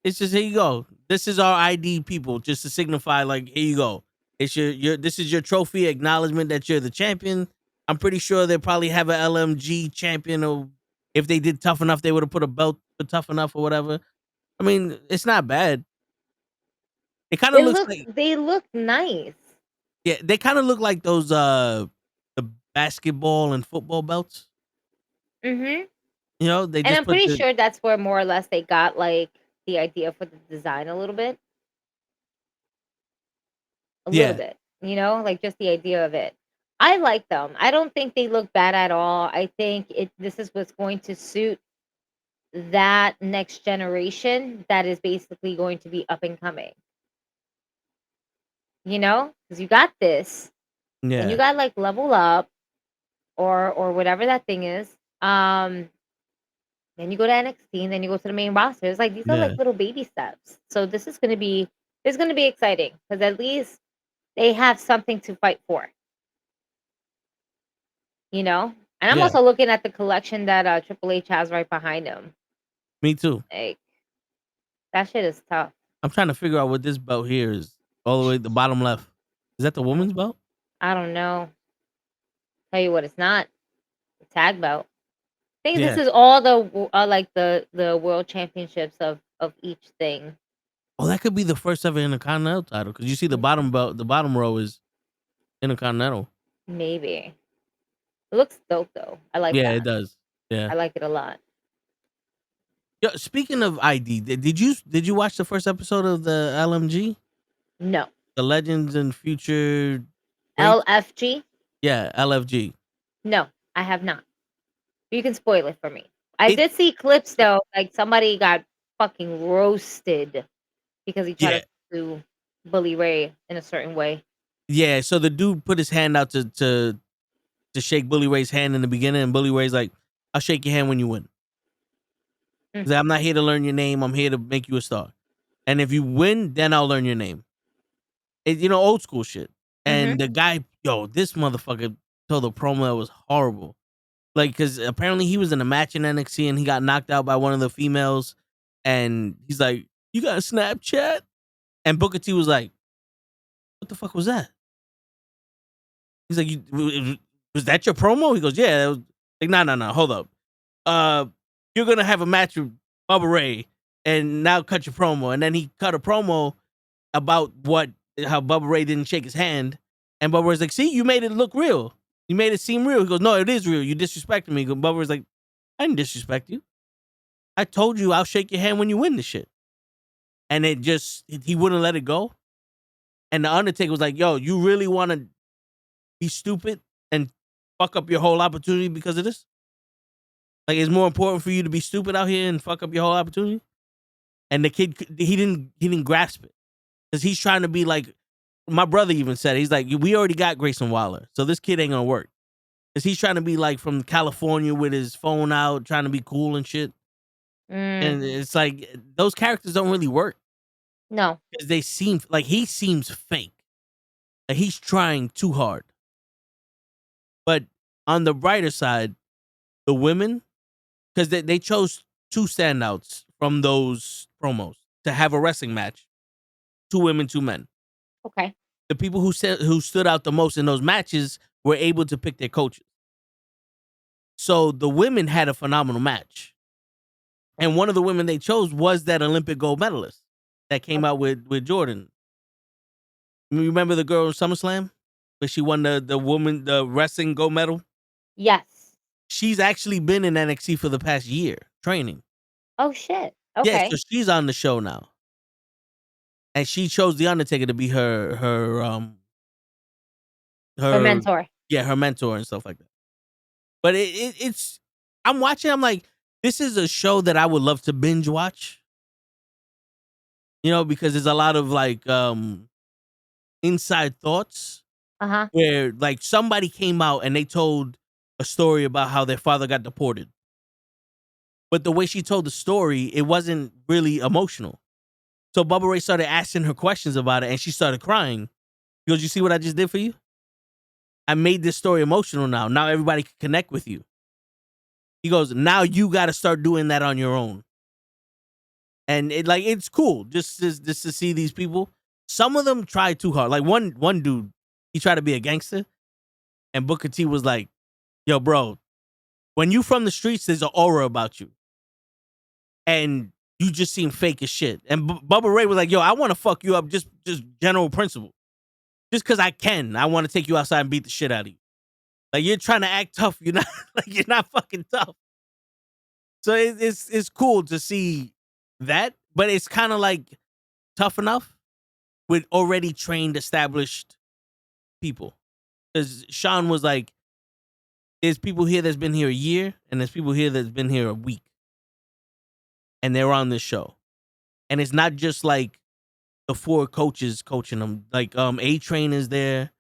It's just here you go. This is our ID, people, just to signify like here you go. It's your this is your trophy acknowledgement that you're the champion. I'm pretty sure they probably have an LMG champion, or if they did Tough Enough, they would have put a belt for Tough Enough or whatever. I mean, it's not bad. It kind of looks like They look nice. yeah, they kind of look like those the basketball and football belts. Mm-hmm. You know, they And just I'm put pretty the sure that's where more or less they got like the idea for the design a little bit. A little yeah, bit. You know, like just the idea of it. I like them. I don't think they look bad at all. I think this is what's going to suit that next generation that is basically going to be up and coming. You know? Because you got this. Then you yeah, got like level up or whatever that thing is. Then you go to NXT and then you go to the main roster. It's like these are like yeah, little baby steps. So it's gonna be exciting because at least they have something to fight for, you know? And I'm yeah. also looking at the collection that Triple H has right behind him. Me too. Like that shit is tough. I'm trying to figure out what this belt here is. All the way at the bottom left. Is that the I, woman's belt? I don't know. Tell you what, it's not the tag belt. I think this Yeah. is all like the world championships of each thing. Oh, that could be the first ever Intercontinental title because you see the bottom belt, the bottom row is Intercontinental. Maybe. It looks dope though. I like Yeah, it that. does. Yeah. I like it a lot. Yo, speaking of ID, did you watch the first episode of the LMG, No. the Legends and Future Greats? LFG? Yeah, LFG. No, I have not. You can spoil it for me. I It did see clips though, like somebody got fucking roasted because he tried yeah to do Bully Ray in a certain way. yeah. So the dude put his hand out to shake Bully Ray's hand in the beginning, and Bully Ray's like, "I'll shake your hand when you win." Mm. He's like, I'm not here to learn your name. I'm here to make you a star. And if you win, then I'll learn your name. Old school shit. Mm-hmm. And the guy, this motherfucker told a promo that was horrible. Like, because apparently he was in a match in NXT and he got knocked out by one of the females. And he's like, you got a Snapchat? And Booker T was like, what the fuck was that? He's like, was that your promo? He goes, yeah. That was, like, no, hold up. You're gonna have a match with Bubba Ray, and now cut your promo. And then he cut a promo about how Bubba Ray didn't shake his hand, and Bubba Ray's like, see, you made it look real. You made it seem real. He goes, no, it is real. You disrespected me. Bubba Ray's like, I didn't disrespect you. I told you I'll shake your hand when you win this shit. And he wouldn't let it go. And the Undertaker was like, yo, you really want to be stupid and fuck up your whole opportunity because of this? Like, it's more important for you to be stupid out here and fuck up your whole opportunity? And the kid, he didn't grasp it. Because he's trying to be like, my brother even said it. He's like, we already got Grayson Waller, so this kid ain't gonna work. Because he's trying to be like from California with his phone out, trying to be cool and shit. And it's like, those characters don't really work. No. Because they seem, like, he seems fake. Like, he's trying too hard. But on the brighter side, the women, because they chose 2 standouts from those promos to have a wrestling match. 2 women, 2 men. Okay. The people who stood out the most in those matches were able to pick their coaches. So the women had a phenomenal match. And one of the women they chose was that Olympic gold medalist that came out with Jordan. You remember the girl in SummerSlam? Where she won the wrestling gold medal? Yes. She's actually been in NXT for the past year, training. Oh, shit. Okay. Yeah, so she's on the show now. And she chose The Undertaker to be her mentor. Yeah, her mentor and stuff like that. But it's I'm watching, I'm like, this is a show that I would love to binge watch. You know, because there's a lot of like inside thoughts. Where like somebody came out and they told a story about how their father got deported. But the way she told the story, it wasn't really emotional. So Bubba Ray started asking her questions about it and she started crying. He goes, you see what I just did for you? I made this story emotional now. Now everybody can connect with you. He goes, now you got to start doing that on your own. And it's cool just to see these people. Some of them try too hard. Like one dude, he tried to be a gangster. And Booker T was like, yo, bro, when you from the streets, there's an aura about you. And you just seem fake as shit. And Bubba Ray was like, yo, I want to fuck you up, just general principle. Just because I can. I want to take you outside and beat the shit out of you. Like, you're trying to act tough. You're not, like, you're not fucking tough. So it's cool to see that. But it's kind of like tough enough with already trained, established people. Because Sean was like, there's people here that's been here a year, and there's people here that's been here a week. And they're on this show. And it's not just like the 4 coaches coaching them. Like A-Train is there,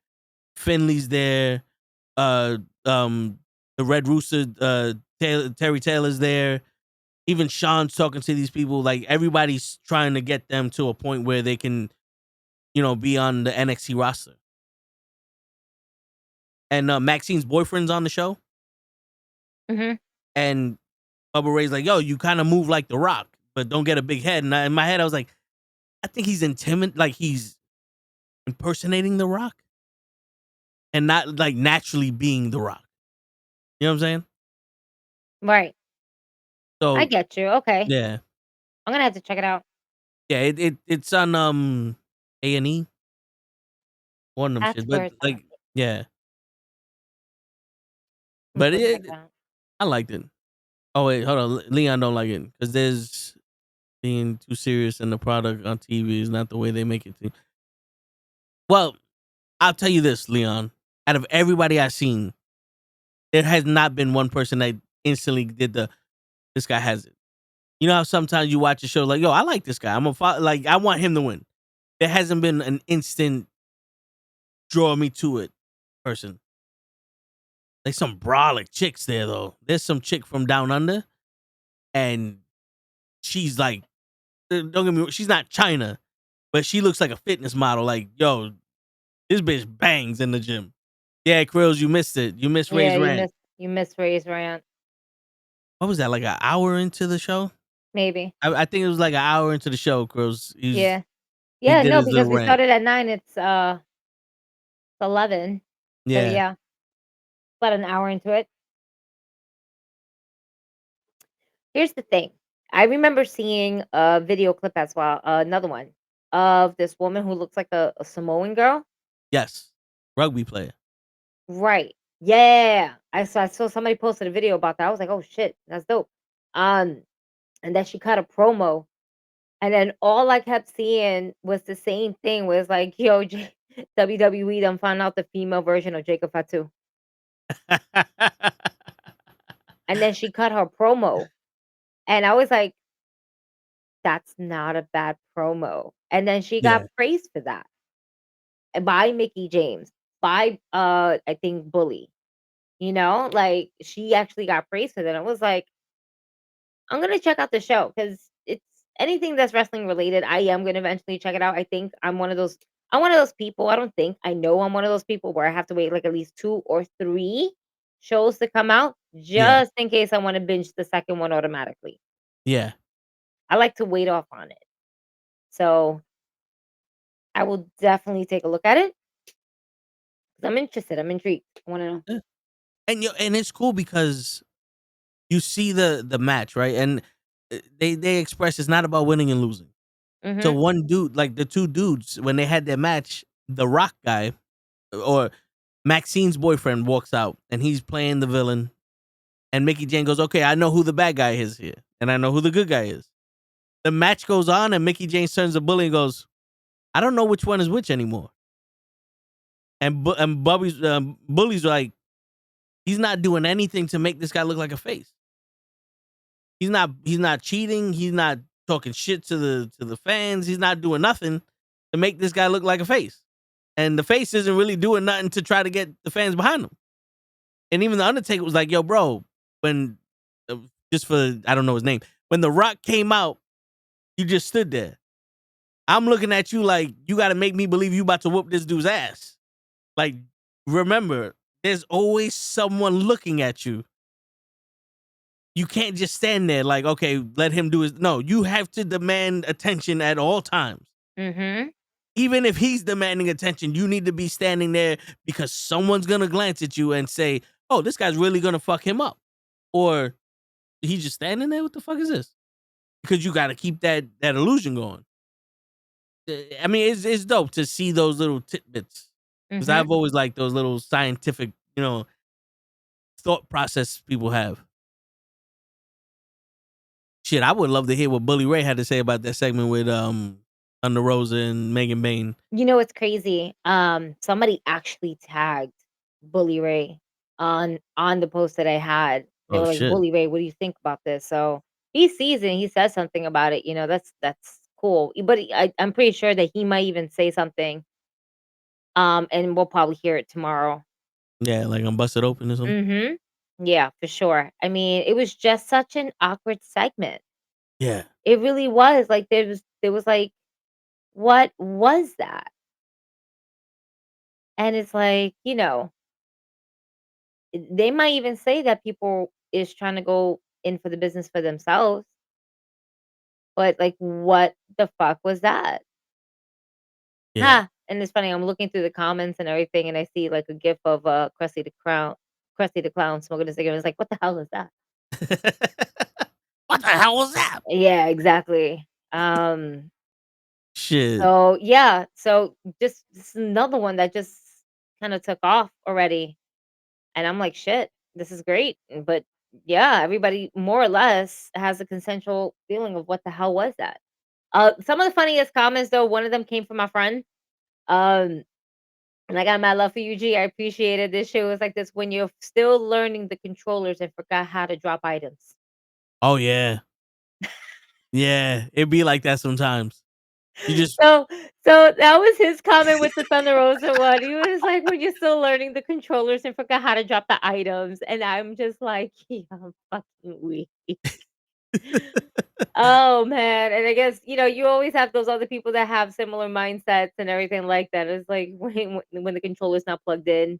Finley's there, the Red Rooster, Terry Taylor's there. Even Sean's talking to these people. Like, everybody's trying to get them to a point where they can, you know, be on the NXT roster. And Maxine's boyfriend's on the show. And Bubba Ray's like, yo, you kind of move like The Rock, but don't get a big head. And in my head, I was like, I think he's like he's impersonating The Rock and not like naturally being The Rock. You know what I'm saying? Right. So I get you. Okay. Yeah. I'm gonna have to check it out. Yeah, it's on A&E. One of them shit. But like, yeah. But I liked it. Oh wait, hold on. Leon don't like it because there's being too serious in the product on TV is not the way they make it to. Well, I'll tell you this, Leon. Out of everybody I've seen, there has not been one person that instantly did this guy has it. You know how sometimes you watch a show like, yo, I like this guy. I want him to win. There hasn't been an instant draw me to it person. Like some brolic chicks there though. There's some chick from down under, and she's like, don't get me wrong, she's not China, but she looks like a fitness model. Like, yo, this bitch bangs in the gym. Yeah, Krills, you missed it. You missed Ray's rant. You missed Ray's rant. What was that? Like an hour into the show? Maybe. I think it was like an hour into the show, Krills. Yeah. No, because we started at 9. It's 11. So Yeah. yeah, about an hour into it. Here's the thing. I remember seeing a video clip as well, another one of this woman who looks like a Samoan girl. Yes. Rugby player. Right. Yeah. I saw somebody posted a video about that. I was like, oh shit, that's dope. Um, and then she cut a promo, and then all I kept seeing was the same thing. Was like, yo, WWE done found out the female version of Jacob Fatu, and then she cut her promo, and I was like, that's not a bad promo. And then she got Yeah. praised for that by Mickey James, by I think Bully. You know, like she actually got praised for that. I was like, I'm gonna check out the show because it's anything that's wrestling related. I am gonna eventually check it out. I think I'm one of those. I'm one of those people. I don't think I know I'm one of those people where I have to wait like at least 2 or 3 shows to come out Yeah. just in case I want to binge the second one automatically. Yeah. I like to wait off on it, so I will definitely take a look at it. 'Cause I'm interested. I'm intrigued. I want to know. Yeah. And it's cool because you see the match, right? And they express it's not about winning and losing. So Mm-hmm. one dude, like the two dudes, when they had their match, the Rock guy or Maxine's boyfriend walks out and he's playing the villain. And Mickey Jane goes, okay, I know who the bad guy is here. And I know who the good guy is. The match goes on and Mickey Jane turns to Bully and goes, I don't know which one is which anymore. And Bully's like, he's not doing anything to make this guy look like a face. He's not cheating. He's not talking shit to the fans. He's not doing nothing to make this guy look like a face. And the face isn't really doing nothing to try to get the fans behind him. And even the Undertaker was like, yo, bro, when just for I don't know his name, when The Rock came out, you just stood there. I'm looking at you like you got to make me believe you about to whoop this dude's ass. Like, remember, there's always someone looking at you. You can't just stand there like, okay, let him do his. No, you have to demand attention at all times. Mm-hmm. Even if he's demanding attention, you need to be standing there because someone's going to glance at you and say, oh, this guy's really going to fuck him up. Or he's just standing there. What the fuck is this? Because you got to keep that illusion going. I mean, it's dope to see those little tidbits. Because Mm-hmm. I've always liked those little scientific, thought process people have. Shit, I would love to hear what Bully Ray had to say about that segment with Thunder Rosa and Megan Bain. You know what's crazy? Somebody actually tagged Bully Ray on the post that I had. They Oh were like, shit. "Bully Ray, what do you think about this?" So he sees it. And he says something about it. You know, that's cool. But I'm pretty sure that he might even say something. And we'll probably hear it tomorrow. Yeah, like I'm busted open or something. Mm-hmm. Yeah, for sure. I mean, it was just such an awkward segment. Yeah. It really was. Like there was like, what was that? And it's like, they might even say that people is trying to go in for the business for themselves. But like, what the fuck was that? Yeah. And it's funny, I'm looking through the comments and everything, and I see like a gif of Krusty the Clown smoking a cigarette. It's like, what the hell is that? What the hell was that? Yeah, exactly. Shit. So yeah, so just this is another one that just kind of took off already. And I'm like, shit, this is great. But yeah, everybody more or less has a consensual feeling of what the hell was that. Some of the funniest comments though, one of them came from my friend. And I got my love for you, G. I appreciated this shit. It was like this when you're still learning the controllers and forgot how to drop items. Oh yeah. Yeah. It'd be like that sometimes. You just So that was his comment with the Thunder Rosa one. He was like, when you're still learning the controllers and forgot how to drop the items. And I'm just like, yeah, I'm fucking weak. Oh man. And I guess, you always have those other people that have similar mindsets and everything like that. It's like when the controller's not plugged in,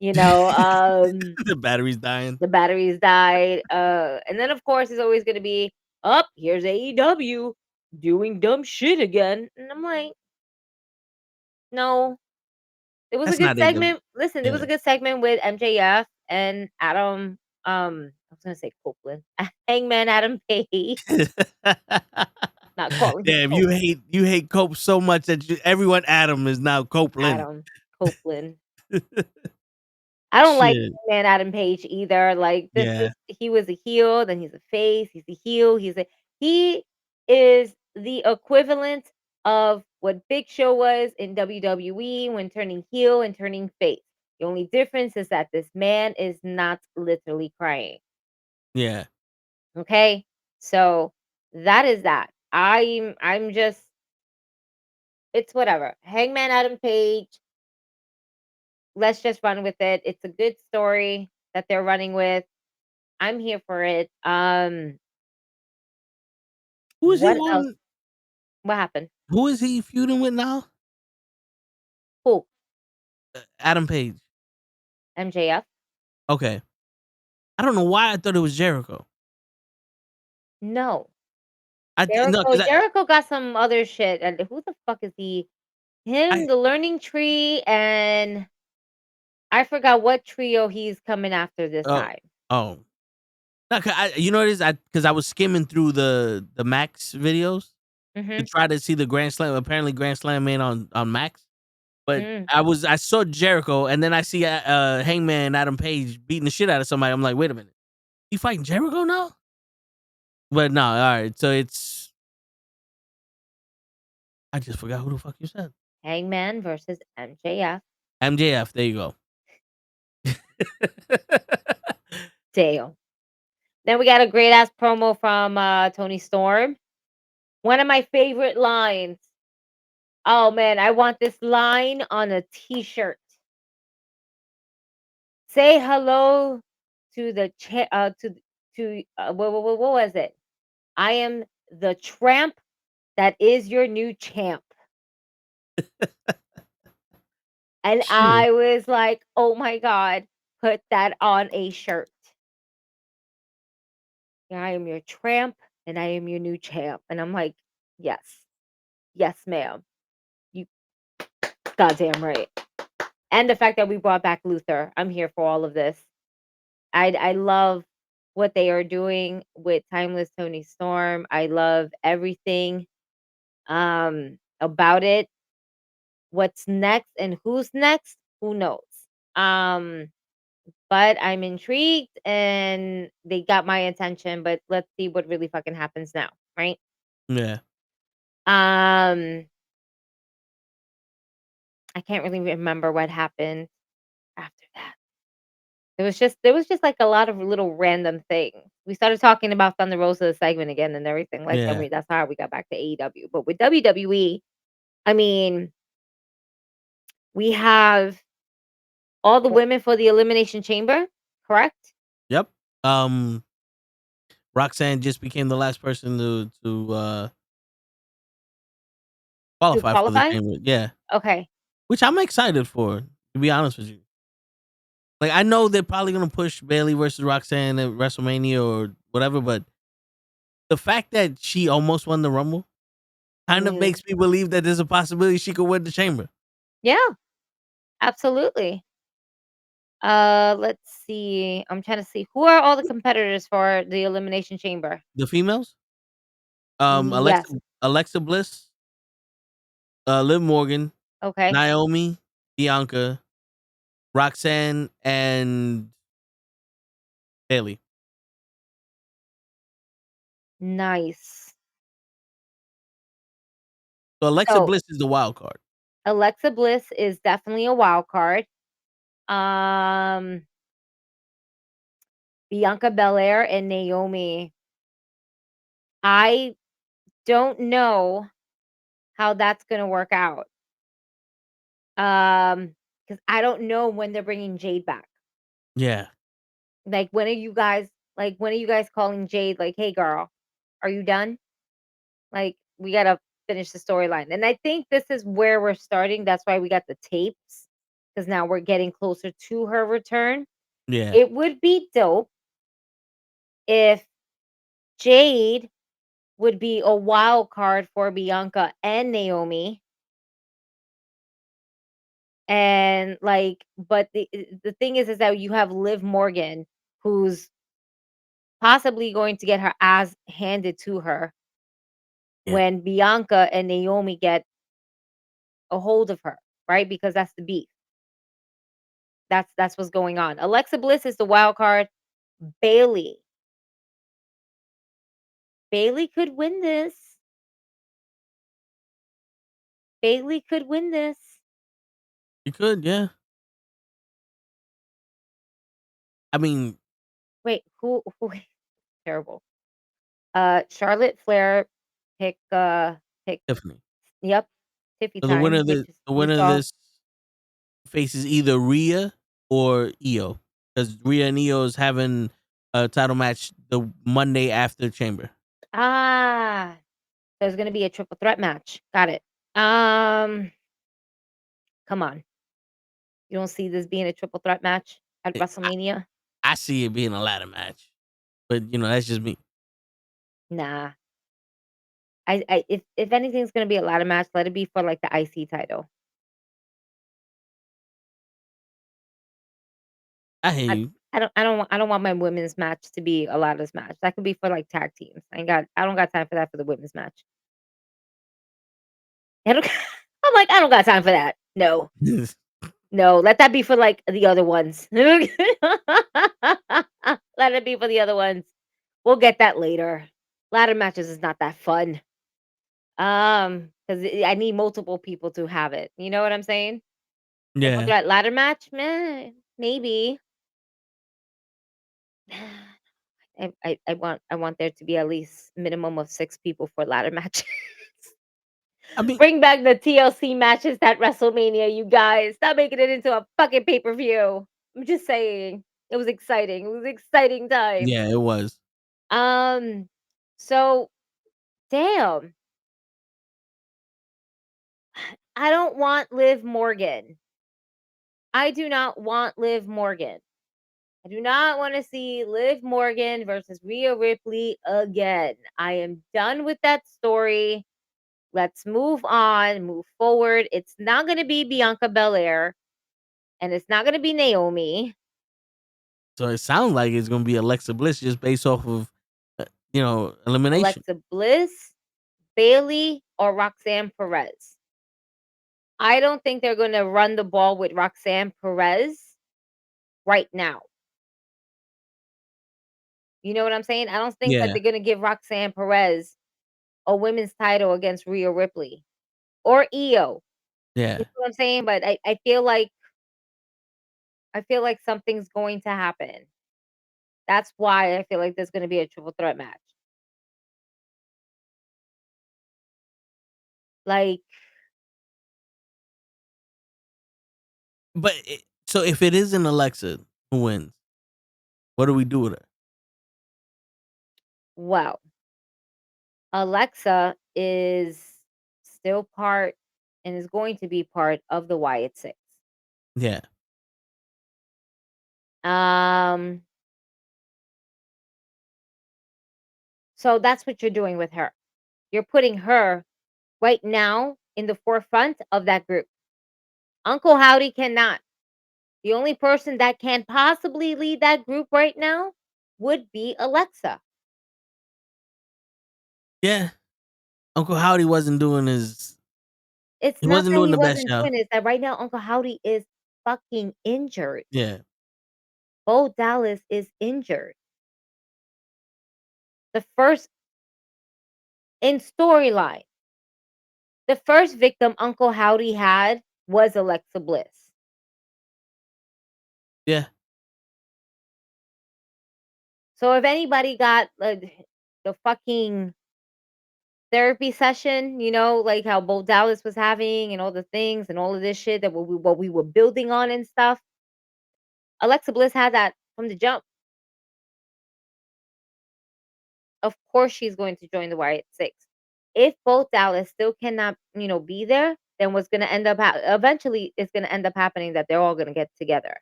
the battery's dying. the batteries died. And then of course it's always gonna be up, here's AEW doing dumb shit again. And I'm like, no, It was a That's good not even. segment. Listen, it was Yeah. a good segment with MJF and Adam. I was gonna say Copeland, Hangman Adam Page. Not calling him Damn, Cope. you hate Cope so much that everyone Adam is now Copeland. Adam Copeland. I don't like Shit. Hangman Adam Page either. Like this Yeah. is he was a heel, then he's a face. He's a heel. He is the equivalent of what Big Show was in WWE when turning heel and turning face. The only difference is that this man is not literally crying. Yeah. Okay? So that is that. I'm just it's whatever. Hangman Adam Page, let's just run with it. It's a good story that they're running with. I'm here for it. Who is he What else? on? What happened? Who is he feuding with now? Who? Adam Page. MJF? Okay. I don't know why I thought it was Jericho. No. No, because Jericho got some other shit. And who the fuck is he? Him, the Learning Tree, and I forgot what trio he's coming after this time. oh. No, you know what it is? Because I was skimming through the Max videos to try to see the Grand Slam. Apparently, Grand Slam made on Max. But I saw Jericho, and then I see Hangman Adam Page beating the shit out of somebody. I'm like, wait a minute, you fighting Jericho now? But no, all right. So it's I just forgot who the fuck you said. Hangman versus MJF. MJF. There you go. Damn. Then we got a great ass promo from Tony Storm. One of my favorite lines. Oh man, I want this line on a t-shirt. Say hello to the what was it? I am the tramp that is your new champ. And I was like, "Oh my god, put that on a shirt." I am your tramp and I am your new champ. And I'm like, "Yes. Yes, ma'am. You goddamn right." And the fact that we brought back Luther. I'm here for all of this. I love what they are doing with Timeless Tony Storm. I love everything about it. What's next and who's next? Who knows? But I'm intrigued and they got my attention, but let's see what really fucking happens now, right? Yeah. I can't really remember what happened after that. There was just like a lot of little random things. We started talking about Thunder Rosa segment again and everything like that. Yeah. That's how we got back to AEW. But with WWE, I mean, we have all the women for the Elimination Chamber, correct? Yep. Roxanne just became the last person to To qualify for the qualify? chamber. Yeah. Okay. Which I'm excited for, to be honest with you. Like, I know they're probably gonna push Bailey versus Roxanne at WrestleMania or whatever, but the fact that she almost won the Rumble kind of makes me believe that there's a possibility she could win the chamber. Yeah. Absolutely. Let's see. I'm trying to see who are all the competitors for the Elimination Chamber. The females? Yes. Alexa Bliss, Liv Morgan, Okay. Naomi, Bianca, Roxanne, and Bailey. Nice. So Alexa Bliss is the wild card. Alexa Bliss is definitely a wild card. Bianca Belair and Naomi. I don't know how that's gonna work out. Because I don't know when they're bringing Jade back. Yeah. Like, when are you guys calling Jade? Like, hey, girl, are you done? Like, we gotta finish the storyline. And I think this is where we're starting. That's why we got the tapes because now we're getting closer to her return. Yeah. It would be dope if Jade would be a wild card for Bianca and Naomi. And like, but the thing is that you have Liv Morgan, who's possibly going to get her ass handed to her Yeah. when Bianca and Naomi get a hold of her, right? Because that's the beef. That's what's going on. Alexa Bliss is the wild card. Bailey. Bailey could win this. Bailey could win this. You could, yeah. I mean, Wait, who terrible. Charlotte Flair pick Tiffany. yep, Tiffy So the winner time, of which the you winner of saw. this faces either Rhea or Io, because Rhea and Io is having a title match the Monday after Chamber. Ah, there's gonna be a triple threat match. Got it. Um, come on. You don't see this being a triple threat match at Eh, I, WrestleMania? I see it being a ladder match, but that's just me. Nah. If anything's gonna be a ladder match, let it be for like the IC title. I hear you. I don't want my women's match to be a ladders match. That could be for like tag teams. I don't got time for that for the women's match. I don't, I'm like, I don't got time for that. No. No, let that be for like the other ones. Let it be for the other ones. We'll get that later. Ladder matches is not that fun. Because I need multiple people to have it. You know what I'm saying? Triple Yeah. threat ladder match, meh, maybe. I want there to be at least minimum of 6 people for ladder matches. I mean, Bring back the TLC matches at WrestleMania, you guys. Stop making it into a fucking pay-per-view. I'm just saying. It was exciting. It was exciting time. yeah, it was. So damn. I don't want Liv Morgan. I do not want Liv Morgan. I do not want to see Liv Morgan versus Rhea Ripley again. I am done with that story. Let's move on, move forward. It's not going to be Bianca Belair and it's not going to be Naomi. So it sounds like it's gonna be Alexa Bliss just based off of elimination. Alexa Bliss, Bailey, or Roxanne Perez. I don't think they're going to run the ball with Roxanne Perez right now. You know what I'm saying? I don't think that Yeah, they're going to give Roxanne Perez a women's title against Rhea Ripley or Io. yeah. You know what I'm saying? But I feel like something's going to happen. That's why I feel like there's going to be a triple threat match. Like, But so if it isn't Alexa who wins, what do we do with her? well, Alexa is still part and is going to be part of the Wyatt Six. Yeah, Um, so that's what you're doing with her. You're putting her right now in the forefront of that group. Uncle Howdy cannot. The only person that can possibly lead that group right now would be Alexa. yeah. Uncle Howdy wasn't doing his. It's He not wasn't that doing he the best wasn't job. doing it, it's that right now Uncle Howdy is fucking injured. Yeah, Bo Dallas is injured. The first in storyline, the first victim Uncle Howdy had was Alexa Bliss. yeah, So if anybody got the fucking therapy session, like how Bo Dallas was having and all the things and all of this shit that what we were building on and stuff, Alexa Bliss had that from the jump. Of course she's going to join the Wyatt Six. If both Dallas still cannot, be there, then what's going to end up eventually it's going to end up happening that they're all going to get together.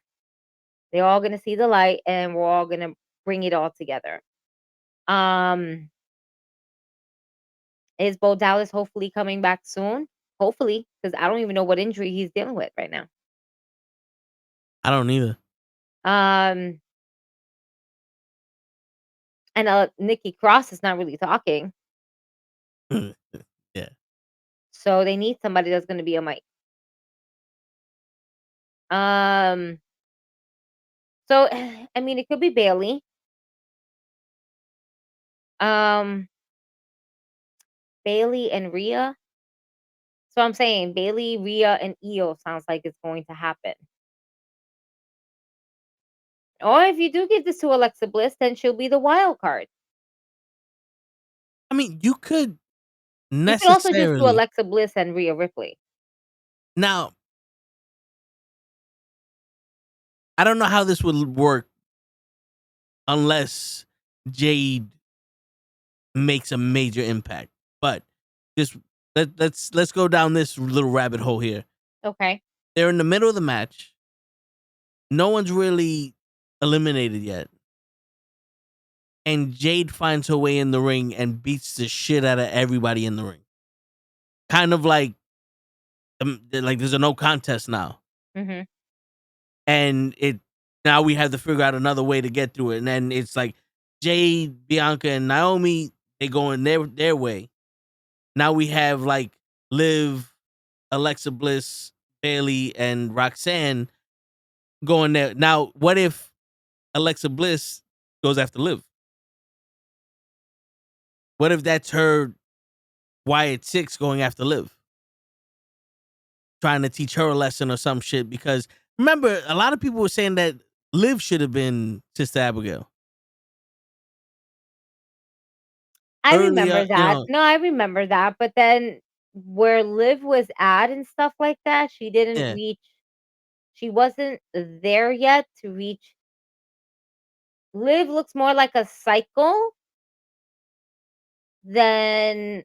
They're all going to see the light and we're all going to bring it all together. Is Bo Dallas hopefully coming back soon? Hopefully, because I don't even know what injury he's dealing with right now. I don't either. And Nikki Cross is not really talking, Yeah. so they need somebody that's going to be a mic. So I mean, it could be Bailey. Bailey and Rhea. So I'm saying Bailey, Rhea, and Io sounds like it's going to happen. Or if you do give this to Alexa Bliss, then she'll be the wild card. I mean, you could You could also just do necessarily Alexa Bliss and Rhea Ripley. now. I don't know how this would work unless Jade makes a major impact. But just let's go down this little rabbit hole here. Okay. They're in the middle of the match. No one's really eliminated yet. And Jade finds her way in the ring and beats the shit out of everybody in the ring. Kind of like there's a no contest now. Mm-hmm. And now we have to figure out another way to get through it. And then it's like Jade, Bianca, and Naomi, they going their way. Now we have like Liv, Alexa Bliss, Bailey, and Roxanne going there. Now, what if Alexa Bliss goes after Liv? What if that's her Wyatt 6 going after Liv? Trying to teach her a lesson or some shit. Because remember, a lot of people were saying that Liv should have been Sister Abigail. I Earlier, remember you that. know, No, I remember that. But then where Liv was at and stuff like that, she didn't yeah. reach. She wasn't there yet to reach. Liv looks more like a cycle than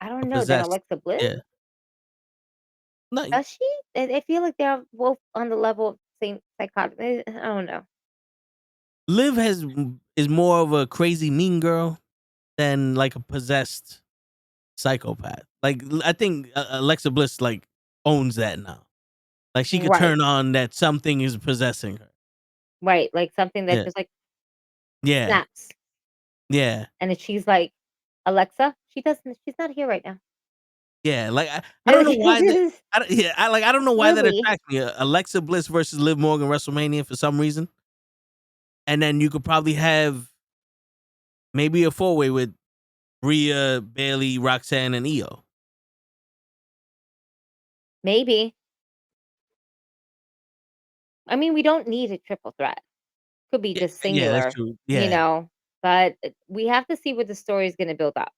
I don't know than Possessed. Alexa Bliss. Yeah. No, Does she? I feel like they're both on the level of same psychotic. I don't know. Liv is more of a crazy mean girl than like a possessed psychopath. Like I think Alexa Bliss like owns that now. Like she could Right, turn on that something is possessing her. right. Like something that Yeah. just like Yeah. snaps, Yeah. and if she's like Alexa, she doesn't. She's not here right now. Yeah. Like I don't know why that I don't know why that Lily. attracts me. Alexa Bliss versus Liv Morgan WrestleMania for some reason. And then you could probably have maybe a 4-way with Rhea, Bailey, Roxanne, and Io. Maybe. I mean, we don't need a triple threat. Could be just Yeah, that's singular, true. you Yeah. know. But we have to see what the story is going to build up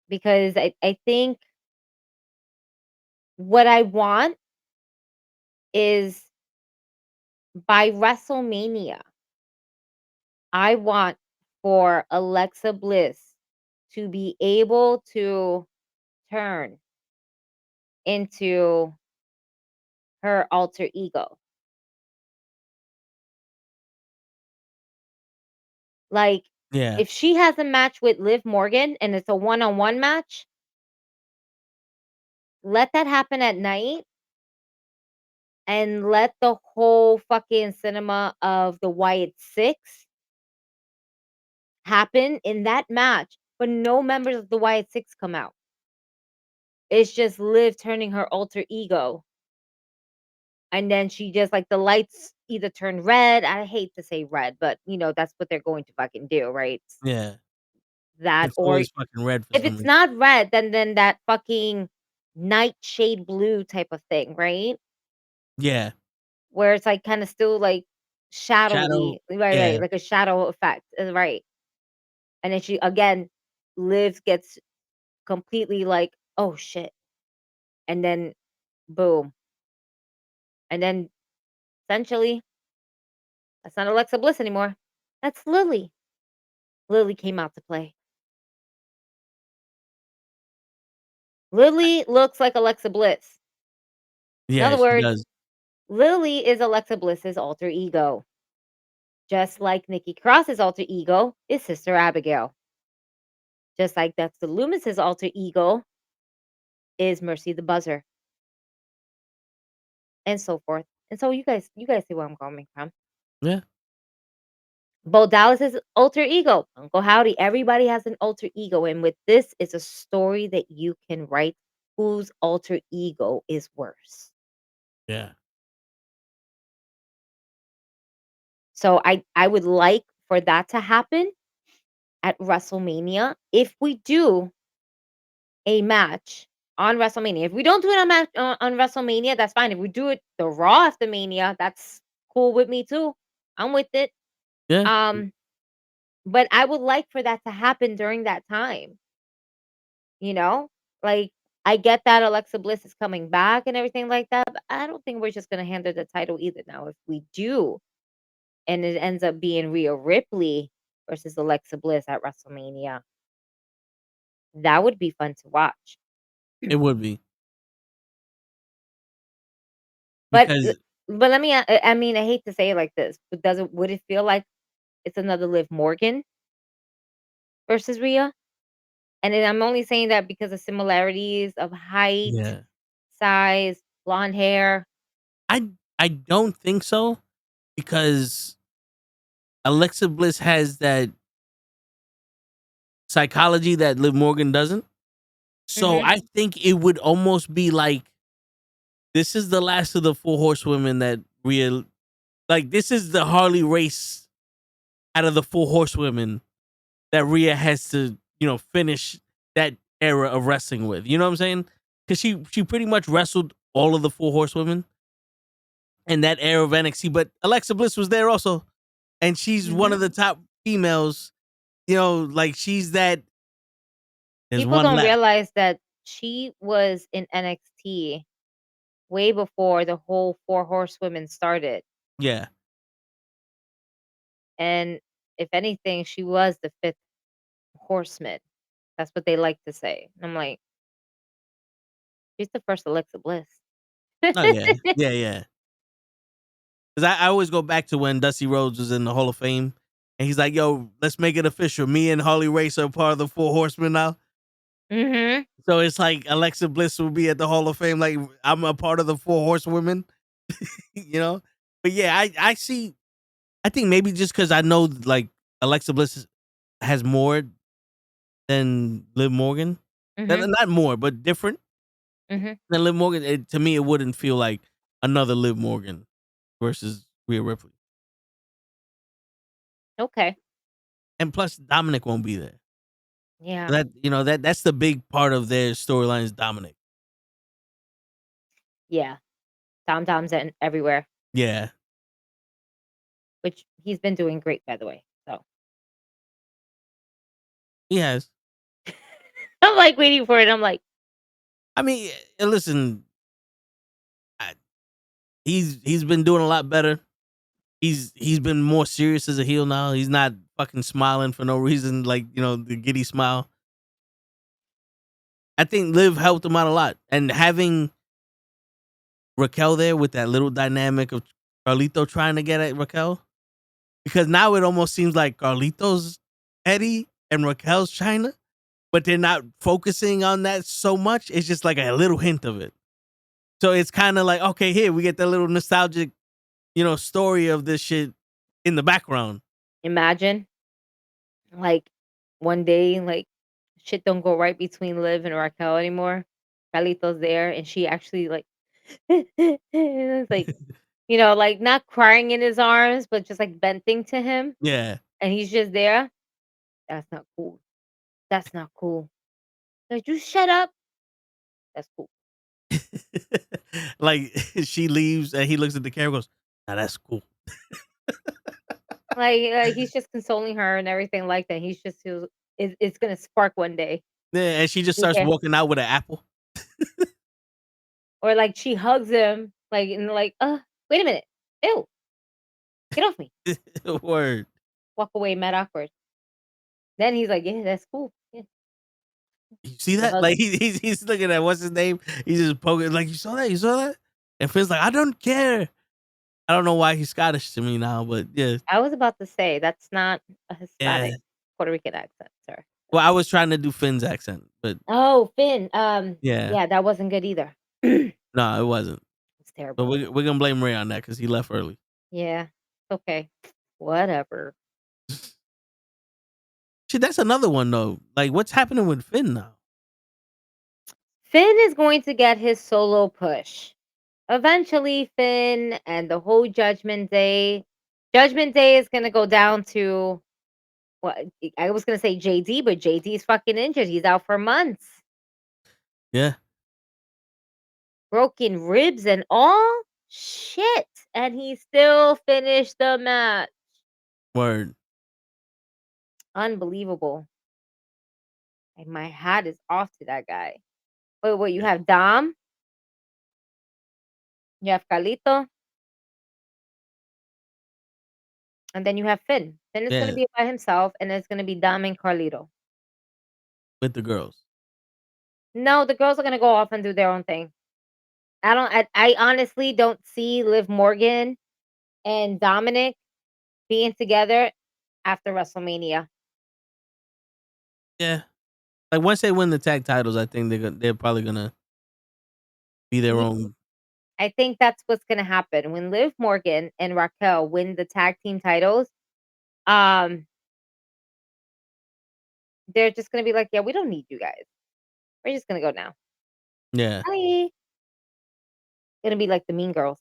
because I think what I want is by WrestleMania, I want for Alexa Bliss to be able to turn into her alter ego. Like, Yeah. if she has a match with Liv Morgan and it's a one-on-one match, let that happen at night and let the whole fucking cinema of the Wyatt 6 happen in that match, but no members of the Wyatt 6 come out. It's just Liv turning her alter ego. And then she just like the lights either turn red. I hate to say red, but you know, that's what they're going to fucking do, right? Yeah. That It's or always fucking red for if some it's reason. not red, then that fucking nightshade blue type of thing, right? Yeah. Where it's like kind of still like Shadow. shadowy, right, Yeah. right, like a shadow effect, right? And then she again, Liv gets completely like, oh shit, and then boom, and then essentially that's not Alexa Bliss anymore. That's Lily. Lily came out to play. Lily looks like Alexa Bliss. In Yeah, other she words, does. Lily is Alexa Bliss's alter ego. Just like Nikki Cross's alter ego is Sister Abigail. Just like Dexter Loomis's alter ego is Mercy the Buzzer. And so forth. And so you guys see where I'm coming from. Yeah. Bo Dallas's alter ego, Uncle Howdy. Everybody has an alter ego, and with this, it's a story that you can write. Whose alter ego is worse? Yeah. So I would like for that to happen at WrestleMania. If we do a match on WrestleMania, if we don't do it on match on WrestleMania, that's fine. If we do it the Raw after Mania, that's cool with me too. I'm with it. Yeah. But I would like for that to happen during that time. You know, like I get that Alexa Bliss is coming back and everything like that, but I don't think we're just gonna hand her the title either. Now, if we do, and it ends up being Rhea Ripley versus Alexa Bliss at WrestleMania, that would be fun to watch. It would be. But Because but let me. I mean, I hate to say it like this, but would it feel like it's another Liv Morgan versus Rhea? And then I'm only saying that because of similarities of height, yeah. size, blonde hair. I don't think so, because Alexa Bliss has that psychology that Liv Morgan doesn't. So Mhm. I think it would almost be like, this is the last of the 4 horsewomen that Rhea, like, this is the Harley race out of the 4 horsewomen that Rhea has to, finish that era of wrestling with. You know what I'm saying? Because she pretty much wrestled all of the 4 horsewomen in that era of NXT, but Alexa Bliss was there also, and she's one of the top females. Like, she's that. There's People one don't left. realize that she was in NXT way before the whole 4 horsewomen started. Yeah. And if anything, she was the 5th horseman. That's what they like to say. I'm like, she's the first Alexa Bliss. Oh yeah, yeah, yeah. Because I always go back to when Dusty Rhodes was in the Hall of Fame, and he's like, "Yo, let's make it official. Me and Harley Race are part of the 4 Horsemen now." Mhm. So it's like Alexa Bliss will be at the Hall of Fame, like, I'm a part of the 4 Horsewomen, you know. But yeah, I see. I think maybe just because I know, like, Alexa Bliss has more than Liv Morgan. Mhm. Not more, but different Mhm. than Liv Morgan. To me, it wouldn't feel like another Liv Morgan versus Rhea Ripley. Okay. And plus, Dominic won't be there. Yeah. That's the big part of their storyline is Dominic. Yeah. Tom Tom's in everywhere, Yeah, which he's been doing great, by the way. So he has. I'm like waiting for it. I'm like, I mean, listen, he's been doing a lot better. He's been more serious as a heel now. He's not fucking smiling for no reason, like, the giddy smile. I think Liv helped him out a lot, and having Raquel there with that little dynamic of Carlito trying to get at Raquel, because now it almost seems like Carlito's Eddie and Raquel's China, but they're not focusing on that so much. It's just like a little hint of it. So it's kind of like, okay, here we get that little nostalgic, story of this shit in the background. imagine like one day, like shit don't go right between Liv and Raquel anymore. Carlito's there, and she actually like, it's like, like not crying in his arms, but just like venting to him, Yeah. and he's just there. That's not cool. That's not cool. Like, you shut up. That's cool. Like, she leaves and he looks at the camera and goes, "Now that's cool." Like he's just consoling her and everything like that. He's just it's gonna spark one day. Yeah, and she just starts Yeah. walking out with an apple. Or like she hugs him, like and like, wait a minute. Ew, get off me. Word. Walk away, mad awkward. Then he's like, yeah, that's cool. Yeah. You see The that? hug. Like, he's looking at what's his name. He's just poking, like, you saw that? You saw that? And Finn's like, I don't care. I don't know why he's Scottish to me now, but yeah. I was about to say that's not a Yeah. Hispanic Puerto Rican accent, sir. Well, I was trying to do Finn's accent, but Oh, Finn. yeah. Yeah, that wasn't good either. No, it wasn't. But terrible. we're gonna blame Ray on that because he left early. Yeah. Okay. Whatever. Shit, that's another one though. Like, what's happening with Finn now? Finn is going to get his solo push. Eventually, Finn and the whole Judgment Day. Judgment Day is gonna go down to what I was gonna say JD, but JD's fucking injured. He's out for months. Yeah. Broken ribs and all? Shit. And he still finished the match. Word. Unbelievable. And my hat is off to that guy. Wait, you have Dom? You have Carlito? And then you have Finn. Finn is going to Yeah. be by himself, and it's going to be Dom and Carlito. With the girls. No, the girls are going to go off and do their own thing. I honestly don't see Liv Morgan and Dominic being together after WrestleMania. Yeah. Like once they win the tag titles, I think they're probably gonna be their Yeah. own. I think that's what's going to happen when Liv Morgan and Raquel win the tag team titles. They're just going to be like, yeah, we don't need you guys. We're just going to go now. Yeah. Bye. Gonna be like the Mean Girls.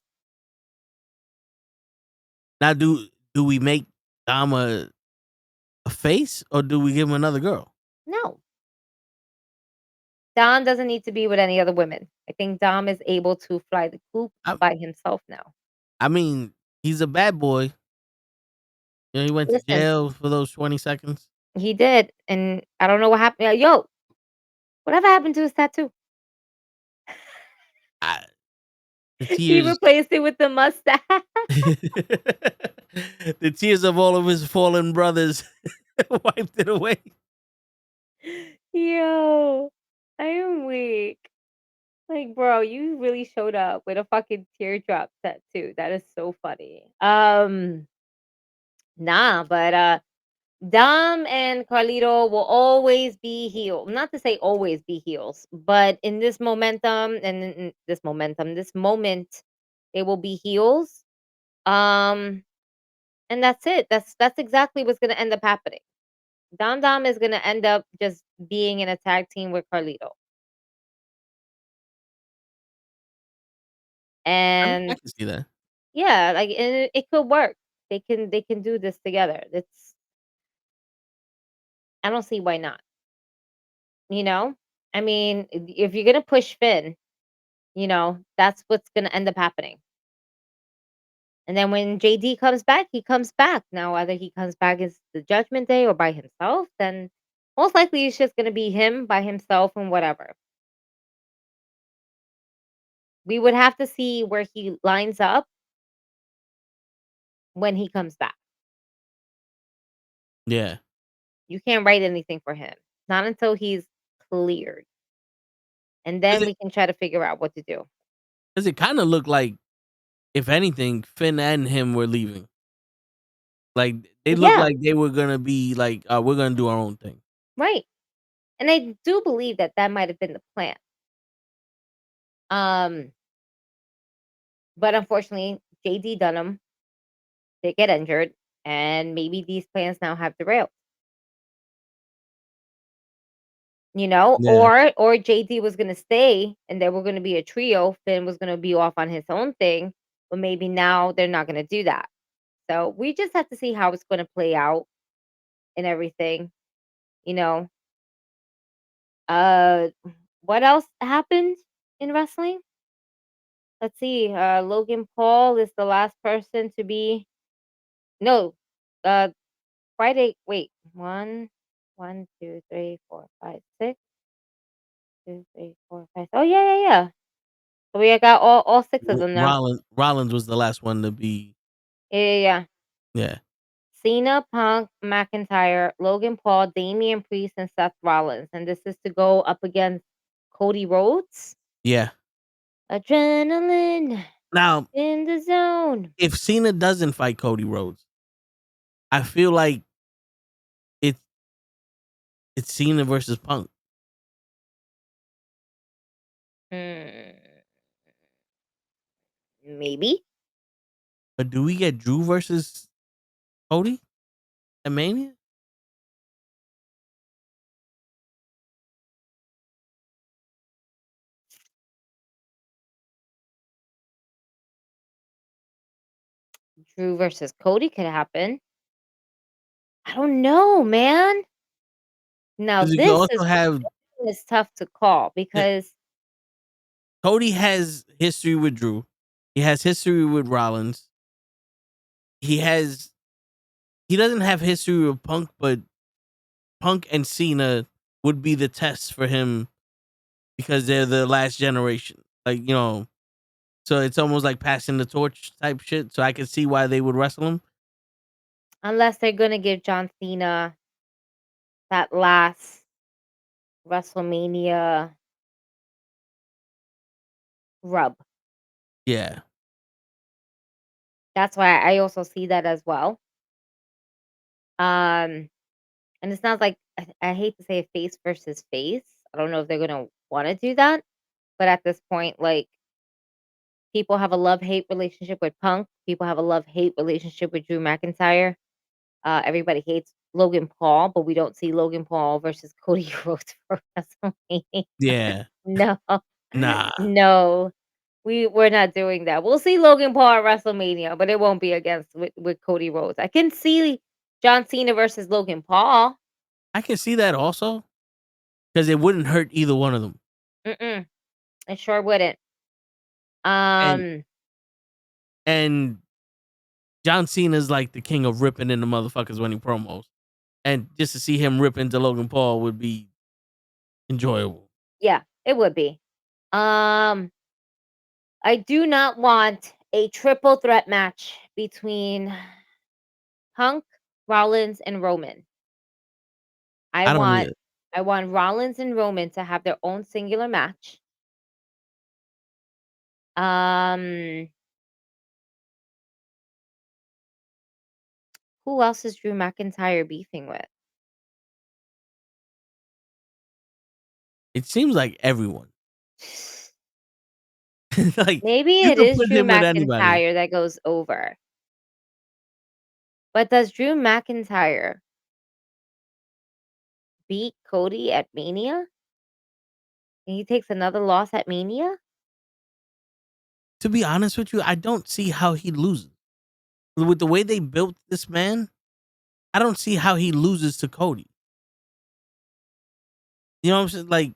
Now, do we make Dom a face or do we give him another girl? No. Dom doesn't need to be with any other women. I think Dom is able to fly the coop by himself now. I mean, he's a bad boy. You know, he went to Listen. jail for those 20 seconds. He did, and I don't know what happened. Yo, whatever happened to his tattoo? The He tears, replaced it with the mustache. the tears of all of his fallen brothers wiped it away. Yo, I am weak. Like, bro, you really showed up with a fucking teardrop tattoo. That is so funny. Nah, but Dom and Carlito will always be heel. Not to say always be heels, but in this momentum and in this moment, they will be heels. And that's it. That's exactly what's gonna end up happening. Dom is gonna end up just being in a tag team with Carlito. I mean, I And can see that. yeah, like and it could work. They can do this together. I don't see why not. You know? I mean, if you're gonna push Finn, that's what's gonna end up happening. And then when JD comes back, he comes back. Now, whether he comes back as the Judgment Day or by himself, then most likely it's just gonna be him by himself and whatever. We would have to see where he lines up when he comes back. Yeah. You can't write anything for him. Not until he's cleared. And then we can try to figure out what to do. Because it kind of looked like, if anything, Finn and him were leaving. Like, they looked like they were going to be like, we're going to do our own thing. Right. And I do believe that might have been the plan. But unfortunately, JD Dunham did get injured, and maybe these plans now have derailed. Yeah. Or JD was gonna stay, and they were gonna be a trio. Finn was gonna be off on his own thing, but maybe now they're not gonna do that. So we just have to see how it's gonna play out and everything. You know. What else happened in wrestling? Let's see. Logan Paul is the last person to be. No, Friday. Wait, 2, 3, 4, 5, 6. 2, 3, 4, 5. Oh yeah. So we got all six of them now. Rollins was the last one to be. Yeah. Yeah. Cena, Punk, McIntyre, Logan Paul, Damian Priest, and Seth Rollins, and this is to go up against Cody Rhodes. Yeah. Adrenaline. Now, in the zone. If Cena doesn't fight Cody Rhodes, I feel like it's Cena versus Punk. Maybe. But do we get Drew versus Cody at Mania? Drew versus Cody could happen. I don't know, man. Now 'Cause you can also have this is tough to call because Cody has history with Drew. He has history with Rollins. He doesn't have history with Punk, but Punk and Cena would be the test for him because they're the last generation. Like, so it's almost like passing the torch type shit. So I can see why they would wrestle him. unless they're gonna give John Cena that last WrestleMania rub. Yeah. That's why I also see that as well. And it's not like I hate to say face versus face. I don't know if they're gonna want to do that, but at this point, like people have a love-hate relationship with Punk. People have a love-hate relationship with Drew McIntyre. Everybody hates Logan Paul, but we don't see Logan Paul versus Cody Rhodes for WrestleMania. Yeah. No, Nah. no, we're not doing that. We'll see Logan Paul at WrestleMania, but it won't be against with Cody Rhodes. I can see John Cena versus Logan Paul. I can see that also because it wouldn't hurt either one of them. It sure wouldn't. And John Cena's like the king of ripping into motherfuckers when he promos. And just to see him rip into Logan Paul would be enjoyable. Yeah, it would be. I do not want a triple threat match between Punk, Rollins, and Roman. I don't either. I want Rollins and Roman to have their own singular match. Who else is Drew McIntyre beefing with? It seems like everyone. Like Maybe you it can is put Drew him with anybody. McIntyre that goes over. But does Drew McIntyre beat Cody at Mania? And he takes another loss at Mania? To be honest with you, I don't see how he loses. With the way they built this man, I don't see how he loses to Cody. You know what I'm saying? Like,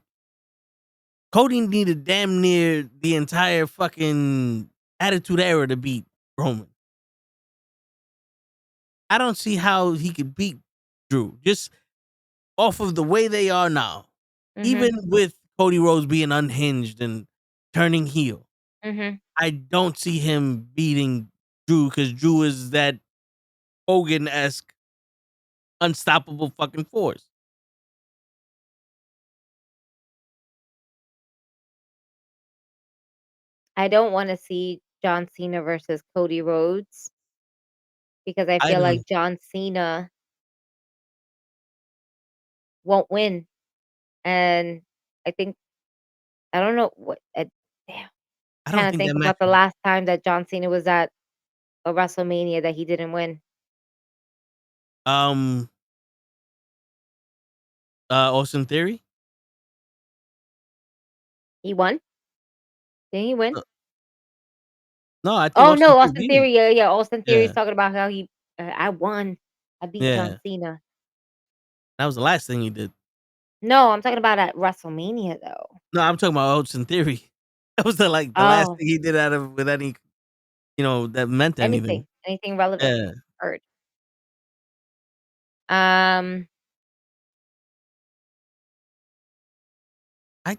Cody needed damn near the entire fucking Attitude Era to beat Roman. I don't see how he could beat Drew just off of the way they are now. Even with Cody Rhodes being unhinged and turning heel, I don't see him beating Drew because Drew is that Hogan-esque unstoppable fucking force. I don't want to see John Cena versus Cody Rhodes because I I feel don't. like John Cena won't win. And I think I don't know what damn. I don't Trying to think think that match. about the last time that John Cena was at a WrestleMania that he didn't win. Austin Theory. He won? Did he win? No, I think. Oh Austin no, Theory Austin beat him. Theory. Yeah. Austin Theory's Yeah, talking about how he I won. I beat yeah. John Cena. That was the last thing he did. No, I'm talking about at WrestleMania though. No, I'm talking about Austin Theory. That was the last Oh, thing he did out of with any, that meant anything. anything relevant. Yeah. Heard. Um, To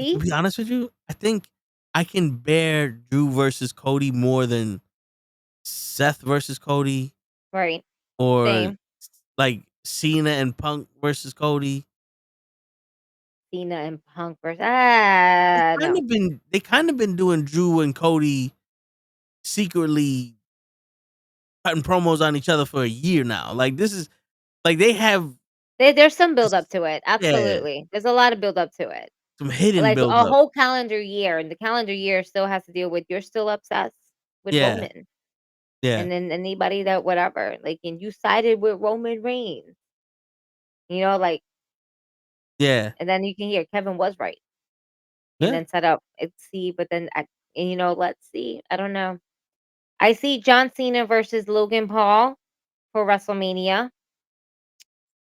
see, be honest with you, I think I can bear Drew versus Cody more than Seth versus Cody right? or Same. like Cena and Punk versus Cody. Cena and Punk versus no. They kind of been doing Drew and Cody secretly cutting promos on each other for a year now. Like this is like they have There's some build up to it. yeah. Absolutely. There's a lot of build up to it. some hidden Like build a up. whole calendar year, and the calendar year still has to deal with you're still obsessed with Yeah. Roman. Yeah. And then anybody that whatever, like, and you sided with Roman Reigns, like, Yeah. and then you can hear Kevin was right, and Yeah. then set up. But then let's see. I don't know. I see John Cena versus Logan Paul for WrestleMania.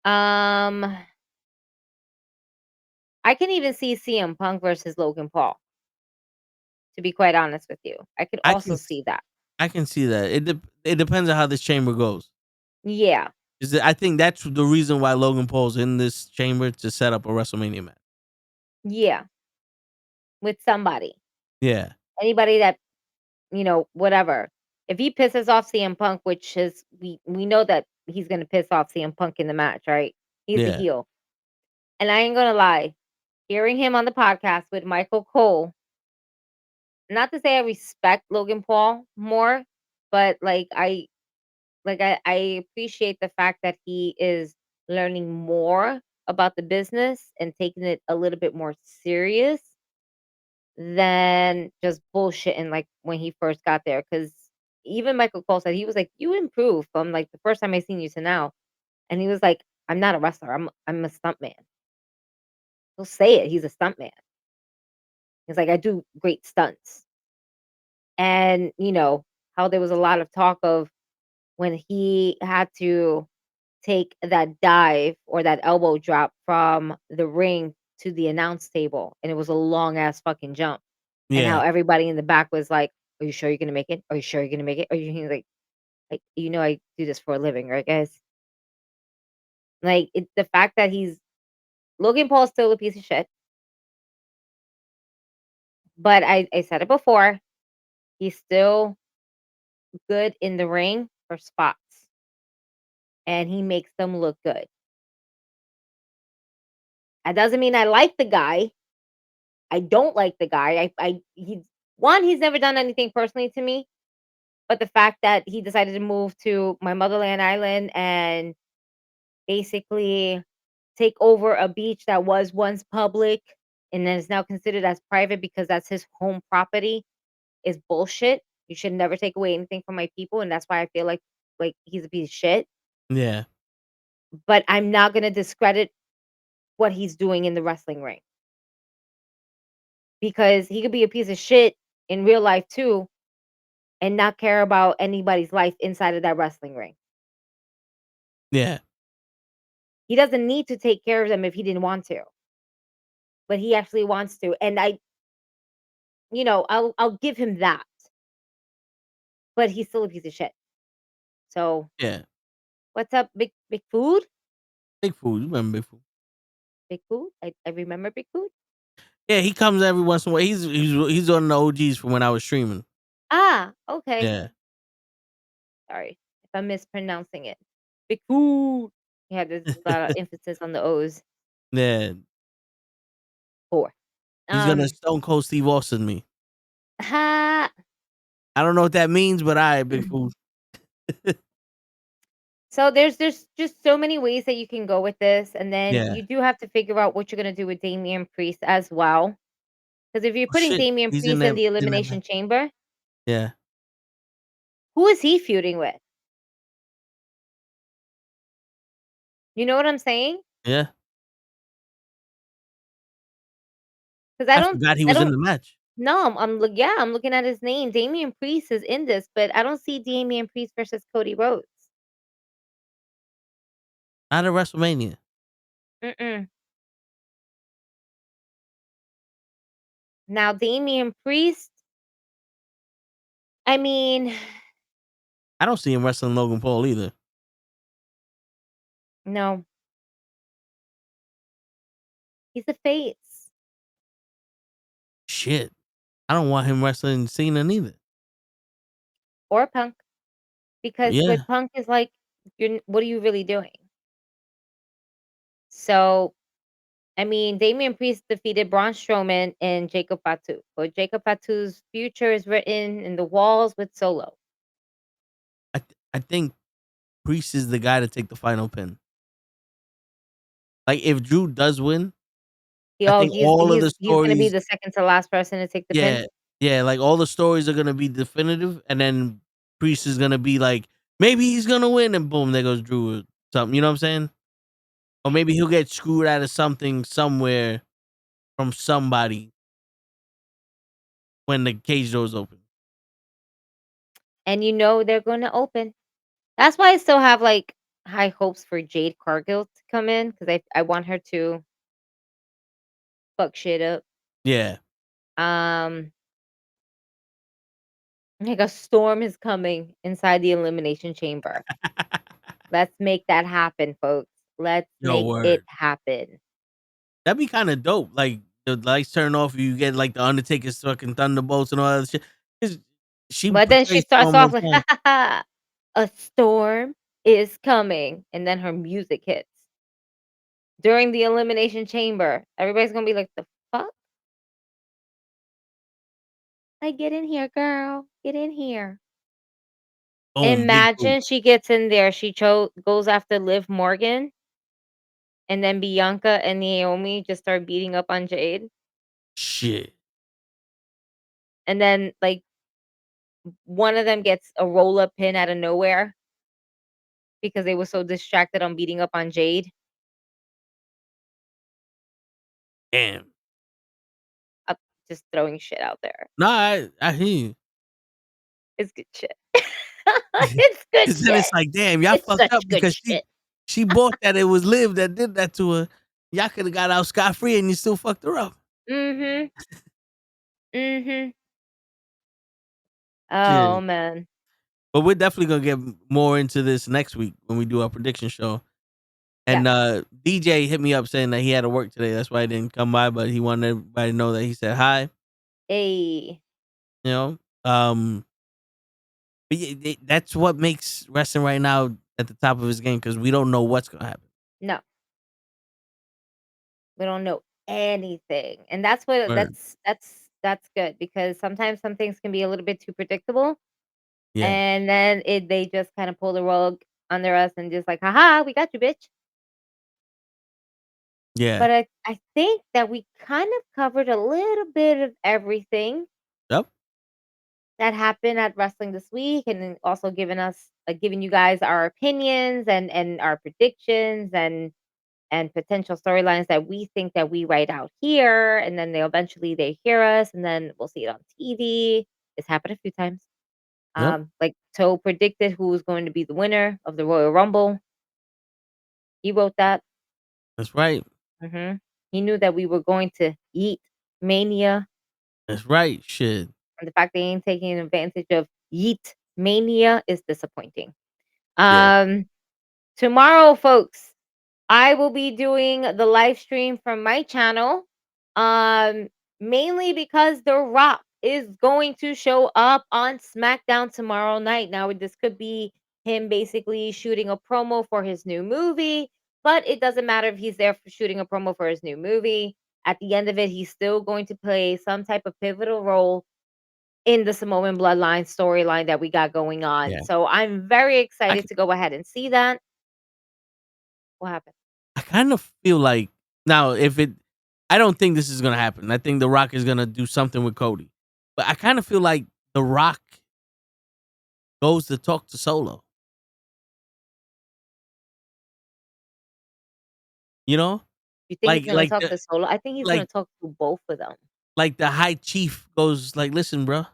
I can even see CM Punk versus Logan Paul. To be quite honest with you, I could I also can see that. I can see that. It depends on how this chamber goes. Yeah, I think that's the reason why Logan Paul's in this chamber to set up a WrestleMania match. yeah, with somebody, Yeah. anybody that whatever. If he pisses off CM Punk, which is we know that he's gonna piss off CM Punk in the match, right? He's a Yeah. heel, and I ain't gonna lie. Hearing him on the podcast with NuKKle, not to say I respect Logan Paul more, but I appreciate the fact that he is learning more about the business and taking it a little bit more serious than just bullshitting like when he first got there. Because even Michael Cole said he was like, "You improved from like the first time I seen you to now," and he was like, "I'm not a wrestler. I'm a stuntman." He'll say it. He's a stuntman. He's like, "I do great stunts," and how there was a lot of talk of when he had to take that dive or that elbow drop from the ring to the announce table, and it was a long ass fucking jump. And how Yeah. everybody in the back was like, "Are you sure you're gonna make it? Are you sure you're gonna make it? Are you?" He's like I do this for a living, right, guys? Like the fact that he's Logan Paul's still a piece of shit, but I said it before, he's still good in the ring for spots, and he makes them look good. That doesn't mean I like the guy. I don't like the guy. He's never done anything personally to me, but the fact that he decided to move to my motherland island and basically take over a beach that was once public and then is now considered as private because that's his home property is bullshit. You should never take away anything from my people, and that's why I feel like he's a piece of shit. Yeah. But I'm not gonna discredit what he's doing in the wrestling ring because he could be a piece of shit in real life too and not care about anybody's life inside of that wrestling ring. Yeah. He doesn't need to take care of them if he didn't want to, but he actually wants to. And I'll give him that. But he's still a piece of shit. So Yeah. what's up, Big Food? Big Food. You remember Big Food? Big Food? I remember Big Food. Yeah, he comes every once in a while. He's on the OGs from when I was streaming. Ah, okay. Yeah. Sorry if I'm mispronouncing it. Big Food. Yeah, there's a lot of emphasis on the O's. Yeah. 4. He's gonna Stone Cold Steve Austin me. Ha. I don't know what that means, but I Big Food. So there's just so many ways that you can go with this, and then Yeah. you do have to figure out what you're gonna do with Damian Priest as well. Because if you're Oh, putting shit. Damian He's in Priest that. in the In that Elimination match. Chamber, Yeah. who is he feuding with? You know what I'm saying? Yeah. Because I forgot he I was in don't. the match. No, I'm looking at his name. Damian Priest is in this, but I don't see Damian Priest versus Cody Rhodes. Not at WrestleMania. Mm-mm. Now Damian Priest. I mean, I don't see him wrestling Logan Paul either. no, he's a face Shit. I don't want him wrestling Cena neither. or Punk because with Yeah. Punk is like, what are you really doing? So, I mean, Damian Priest defeated Braun Strowman and Jacob Fatu, but Jacob Fatu's future is written in the walls with Solo. I think Priest is the guy to take the final pin. Like if Drew does win, I think all of the He's gonna be stories the second to last person to take the pin. yeah, like, all the stories are gonna be definitive, and then Priest is gonna be like, "Maybe he's gonna win," and boom, there goes Drew or something, you know what I'm saying? Or maybe he'll get screwed out of something somewhere from somebody when the cage doors open. And you know they're gonna open. That's why I still have, like, high hopes for Jade Cargill to come in, because I want her to fuck shit up. Yeah. Um, like a storm is coming inside the elimination chamber. Let's make that happen, folks. Let's Yo, make it word. happen. That'd be kinda dope, like, the lights turn off, you get, like, the Undertaker's fucking thunderbolts and all that shit. 'Cause she But then she portrays so starts off much like, fun. a storm is coming, and then her music hits during the elimination chamber. Everybody's gonna be like, "The fuck? Like, get in here, girl. Get in here." Boom, big boot. Imagine she gets in there, she goes after Liv Morgan, and then Bianca and Naomi just start beating up on Jade, Shit. and then, like, one of them gets a roll-up pin out of nowhere because they were so distracted on beating up on Jade. Damn. I'm just throwing shit out there. No, I hear you. It's good shit. It's good 'Cause then shit. it's like, damn, y'all It's fucked such up good because shit. she bought that it was Liv that did that to her. Y'all coulda got out scot-free and you still fucked her up. Mhm. Mhm. Shit. Oh, man. But we're definitely gonna get more into this next week when we do our prediction show. And Yes. DJ hit me up saying that he had to work today. That's why he didn't come by, but he wanted everybody to know that he said hi. Hey. You know, but that's what makes wrestling right now at the top of his game because we don't know what's gonna happen. No. We don't know anything. And that's what Word. that's good, because sometimes some things can be a little bit too predictable, Yeah, and then they just kind of pull the rug under us and just like, haha, we got you, bitch. yeah, But I think that we kind of covered a little bit of everything yep, that happened at wrestling this week, and then also giving you guys our opinions and our predictions and potential storylines that we think that we write out here, and then they hear us, and then we'll see it on TV. It's happened a few times. yep. Like Toe predicted who was going to be the winner of the Royal Rumble. He wrote that. That's right. He knew that we were going to eat Mania, That's right. Shit. and the fact they ain't taking advantage of Yeet Mania is disappointing. Yeah. Um, Tomorrow, folks, I will be doing the live stream from my channel. Um, Mainly because The Rock is going to show up on SmackDown tomorrow night. Now, this could be him basically shooting a promo for his new movie, but it doesn't matter if he's there for shooting a promo for his new movie. At the end of it, he's still going to play some type of pivotal role in the Samoan bloodline storyline that we got going on. Yeah. So I'm very I, excited to go ahead and see that. What happened? I kind of feel like now if it, I don't think this is gonna happen. I think The Rock is gonna do something with Cody, but I kind of feel like The Rock goes to talk to Solo. You know, You think he's like gonna like talk the to Solo? I think he's like gonna talk to both of them. like the High Chief goes like, listen, bro,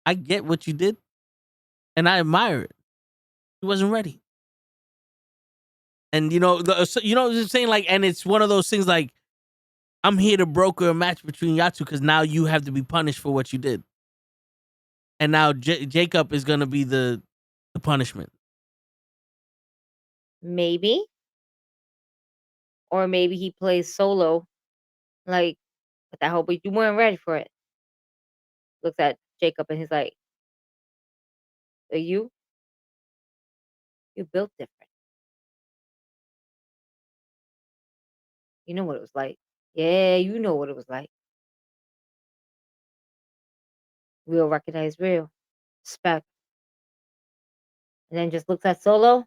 I get what you did, and I admire it. He wasn't ready. And you know what I'm saying? Like, and it's one of those things like I'm here to broker a match between y'all two because now you have to be punished for what you did. And now Jacob is gonna be the punishment. Maybe. Or maybe he plays Solo, like, with that whole, but you weren't ready for it. Looks at Jacob and he's like, you? You built different. You know what it was like. Yeah, you know what it was like. Real recognize real. Respect. And then just looks at Solo,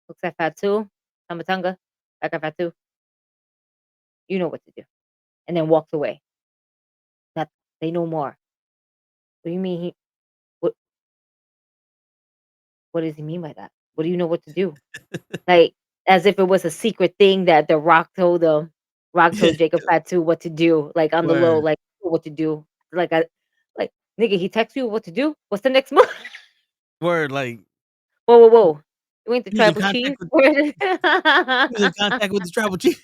looks at Fatu, Tamatunga, back at Fatu. You know what to do. and then walks away. That they know more. What do you mean what what does he mean by that? What do you know what to do? Like, as if it was a secret thing that The Rock told him. Rock told Jacob Fatu what to do, like on the low, Word. like what to do. Like like nigga, he texts you what to do. What's the next move? Word. Like Whoa. You ain't the he was in tribal contact chief? with Where he was in contact with the tribal chief.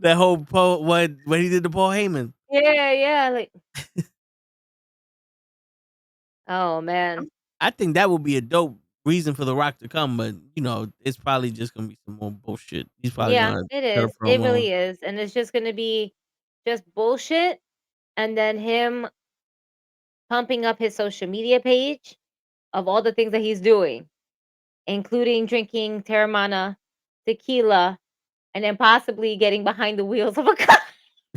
That whole Paul when he did the Paul Heyman. yeah, like oh man. I think that would be a dope reason for The Rock to come, but it's probably just gonna be some more bullshit. He's probably Yeah, gonna it cut a is. It promo. really is. And it's just gonna be just bullshit. And then him pumping up his social media page of all the things that he's doing, including drinking Terramana, tequila, and then possibly getting behind the wheels of a car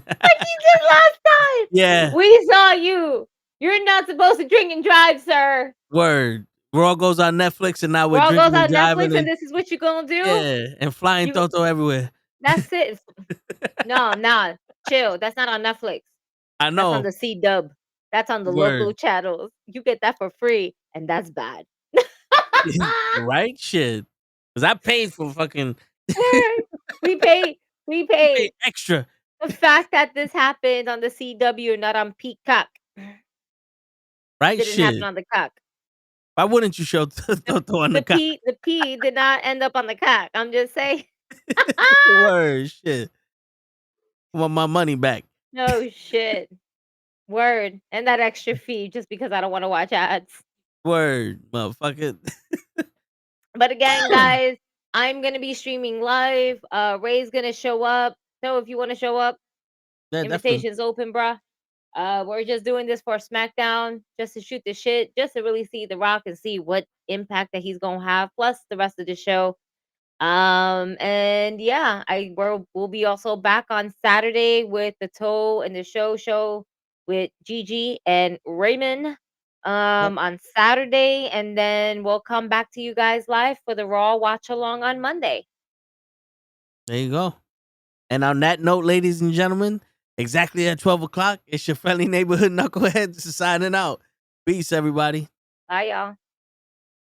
like he did last time. Yeah, We saw you. You're not supposed to drink and drive, sir. word. Raw goes on Netflix, and now we're World goes drinking and on driving, Netflix, and and this is what you're gonna do. yeah, and flying You Toto everywhere. that's it. No, nah, chill. That's not on Netflix. I That's on know, the C-Dub. That's on the local word. channels. You get that for free, and that's bad. Right? Shit. Because I paid for fucking we pay. We paid pay. extra. The fact that this happened on the CW, not on Peacock, Right? didn't happen Shit. on the cock. Why wouldn't you show The Toto on the the cock? P did not end up on the cock. I'm just saying. Word. Shit. I want my money back. No shit. Word. And that extra fee just because I don't want to watch ads. Word, motherfucker. But again, guys, I'm gonna be streaming live. Ray's gonna show up. So if you want to show up, Yeah, definitely. invitation's open, bruh. We're just doing this for SmackDown, just to shoot the shit, just to really see The Rock and see what impact that he's gonna have, plus the rest of the show. And yeah, we'll be also back on Saturday with the Toe and the Show with Gigi and Raymond. Yep. On Saturday, and then we'll come back to you guys live for the Raw watch along on Monday. There you go. And on that note, ladies and gentlemen, exactly at 12 o'clock, it's your friendly neighborhood knuckleheads signing out. Peace, everybody. Bye, y'all.